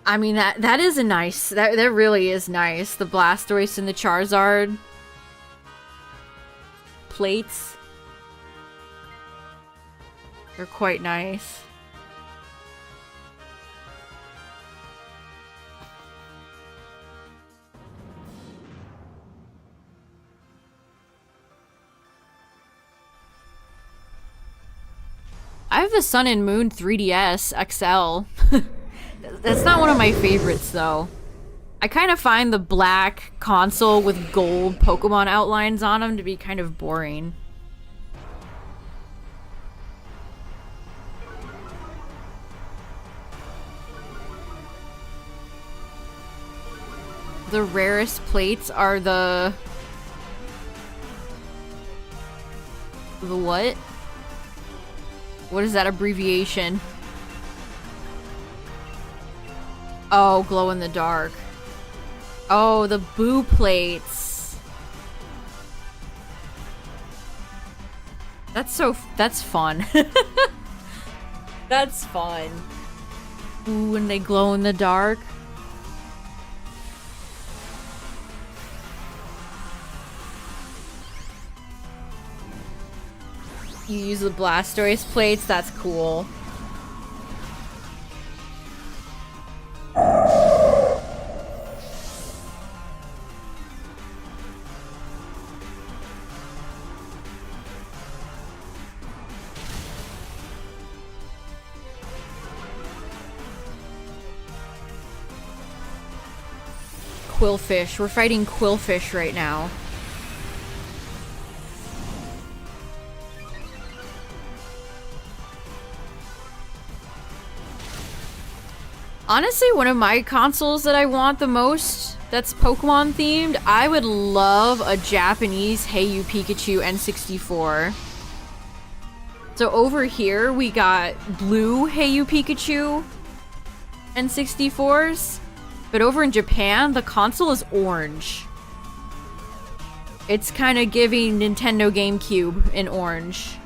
I mean, that is a nice... That really is nice. The Blastoise and the Charizard plates. They're quite nice. I have the Sun and Moon 3DS XL. That's not one of my favorites, though. I kind of find the black console with gold Pokemon outlines on them to be kind of boring. The rarest plates are the what? What is that abbreviation? Oh, glow in the dark. Oh, the Boo plates. That's fun. That's fun. Ooh, and they glow in the dark. You use the Blastoise plates, that's cool. Quillfish. We're fighting Quillfish right now. Honestly, one of my consoles that I want the most that's Pokemon themed, I would love a Japanese Hey You Pikachu N64. So over here, we got blue Hey You Pikachu N64s. But over in Japan, the console is orange. It's kind of giving Nintendo GameCube in orange.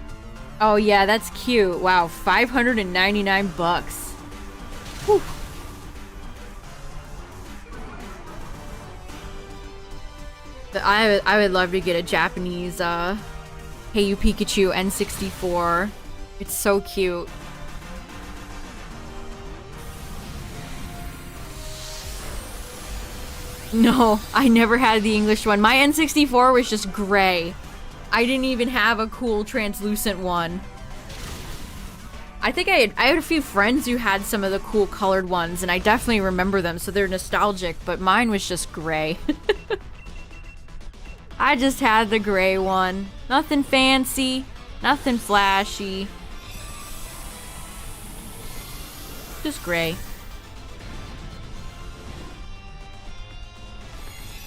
Oh yeah, that's cute. Wow, 599 bucks. Whew. But I would love to get a Japanese Hey You Pikachu N64. It's so cute. No, I never had the English one. My N64 was just gray. I didn't even have a cool translucent one. I think I had a few friends who had some of the cool colored ones, and I definitely remember them, so they're nostalgic, but mine was just gray. I just had the gray one. Nothing fancy, nothing flashy. Just gray.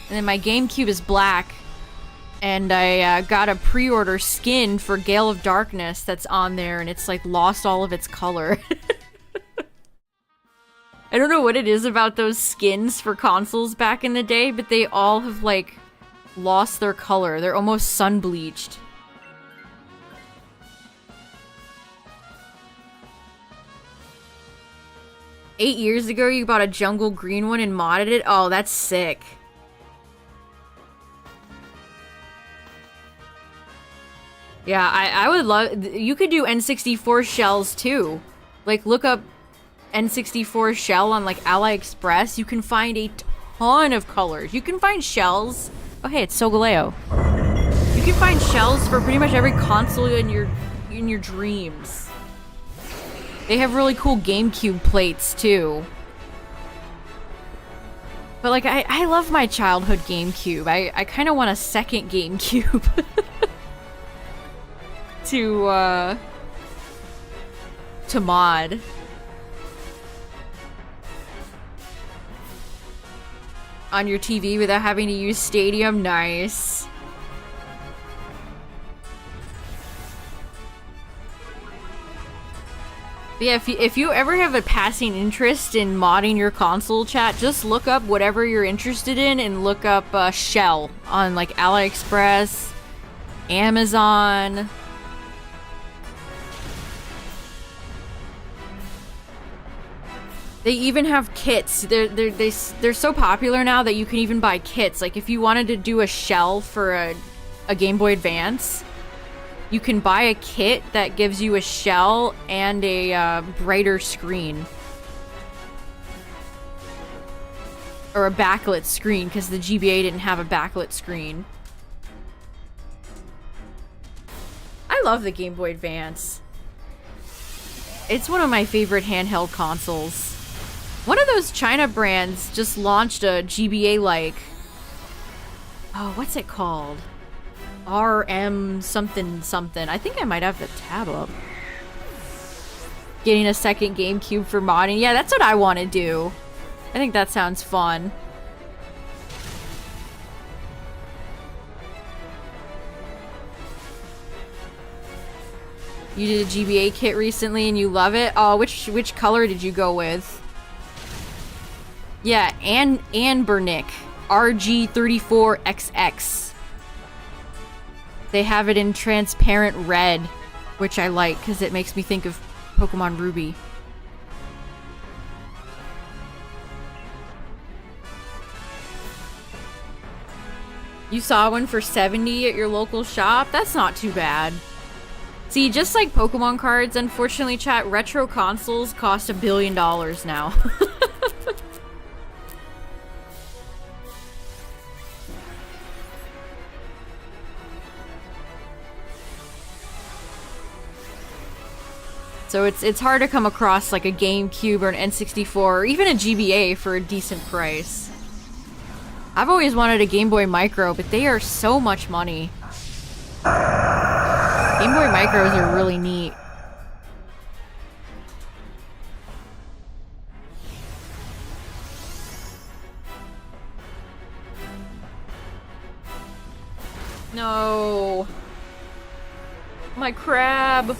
And then my GameCube is black. And I got a pre-order skin for Gale of Darkness that's on there, and it's like lost all of its color. I don't know what it is about those skins for consoles back in the day, but they all have like lost their color. They're almost sun-bleached. Eight years ago, you bought a jungle green one and modded it? Oh, that's sick. Yeah, I would love... You could do N64 shells, too. Like, look up N64 shell on, like, AliExpress. You can find a ton of colors. You can find shells... Oh, hey, it's Solgaleo. You can find shells for pretty much every console in your dreams. They have really cool GameCube plates, too. But, like, I love my childhood GameCube. I kind of want a second GameCube. to mod. On your TV without having to use Stadium. Nice. But yeah, if you ever have a passing interest in modding your console, chat, just look up whatever you're interested in and look up shell on like AliExpress, Amazon. They even have kits. They're so popular now that you can even buy kits. Like if you wanted to do a shell for a Game Boy Advance, you can buy a kit that gives you a shell and a brighter screen. Or a backlit screen, because the GBA didn't have a backlit screen. I love the Game Boy Advance. It's one of my favorite handheld consoles. One of those China brands just launched a GBA like... Oh, what's it called? RM something something. I think I might have the tab up. Getting a second GameCube for modding. Yeah, that's what I want to do. I think that sounds fun. You did a GBA kit recently and you love it? Oh, which color did you go with? Yeah, Anbernick. RG34XX. They have it in transparent red, which I like because it makes me think of Pokemon Ruby. You saw one for 70 at your local shop? That's not too bad. See, just like Pokemon cards, unfortunately, chat, retro consoles cost $1 billion now. So it's hard to come across like a GameCube or an N64 or even a GBA for a decent price. I've always wanted a Game Boy Micro, but they are so much money. Game Boy Micros are really neat. No. My crab.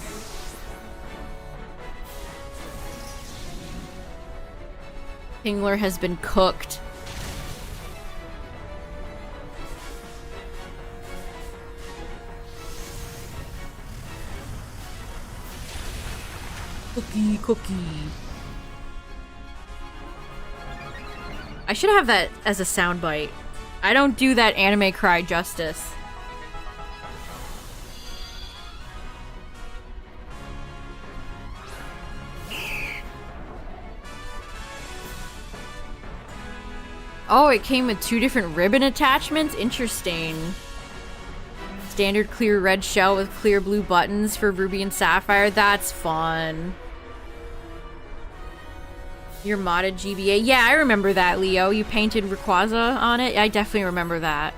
Kingler has been cooked. Cookie. I should have that as a soundbite. I don't do that anime cry justice. Oh, it came with 2 different ribbon attachments? Interesting. Standard clear red shell with clear blue buttons for Ruby and Sapphire. That's fun. Your modded GBA. Yeah, I remember that, Leo. You painted Rayquaza on it. I definitely remember that.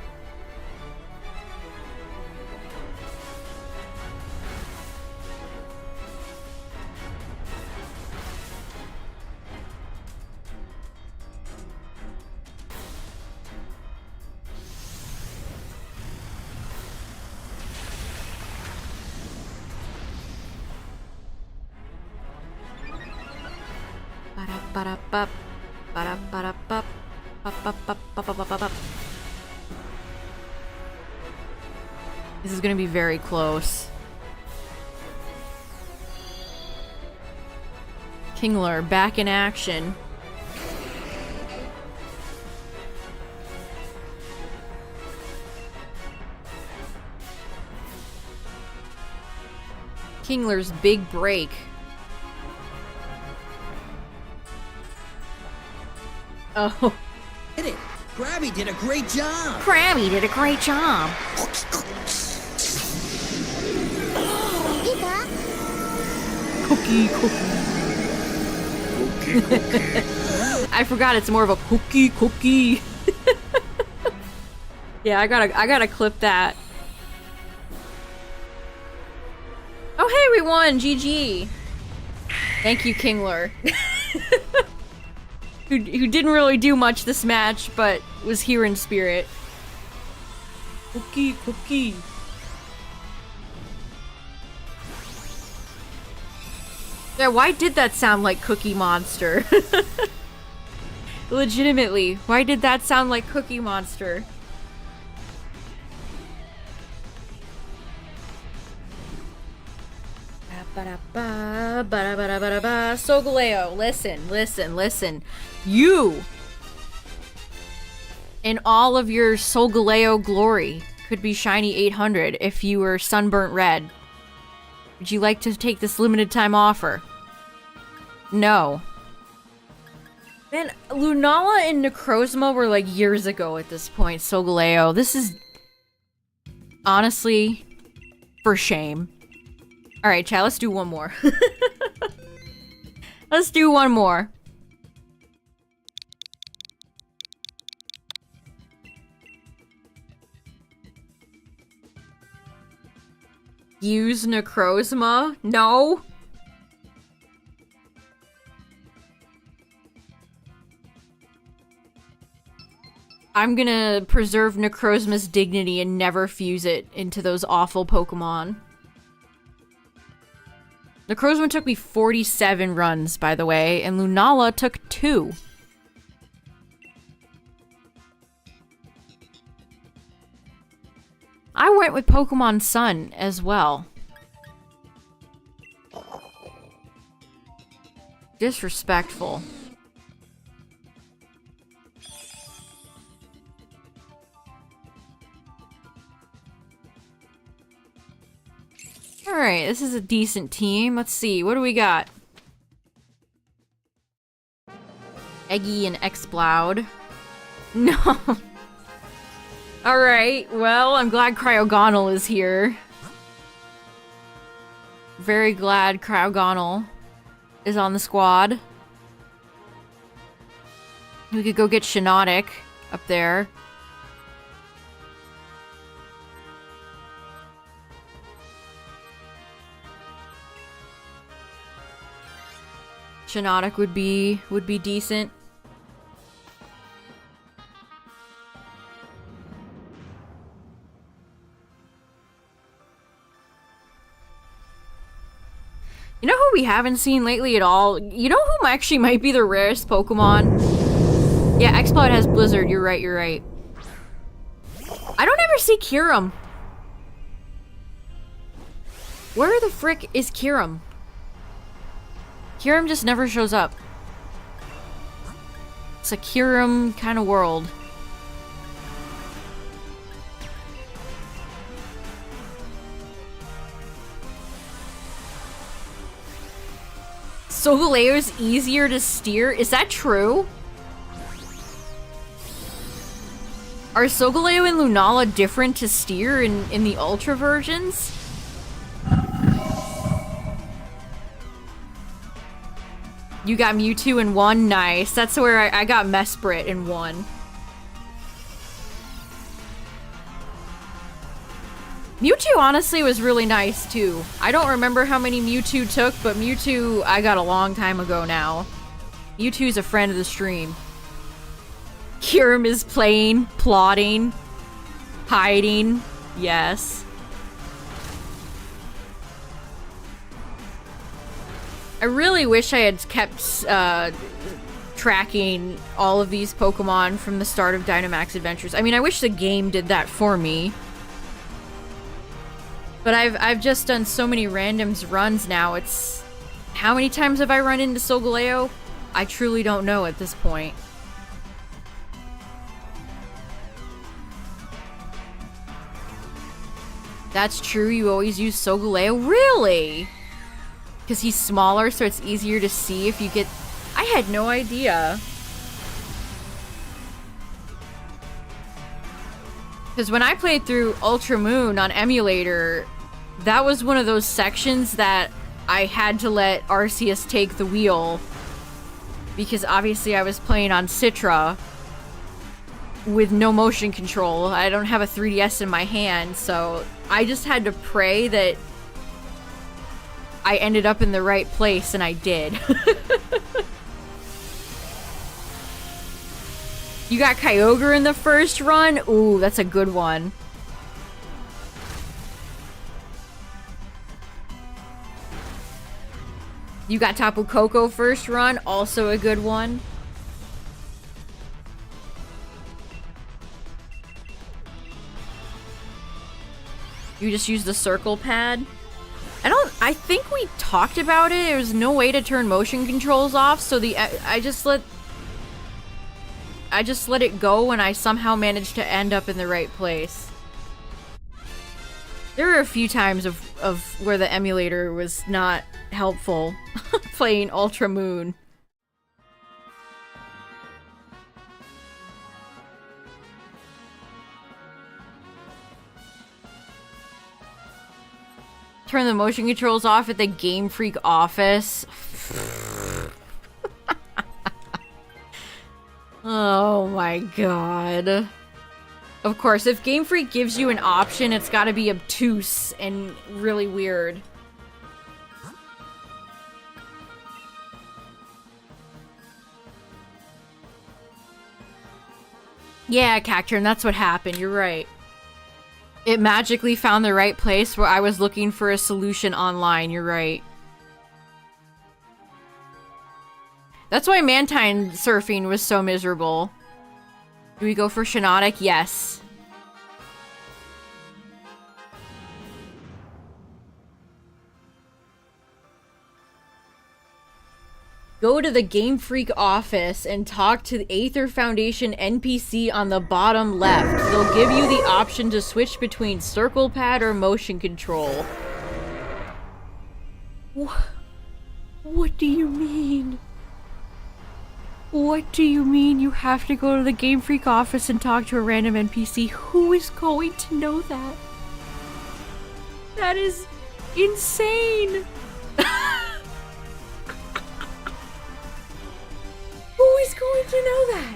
This is gonna be very close. Kingler back in action. Kingler's big break. Oh. Hit it! Krabby did a great job! Krabby did a great job! Cookie. I forgot it's more of a cookie. Yeah, I gotta clip that. Oh hey, we won! GG! Thank you, Kingler. who didn't really do much this match, but was here in spirit. Cookie. Yeah, why did that sound like Cookie Monster? Legitimately, why did that sound like Cookie Monster? Solgaleo, listen. You, in all of your Solgaleo glory, could be shiny 800 if you were sunburnt red. Would you like to take this limited time offer? No. Man, Lunala and Necrozma were like years ago at this point, Solgaleo. This is honestly for shame. Alright, chat, let's do one more. Let's do one more. Use Necrozma? No? I'm gonna preserve Necrozma's dignity and never fuse it into those awful Pokemon. Necrozma took me 47 runs, by the way, and Lunala took 2. I went with Pokemon Sun as well. Disrespectful. Alright, this is a decent team. Let's see, what do we got? Eggy and Exploud. No. Alright, well, I'm glad Cryogonal is here. Very glad Cryogonal is on the squad. We could go get Shiinotic up there. Shiinotic would be decent. You know who we haven't seen lately at all? You know who actually might be the rarest Pokemon? Yeah, Exploud has Blizzard. You're right, you're right. I don't ever see Kyurem. Where the frick is Kyurem? Kyurem just never shows up. It's a Kyurem kind of world. Sogoleo's easier to steer? Is that true? Are Solgaleo and Lunala different to steer in the Ultra versions? You got Mewtwo in 1? Nice. That's where I got Mesprit in 1. Mewtwo honestly was really nice too. I don't remember how many Mewtwo took, but Mewtwo I got a long time ago now. Mewtwo's a friend of the stream. Kyurem is playing, plotting, hiding. Yes. I really wish I had kept tracking all of these Pokemon from the start of Dynamax Adventures. I mean, I wish the game did that for me. But I've just done so many randoms runs now. It's... How many times have I run into Solgaleo? I truly don't know at this point. That's true, you always use Solgaleo? Really? Because he's smaller, so it's easier to see if you get... I had no idea. Because when I played through Ultra Moon on emulator, that was one of those sections that I had to let Arceus take the wheel. Because obviously I was playing on Citra with no motion control. I don't have a 3DS in my hand, so I just had to pray that I ended up in the right place, and I did. You got Kyogre in the first run? Ooh, that's a good one. You got Tapu Koko first run? Also a good one. You just use the circle pad? I think we talked about it. There's no way to turn motion controls off, so I just let it go and I somehow managed to end up in the right place. There were a few times of where the emulator was not helpful playing Ultra Moon. Turn the motion controls off at the Game Freak office. Oh my god. Of course, if Game Freak gives you an option, it's gotta be obtuse and really weird. Yeah, Cacturn, that's what happened. You're right. It magically found the right place where I was looking for a solution online. You're right. That's why Mantine surfing was so miserable. Do we go for Shiinotic? Yes. Go to the Game Freak office and talk to the Aether Foundation NPC on the bottom left. They'll give you the option to switch between circle pad or motion control. What do you mean? What do you mean you have to go to the Game Freak office and talk to a random NPC? Who is going to know that? That is insane! Who is going to know that?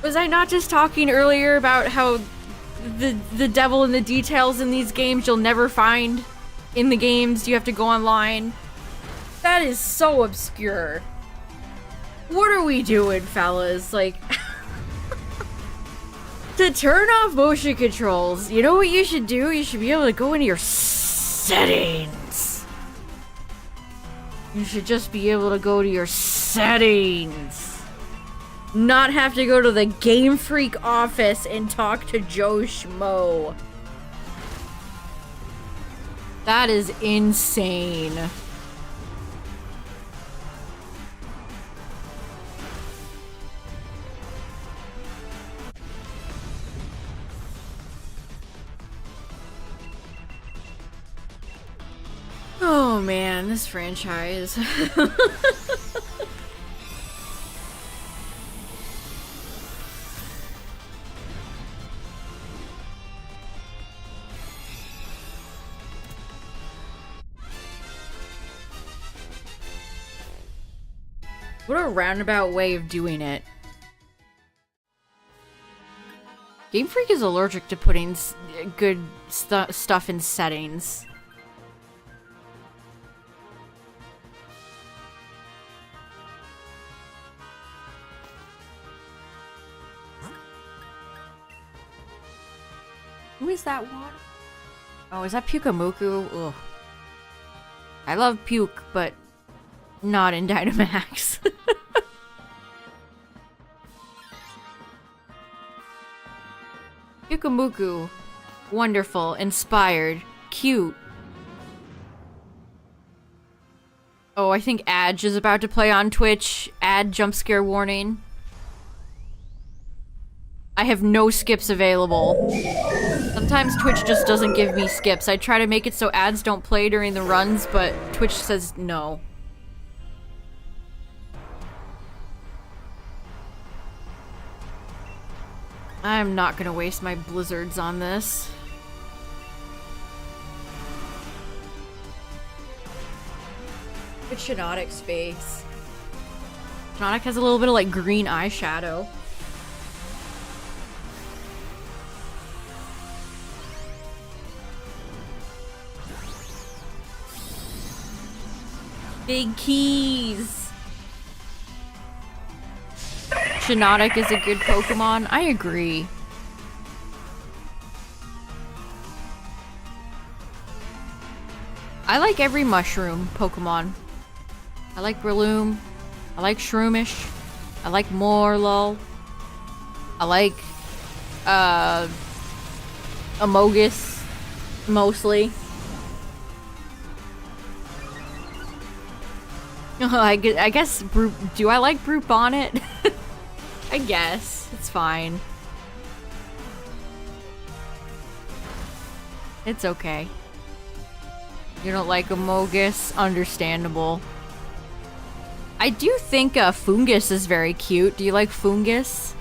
Was I not just talking earlier about how the devil in the details in these games you'll never find in the games? You have to go online. That is so obscure. What are we doing, fellas? Like, to turn off motion controls, you know what you should do? You should be able to go into your settings. You should just be able to go to your settings. Not have to go to the Game Freak office and talk to Joe Schmo. That is insane. Oh man, this franchise. What a roundabout way of doing it. Game Freak is allergic to putting good stuff in settings. Who is that water? Oh, is that Pukamuku? Ugh. I love Puke, but not in Dynamax. Pukamuku. Wonderful. Inspired. Cute. Oh, I think Adge is about to play on Twitch. Ad jump scare warning. I have no skips available. Sometimes Twitch just doesn't give me skips. I try to make it so ads don't play during the runs, but Twitch says no. I'm not gonna waste my blizzards on this. It's Shinotic's face. Shinotic has a little bit of like green eyeshadow. Big keys. Shinotic is a good Pokemon. I agree. I like every mushroom Pokemon. I like Breloom. I like Shroomish. I like Morlul. I like Amogus mostly. I guess do I like Brute Bonnet? I guess. It's fine. It's okay. You don't like Amogus? Understandable. I do think Fungus is very cute. Do you like Fungus?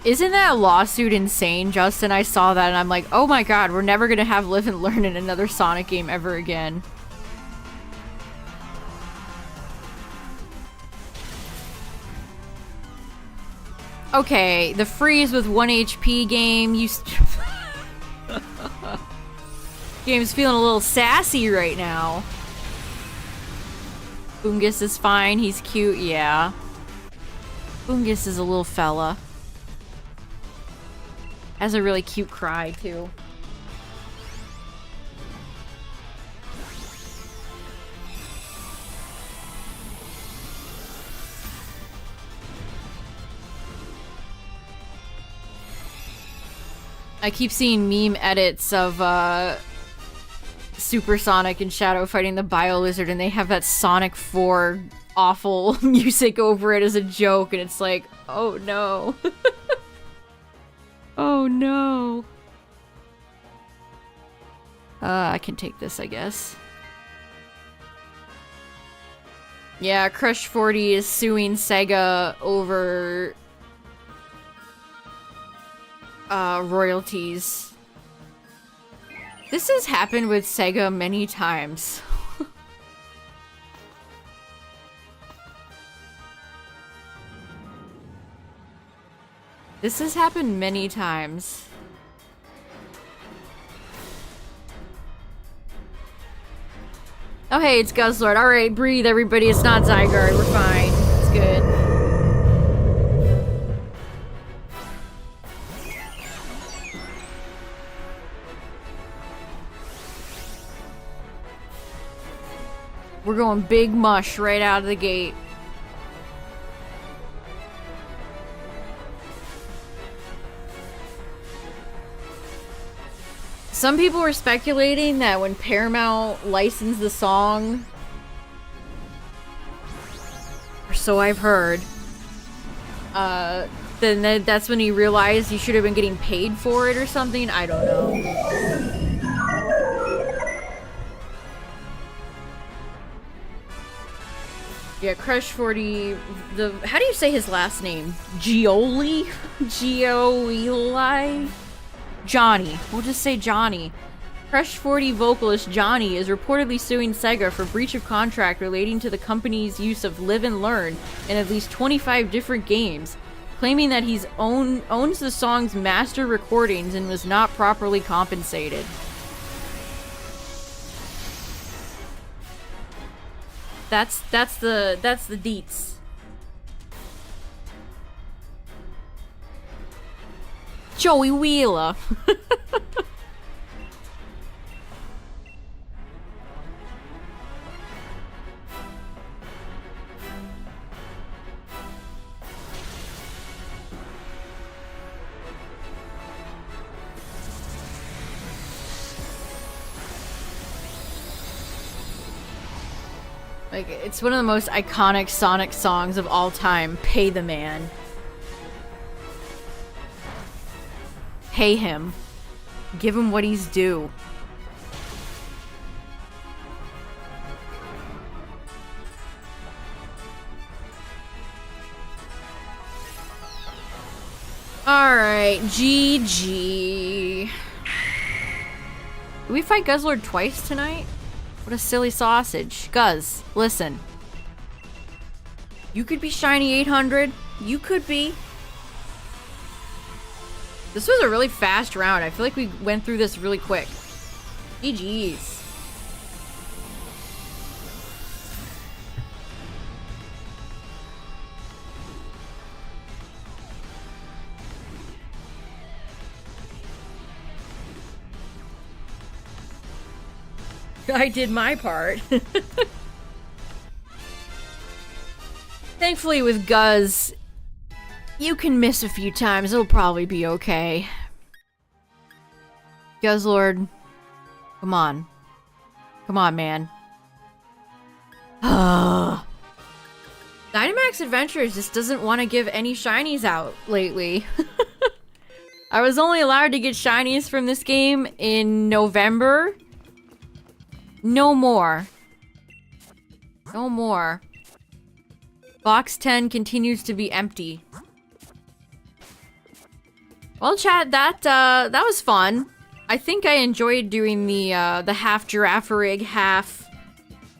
Isn't that lawsuit insane, Justin? I saw that and I'm like, oh my god, we're never gonna have Live and Learn in another Sonic game ever again. Okay, the freeze with 1 HP game, game's feeling a little sassy right now. Fungus is fine, he's cute, yeah. Fungus is a little fella. Has a really cute cry, too. I keep seeing meme edits of, Super Sonic and Shadow fighting the Bio Lizard, and they have that Sonic 4 awful music over it as a joke, and it's like, oh no. Oh no. I can take this, I guess. Yeah, Crush 40 is suing Sega over royalties. This has happened with Sega many times. This has happened many times. Oh hey, it's Guzzlord. Alright, breathe everybody, it's not Zygarde, we're fine. It's good. We're going big mush right out of the gate. Some people were speculating that when Paramount licensed the song, or so I've heard, then that's when he realized he should have been getting paid for it or something. I don't know. Yeah, Crush 40, how do you say his last name? Gioli? Gioli? Johnny. We'll just say Johnny. Crush 40 vocalist Johnny is reportedly suing Sega for breach of contract relating to the company's use of Live and Learn in at least 25 different games, claiming that he owns the song's master recordings and was not properly compensated. That's the deets. Joey Wheeler. Like, it's one of the most iconic Sonic songs of all time. Pay the man. Pay him. Give him what he's due. Alright, GG. Did we fight Guzzlord twice tonight? What a silly sausage. Guzz, listen. You could be shiny 800. You could be. This was a really fast round. I feel like we went through this really quick. GG's. I did my part. Thankfully with Guzz, you can miss a few times. It'll probably be okay. Guzzlord, come on. Come on, man. Dynamax Adventures just doesn't want to give any shinies out lately. I was only allowed to get shinies from this game in November. No more. No more. Box 10 continues to be empty. Well, chat, that was fun. I think I enjoyed doing the half Girafarig, half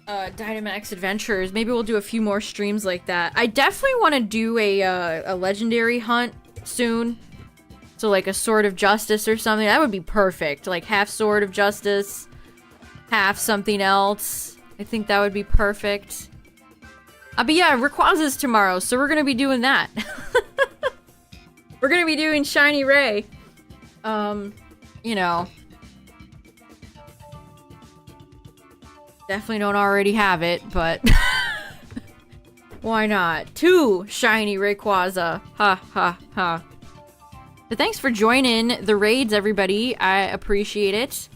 Dynamax Adventures. Maybe we'll do a few more streams like that. I definitely want to do a legendary hunt soon. So like a Sword of Justice or something. That would be perfect. Like half Sword of Justice, half something else. I think that would be perfect. But yeah, Rayquaza's tomorrow, so we're gonna be doing that. We're gonna be doing Shiny Ray. You know. Definitely don't already have it, but why not? 2 Shiny Rayquaza. Ha ha ha. But thanks for joining the raids, everybody. I appreciate it.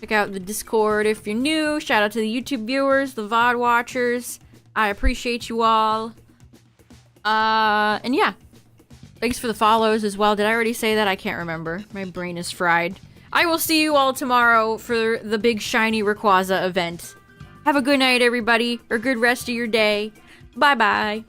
Check out the Discord if you're new. Shout out to the YouTube viewers, the VOD watchers. I appreciate you all. And yeah. Thanks for the follows as well. Did I already say that? I can't remember. My brain is fried. I will see you all tomorrow for the big shiny Rayquaza event. Have a good night, everybody, or good rest of your day. Bye-bye.